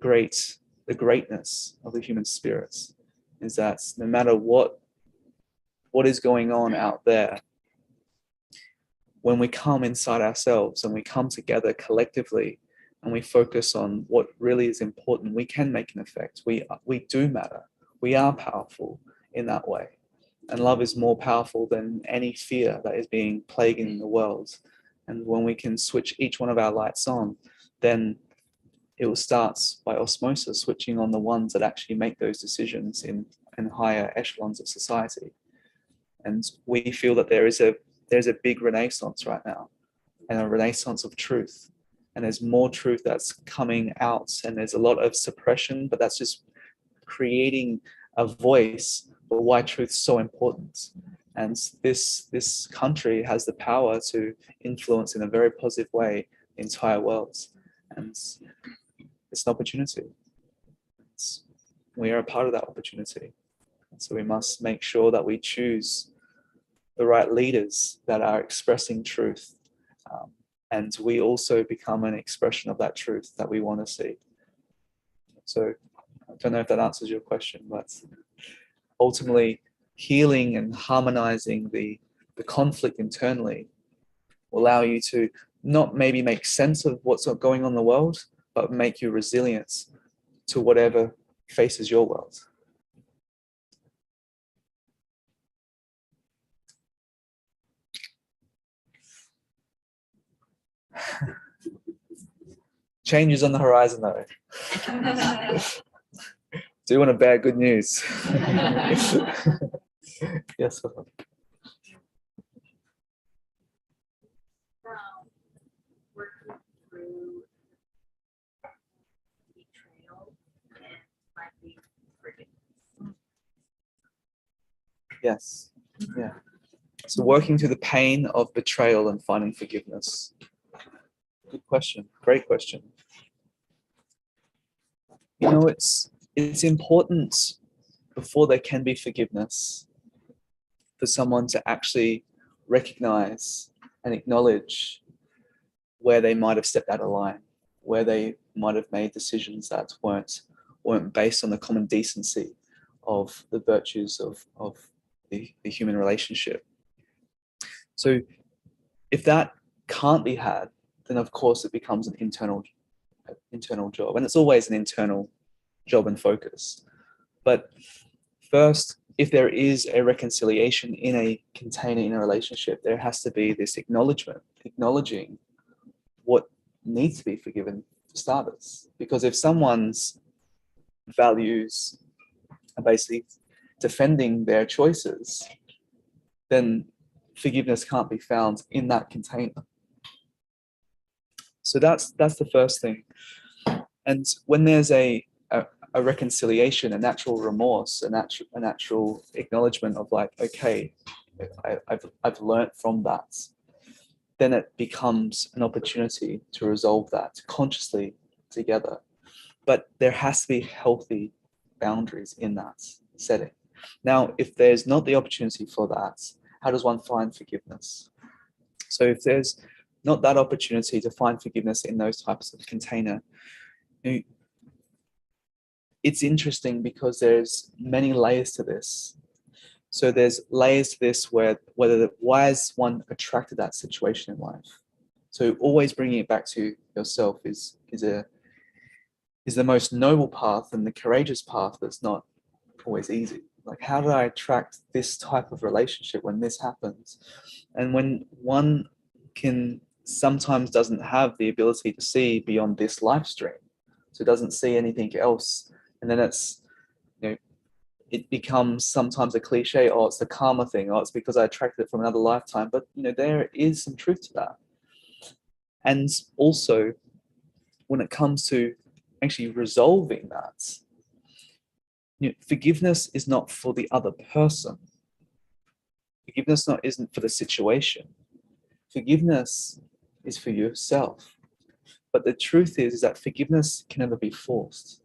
Speaker 14: greatness of the human spirits, is that no matter what is going on out there, when we come inside ourselves and we come together collectively and we focus on what really is important, we can make an effect. We do matter. We are powerful in that way. And love is more powerful than any fear that is being plaguing the world. And when we can switch each one of our lights on, then it will start by osmosis, switching on the ones that actually make those decisions in higher echelons of society. And we feel that there's a big renaissance right now, and a renaissance of truth. And there's more truth that's coming out, and there's a lot of suppression, but that's just creating a voice for why truth's so important. And this country has the power to influence in a very positive way the entire world. And it's an opportunity. We are a part of that opportunity. And so we must make sure that we choose the right leaders that are expressing truth. And we also become an expression of that truth that we want to see. So I don't know if that answers your question, but ultimately healing and harmonizing the conflict internally will allow you to not maybe make sense of what's going on in the world, but make you resilient to whatever faces your world. Changes on the horizon though. Do you want to bear good news? Yes.
Speaker 6: Working through betrayal and finding forgiveness.
Speaker 14: Yes. Yeah. So working through the pain of betrayal and finding forgiveness. Good question. Great question. You know, it's important before there can be forgiveness for someone to actually recognize and acknowledge where they might have stepped out of line, where they might have made decisions that weren't based on the common decency of the virtues of the human relationship. So if that can't be had, then of course it becomes an internal job, and it's always an internal job and focus. But first, if there is a reconciliation in a container, in a relationship, there has to be this acknowledging what needs to be forgiven for starters. Because if someone's values are basically defending their choices, then forgiveness can't be found in that container. So that's the first thing. And when there's a reconciliation, a natural remorse, a natural acknowledgement of like, okay, I've learned from that, then it becomes an opportunity to resolve that consciously together. But there has to be healthy boundaries in that setting. Now, if there's not the opportunity for that, how does one find forgiveness? So if there's not that opportunity to find forgiveness in those types of container, it's interesting because there's many layers to this. So there's layers to this why is one attracted to that situation in life? So always bringing it back to yourself is the most noble path and the courageous path that's not always easy. Like, how do I attract this type of relationship when this happens? And when one sometimes doesn't have the ability to see beyond this life stream, so doesn't see anything else, and then it's, it becomes sometimes a cliche, oh, it's the karma thing, oh, it's because I attracted it from another lifetime. But there is some truth to that. And also, when it comes to actually resolving that, forgiveness is not for the other person. Forgiveness isn't for the situation. Forgiveness is for yourself. But the truth is that forgiveness can never be forced.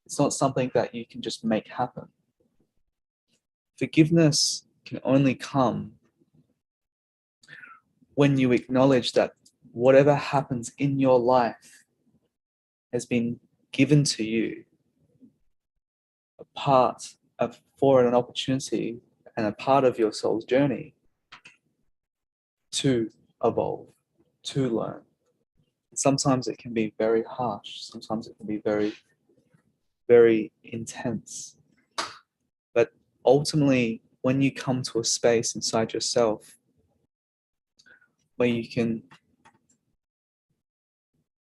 Speaker 14: It's not something that you can just make happen. Forgiveness can only come when you acknowledge that whatever happens in your life has been given to you for an opportunity and a part of your soul's journey to evolve, to learn. Sometimes it can be very harsh. Sometimes it can be very, very intense. But ultimately, when you come to a space inside yourself where you can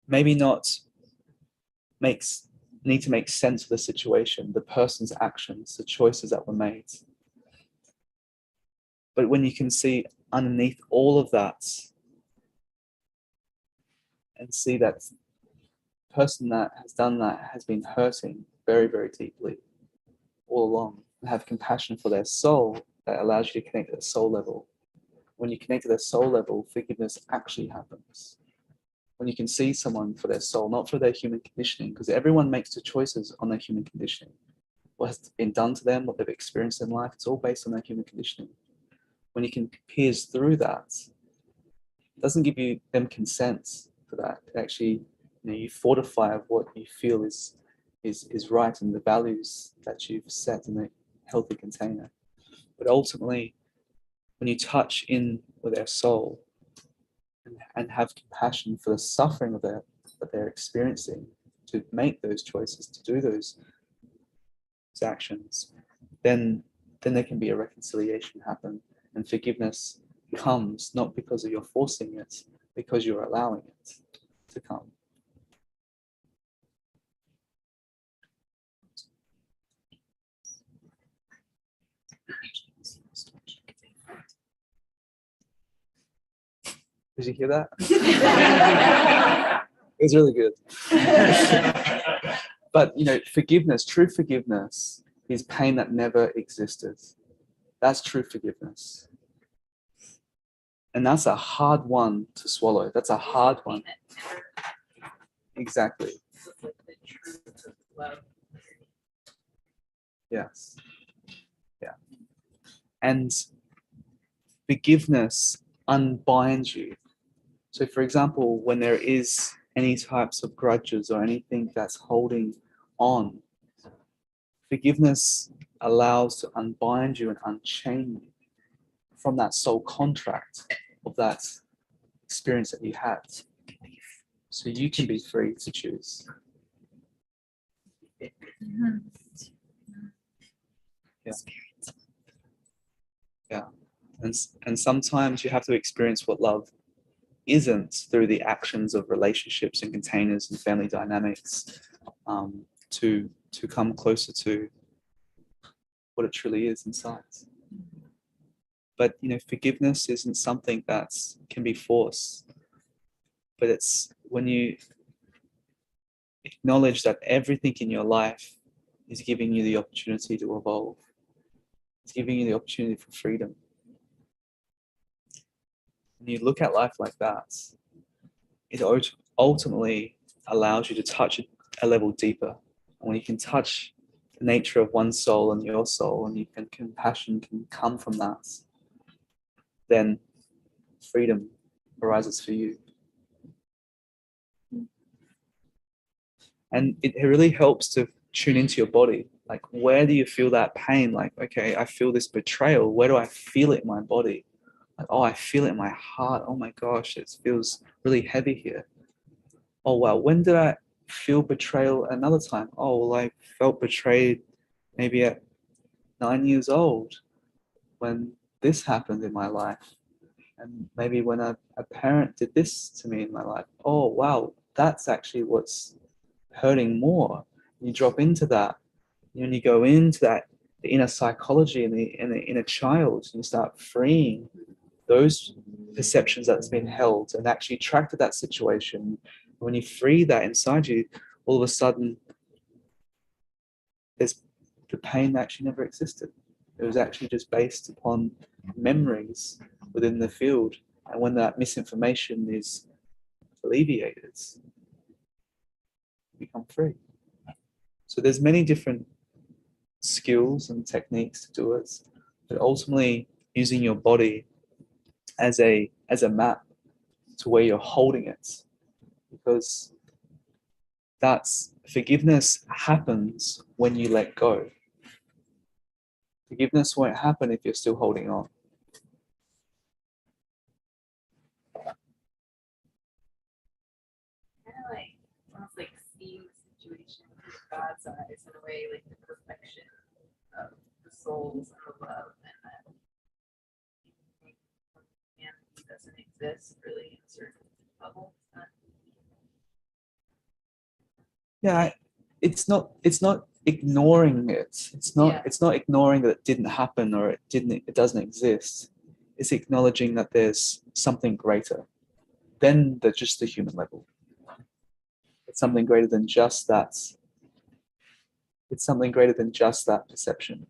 Speaker 14: maybe not need to make sense of the situation, the person's actions, the choices that were made. But when you can see underneath all of that and see that the person that has done that has been hurting very, very deeply all along, and have compassion for their soul, that allows you to connect at a soul level. When you connect at a soul level, forgiveness actually happens. When you can see someone for their soul, not for their human conditioning, because everyone makes the choices on their human conditioning. What has been done to them, what they've experienced in life, it's all based on their human conditioning. When you can pierce through that, it doesn't give them consent for that. It actually, you fortify what you feel is right and the values that you've set in a healthy container. But ultimately, when you touch in with their soul and have compassion for the suffering that they're experiencing, to make those choices, to do those actions, then there can be a reconciliation happen, and forgiveness comes not because you're forcing it, because you're allowing it to come. Did you hear that? It was really good. But forgiveness, true forgiveness, is pain that never existed. That's true forgiveness. And that's a hard one to swallow. That's a hard one. Exactly. Yes. Yeah. And forgiveness unbinds you. So for example, when there is any types of grudges or anything that's holding on, forgiveness allows to unbind you and unchain you from that soul contract of that experience that you had. So you can be free to choose. Yeah. Yeah. And sometimes you have to experience what love isn't through the actions of relationships and containers and family dynamics, to come closer to what it truly is inside. But forgiveness isn't something that can be forced, but it's when you acknowledge that everything in your life is giving you the opportunity to evolve. It's giving you the opportunity for freedom. When you look at life like that, it ultimately allows you to touch a level deeper. And when you can touch the nature of one soul and your soul, and compassion can come from that, then freedom arises for you. And it really helps to tune into your body. Like, where do you feel that pain? Like, okay, I feel this betrayal. Where do I feel it in my body? Like, oh, I feel it in my heart. Oh my gosh, it feels really heavy here. Oh wow, when did I feel betrayal another time? Oh, well, I felt betrayed maybe at 9 years old when this happened in my life. And maybe when a parent did this to me in my life. Oh wow, that's actually what's hurting more. You drop into that, and you go into that, the inner psychology and the inner child, and you start freeing those perceptions that's been held and actually tracked to that situation. When you free that inside you, all of a sudden, there's the pain that actually never existed. It was actually just based upon memories within the field. And when that misinformation is alleviated, you become free. So there's many different skills and techniques to do it, but ultimately using your body as a map to where you're holding it, because that's forgiveness happens when you let go. Forgiveness won't happen if you're still holding on.
Speaker 19: Kind of like almost like seeing the situation through God's eyes in a way, like the perfection of the souls and the love, and that humanity doesn't exist really in certain levels.
Speaker 14: Yeah, it's not ignoring it. It's not ignoring that it didn't happen or it doesn't exist. It's acknowledging that there's something greater than just the human level. It's something greater than just that. It's something greater than just that perception.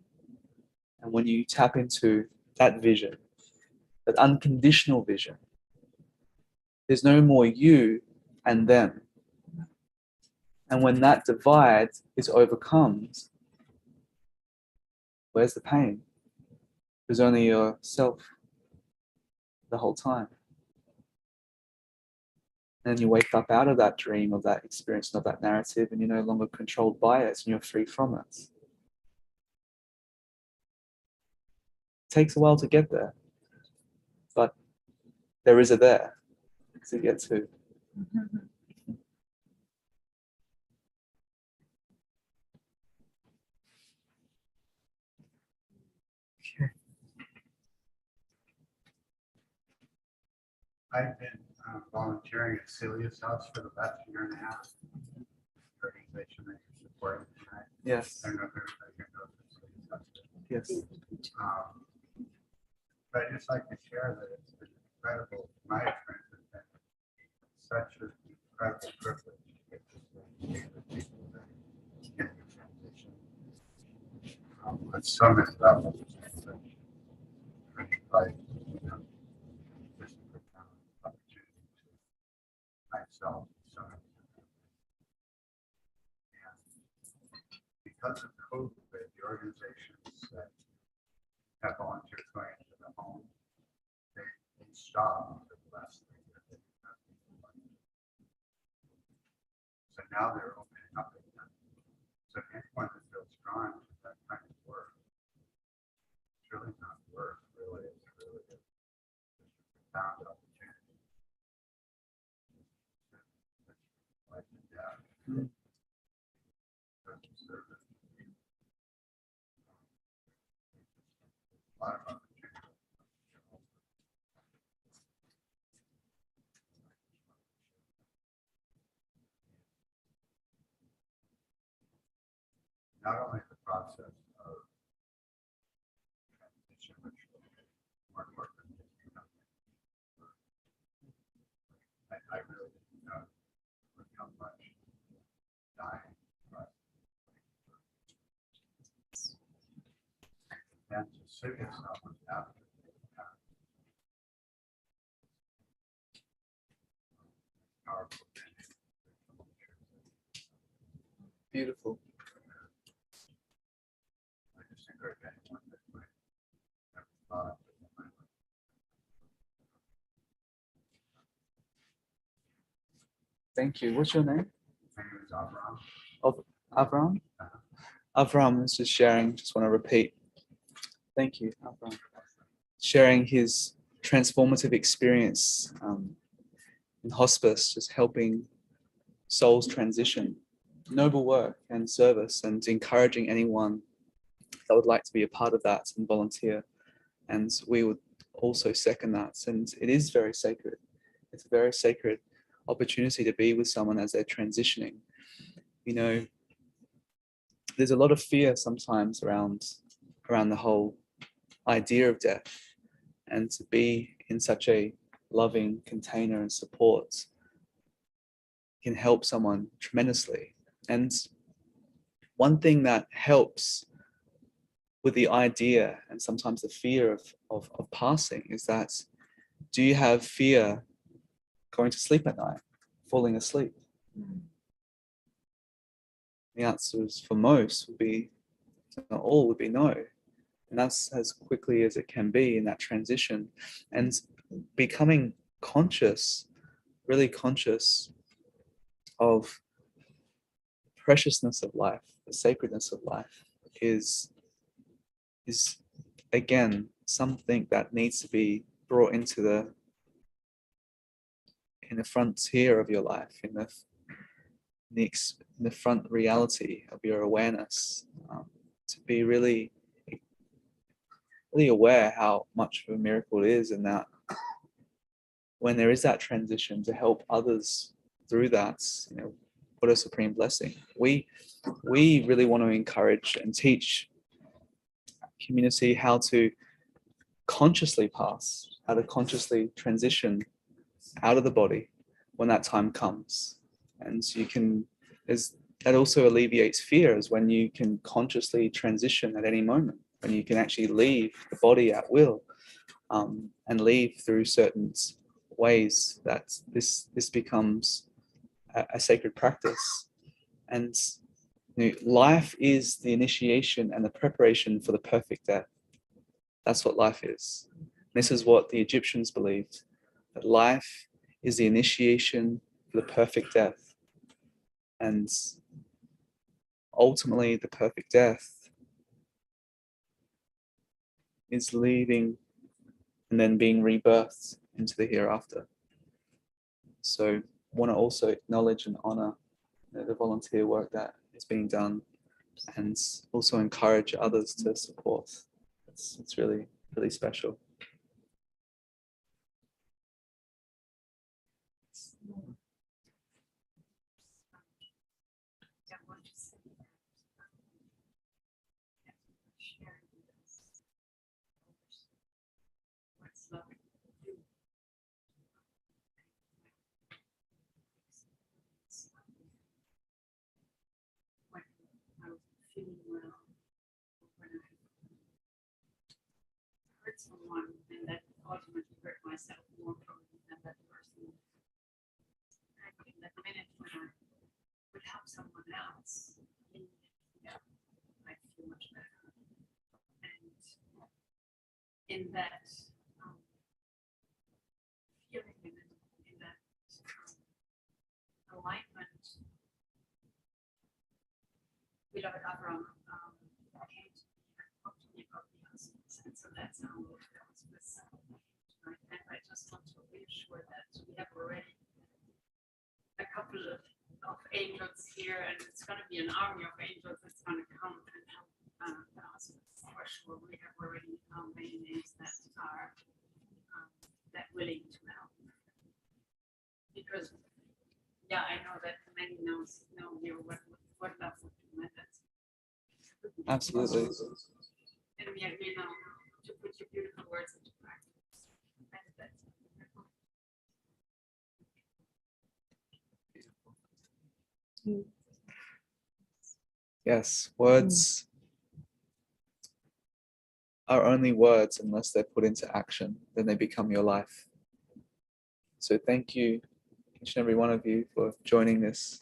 Speaker 14: And when you tap into that vision, that unconditional vision, there's no more you and them. And when that divide is overcome, where's the pain? There's only yourself the whole time. And you wake up out of that dream, of that experience, of that narrative, and you're no longer controlled by it, and you're free from it. It takes a while to get there, but there is a there to get to.
Speaker 15: I've been volunteering at Celia's house for the last year and a half. Organization that you're supporting tonight.
Speaker 14: Yes.
Speaker 15: I don't know if everybody knows what Celia's house is.
Speaker 14: Yes.
Speaker 15: But I'd just like to share that it's been incredible. My experience has been such an incredible privilege to get to see the people that get the transition on so many levels. Like, just a profound opportunity to myself. So, and because of COVID, the organizations that have volunteers going into the home, they stopped for the last 3 years. So now they're opening up again. So anyone that feels drawn to that kind of work, it's really not work, really. It's really a profound opportunity. of service. A lot of opportunity. Not only the process of transition, which more important than I really didn't know how much dying was. And to sit with someone after they've passed. Powerful.
Speaker 14: Beautiful.
Speaker 15: I just encourage anyone that might have thought that they might like.
Speaker 14: Thank you. What's your name?
Speaker 15: My name is Avram.
Speaker 14: Of Avram? Avram is just sharing, just want to repeat. Thank you, Avram. Sharing his transformative experience in hospice, just helping souls transition. Noble work and service, and encouraging anyone that would like to be a part of that and volunteer. And we would also second that. And it is very sacred. It's a very sacred opportunity to be with someone as they're transitioning. You know, there's a lot of fear sometimes around the whole idea of death, and to be in such a loving container and support can help someone tremendously. And one thing that helps with the idea and sometimes the fear of passing is that, do you have fear going to sleep at night, falling asleep? The answers for most would be, not all, would be no. And that's as quickly as it can be in that transition. And becoming conscious, really conscious of the preciousness of life, the sacredness of life is again something that needs to be brought into the frontier of your life, in the front reality of your awareness, to be really aware how much of a miracle it is, and that when there is that transition, to help others through that, you know, what a supreme blessing. We really want to encourage and teach community how to consciously pass, how to consciously transition out of the body when that time comes. And you can, that also alleviates fear, is when you can consciously transition at any moment, when you can actually leave the body at will, and leave through certain ways, that this becomes a sacred practice. And you know, life is the initiation and the preparation for the perfect death. That's what life is. This is what the Egyptians believed, that life is the initiation for the perfect death. And ultimately, the perfect death is leaving and then being rebirthed into the hereafter. So I want to also acknowledge and honor the volunteer work that is being done, and also encourage others to support. It's really, really special.
Speaker 20: Someone, and that ultimately hurt myself more probably than that person. I think that minute when I would help someone else, yeah, I feel much better. And in that feeling, in that alignment, beloved Avram came to me and talked to me about the husbands. And so that's how that was with tonight. And I just want to reassure that we have already a couple of of angels here, and it's going to be an army of angels that's going to come and help the hospice for sure. We have already many names that are that willing to help, because yeah, I know that many know here what love would do with it.
Speaker 14: Absolutely.
Speaker 20: And we have, to put your beautiful words into practice. And that's
Speaker 14: Yes, words are only words unless they're put into action, then they become your life. So thank you, each and every one of you, for joining this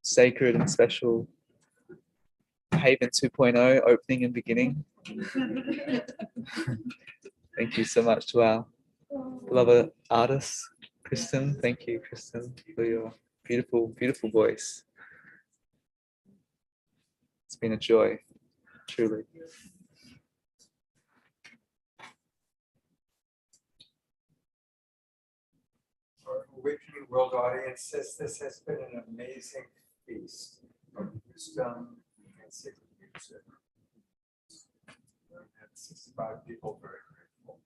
Speaker 14: sacred and special Haven 2.0 opening and beginning. Thank you so much to our beloved artist, Kristin. Thank you, Kristin, for your beautiful, beautiful voice. It's been a joy, truly.
Speaker 3: Our Awakening World audience says this has been an amazing feast of wisdom and sacred music. And 65 people very grateful.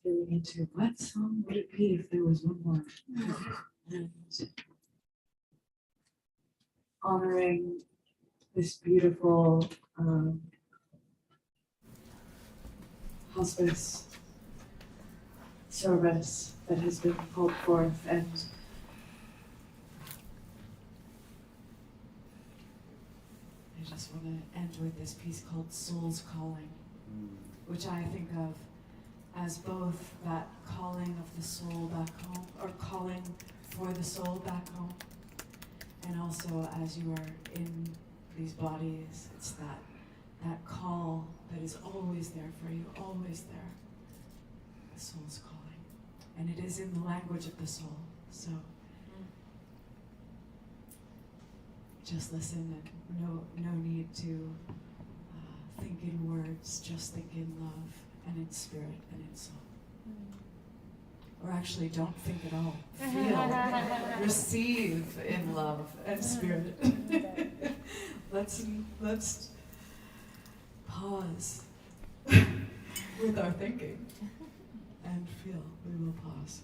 Speaker 17: Do we need to, what song would it be if there was one more? And honoring this beautiful hospice service that has been called forth, and I just want to end with this piece called Soul's Calling, which I think of as both that calling of the soul back home, or calling for the soul back home, and also as you are in these bodies, it's that call that is always there for you, always there, the soul's calling. And it is in the language of the soul, so just listen, and no need to think in words, just think in love and in spirit and in soul. Or actually, don't think at all. Feel, receive in love and spirit. Let's pause with our thinking and feel. We will pause.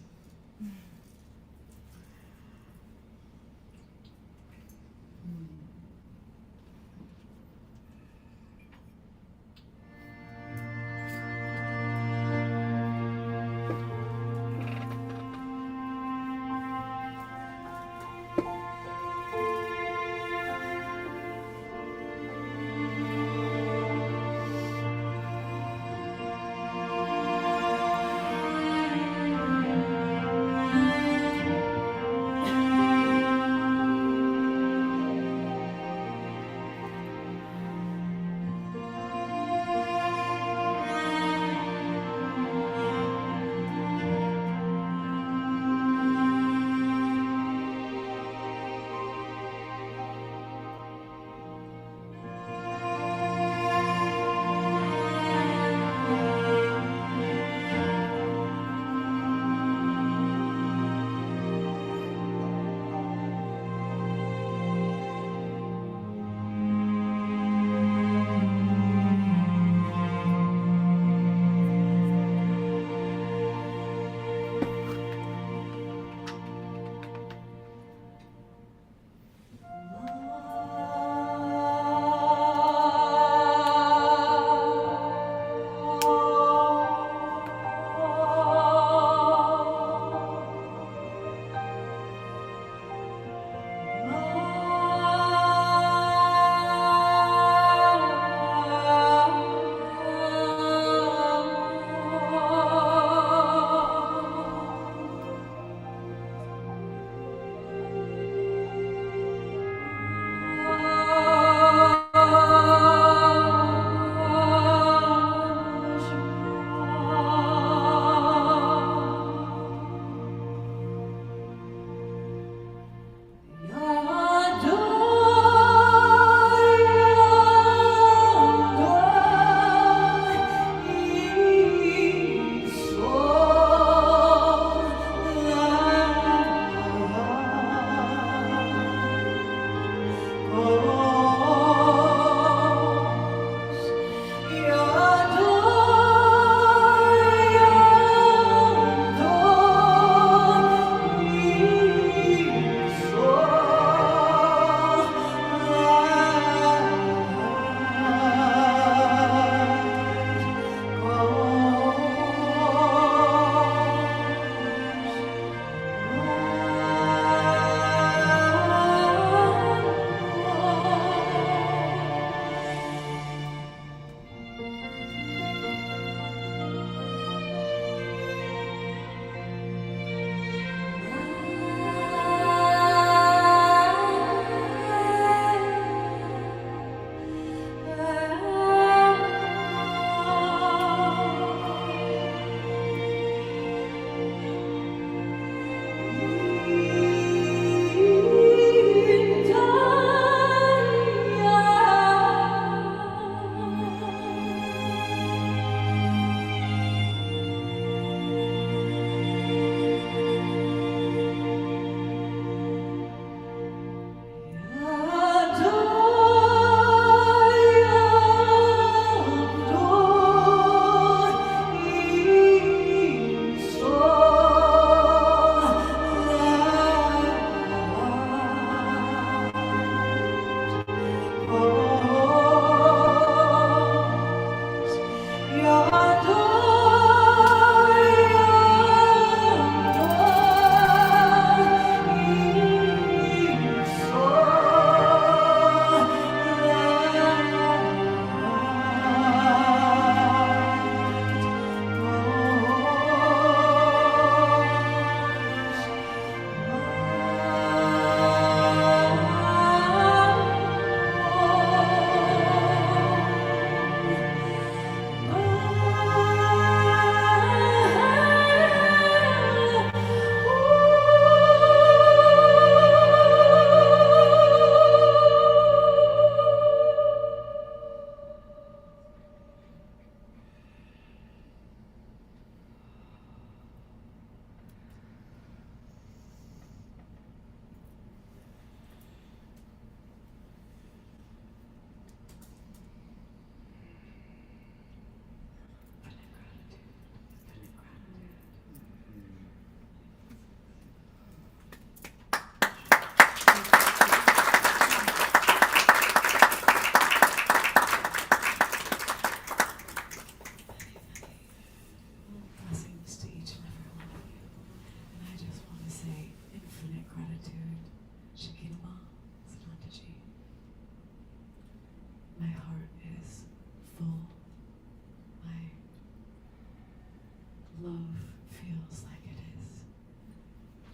Speaker 17: love feels like it is.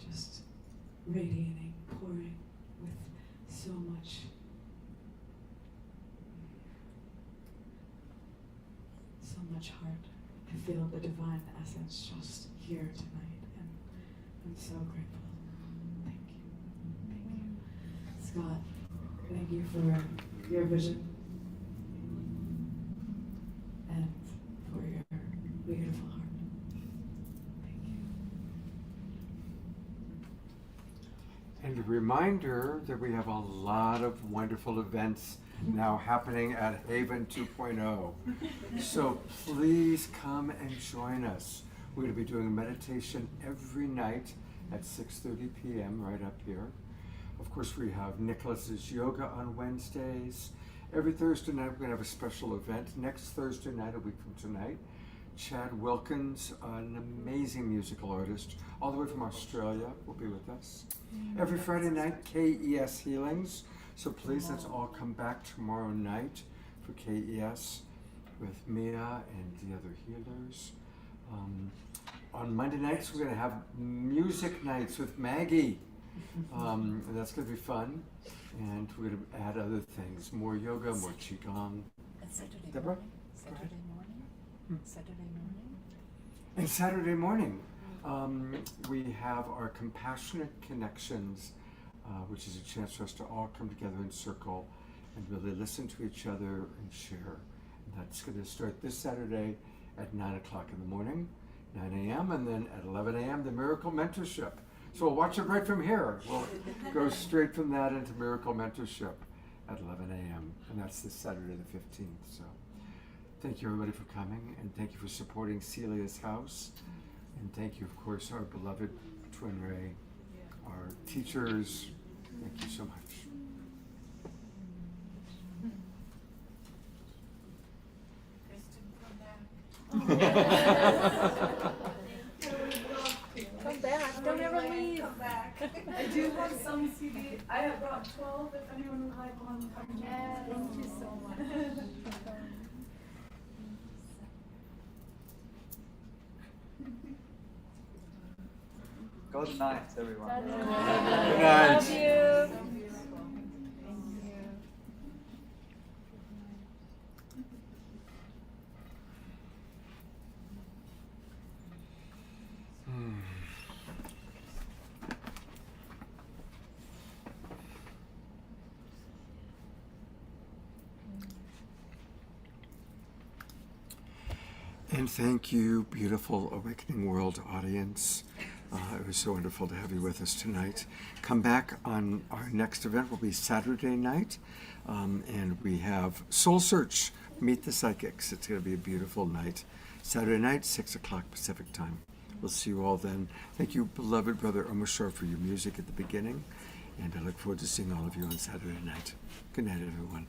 Speaker 17: Just radiating, pouring with so much heart. I feel the divine essence just here tonight, and I'm so grateful. Thank you. Thank you. Scott, thank you for your vision and for your beautiful heart.
Speaker 3: And a reminder that we have a lot of wonderful events now happening at Haven 2.0. So please come and join us. We're going to be doing a meditation every night at 6:30 p.m. right up here. Of course, we have Nicholas's yoga on Wednesdays. Every Thursday night, we're going to have a special event. Next Thursday night, a week from tonight, Chad Wilkins, an amazing musical artist, all the way from Australia, will be with us. Every Friday night, KES Healings. So please, let's all come back tomorrow night for KES with Mia and the other healers. On Monday nights, we're going to have music nights with Maggie. And that's going to be fun. And we're going to add other things, more yoga, more Qigong.
Speaker 1: And Saturday
Speaker 3: Deborah?
Speaker 1: morning. Saturday morning. Saturday morning.
Speaker 3: And Saturday morning, we have our Compassionate Connections, which is a chance for us to all come together in circle and really listen to each other and share. And that's going to start this Saturday at 9 o'clock in the morning, 9 a.m., and then at 11 a.m., the Miracle Mentorship. So we'll watch it right from here. We'll go straight from that into Miracle Mentorship at 11 a.m., and that's this Saturday the 15th. So thank you, everybody, for coming, and thank you for supporting Celia's House. And thank you, of course, our beloved TwinRay, our teachers. Thank you so much.
Speaker 1: Kristin, come back. Come back. Don't ever leave.
Speaker 11: Come back. I do have some CD. I have brought 12 if anyone would like one.
Speaker 1: Thank you so much.
Speaker 14: Good night, everyone.
Speaker 3: Good night.
Speaker 1: Love you.
Speaker 3: And thank you, beautiful Awakening World audience. It was so wonderful to have you with us tonight. Come back on our next event, will be Saturday night. And we have Soul Search, Meet the Psychics. It's going to be a beautiful night. Saturday night, 6 o'clock Pacific time. We'll see you all then. Thank you, beloved Brother Omashar, for your music at the beginning. And I look forward to seeing all of you on Saturday night. Good night, everyone.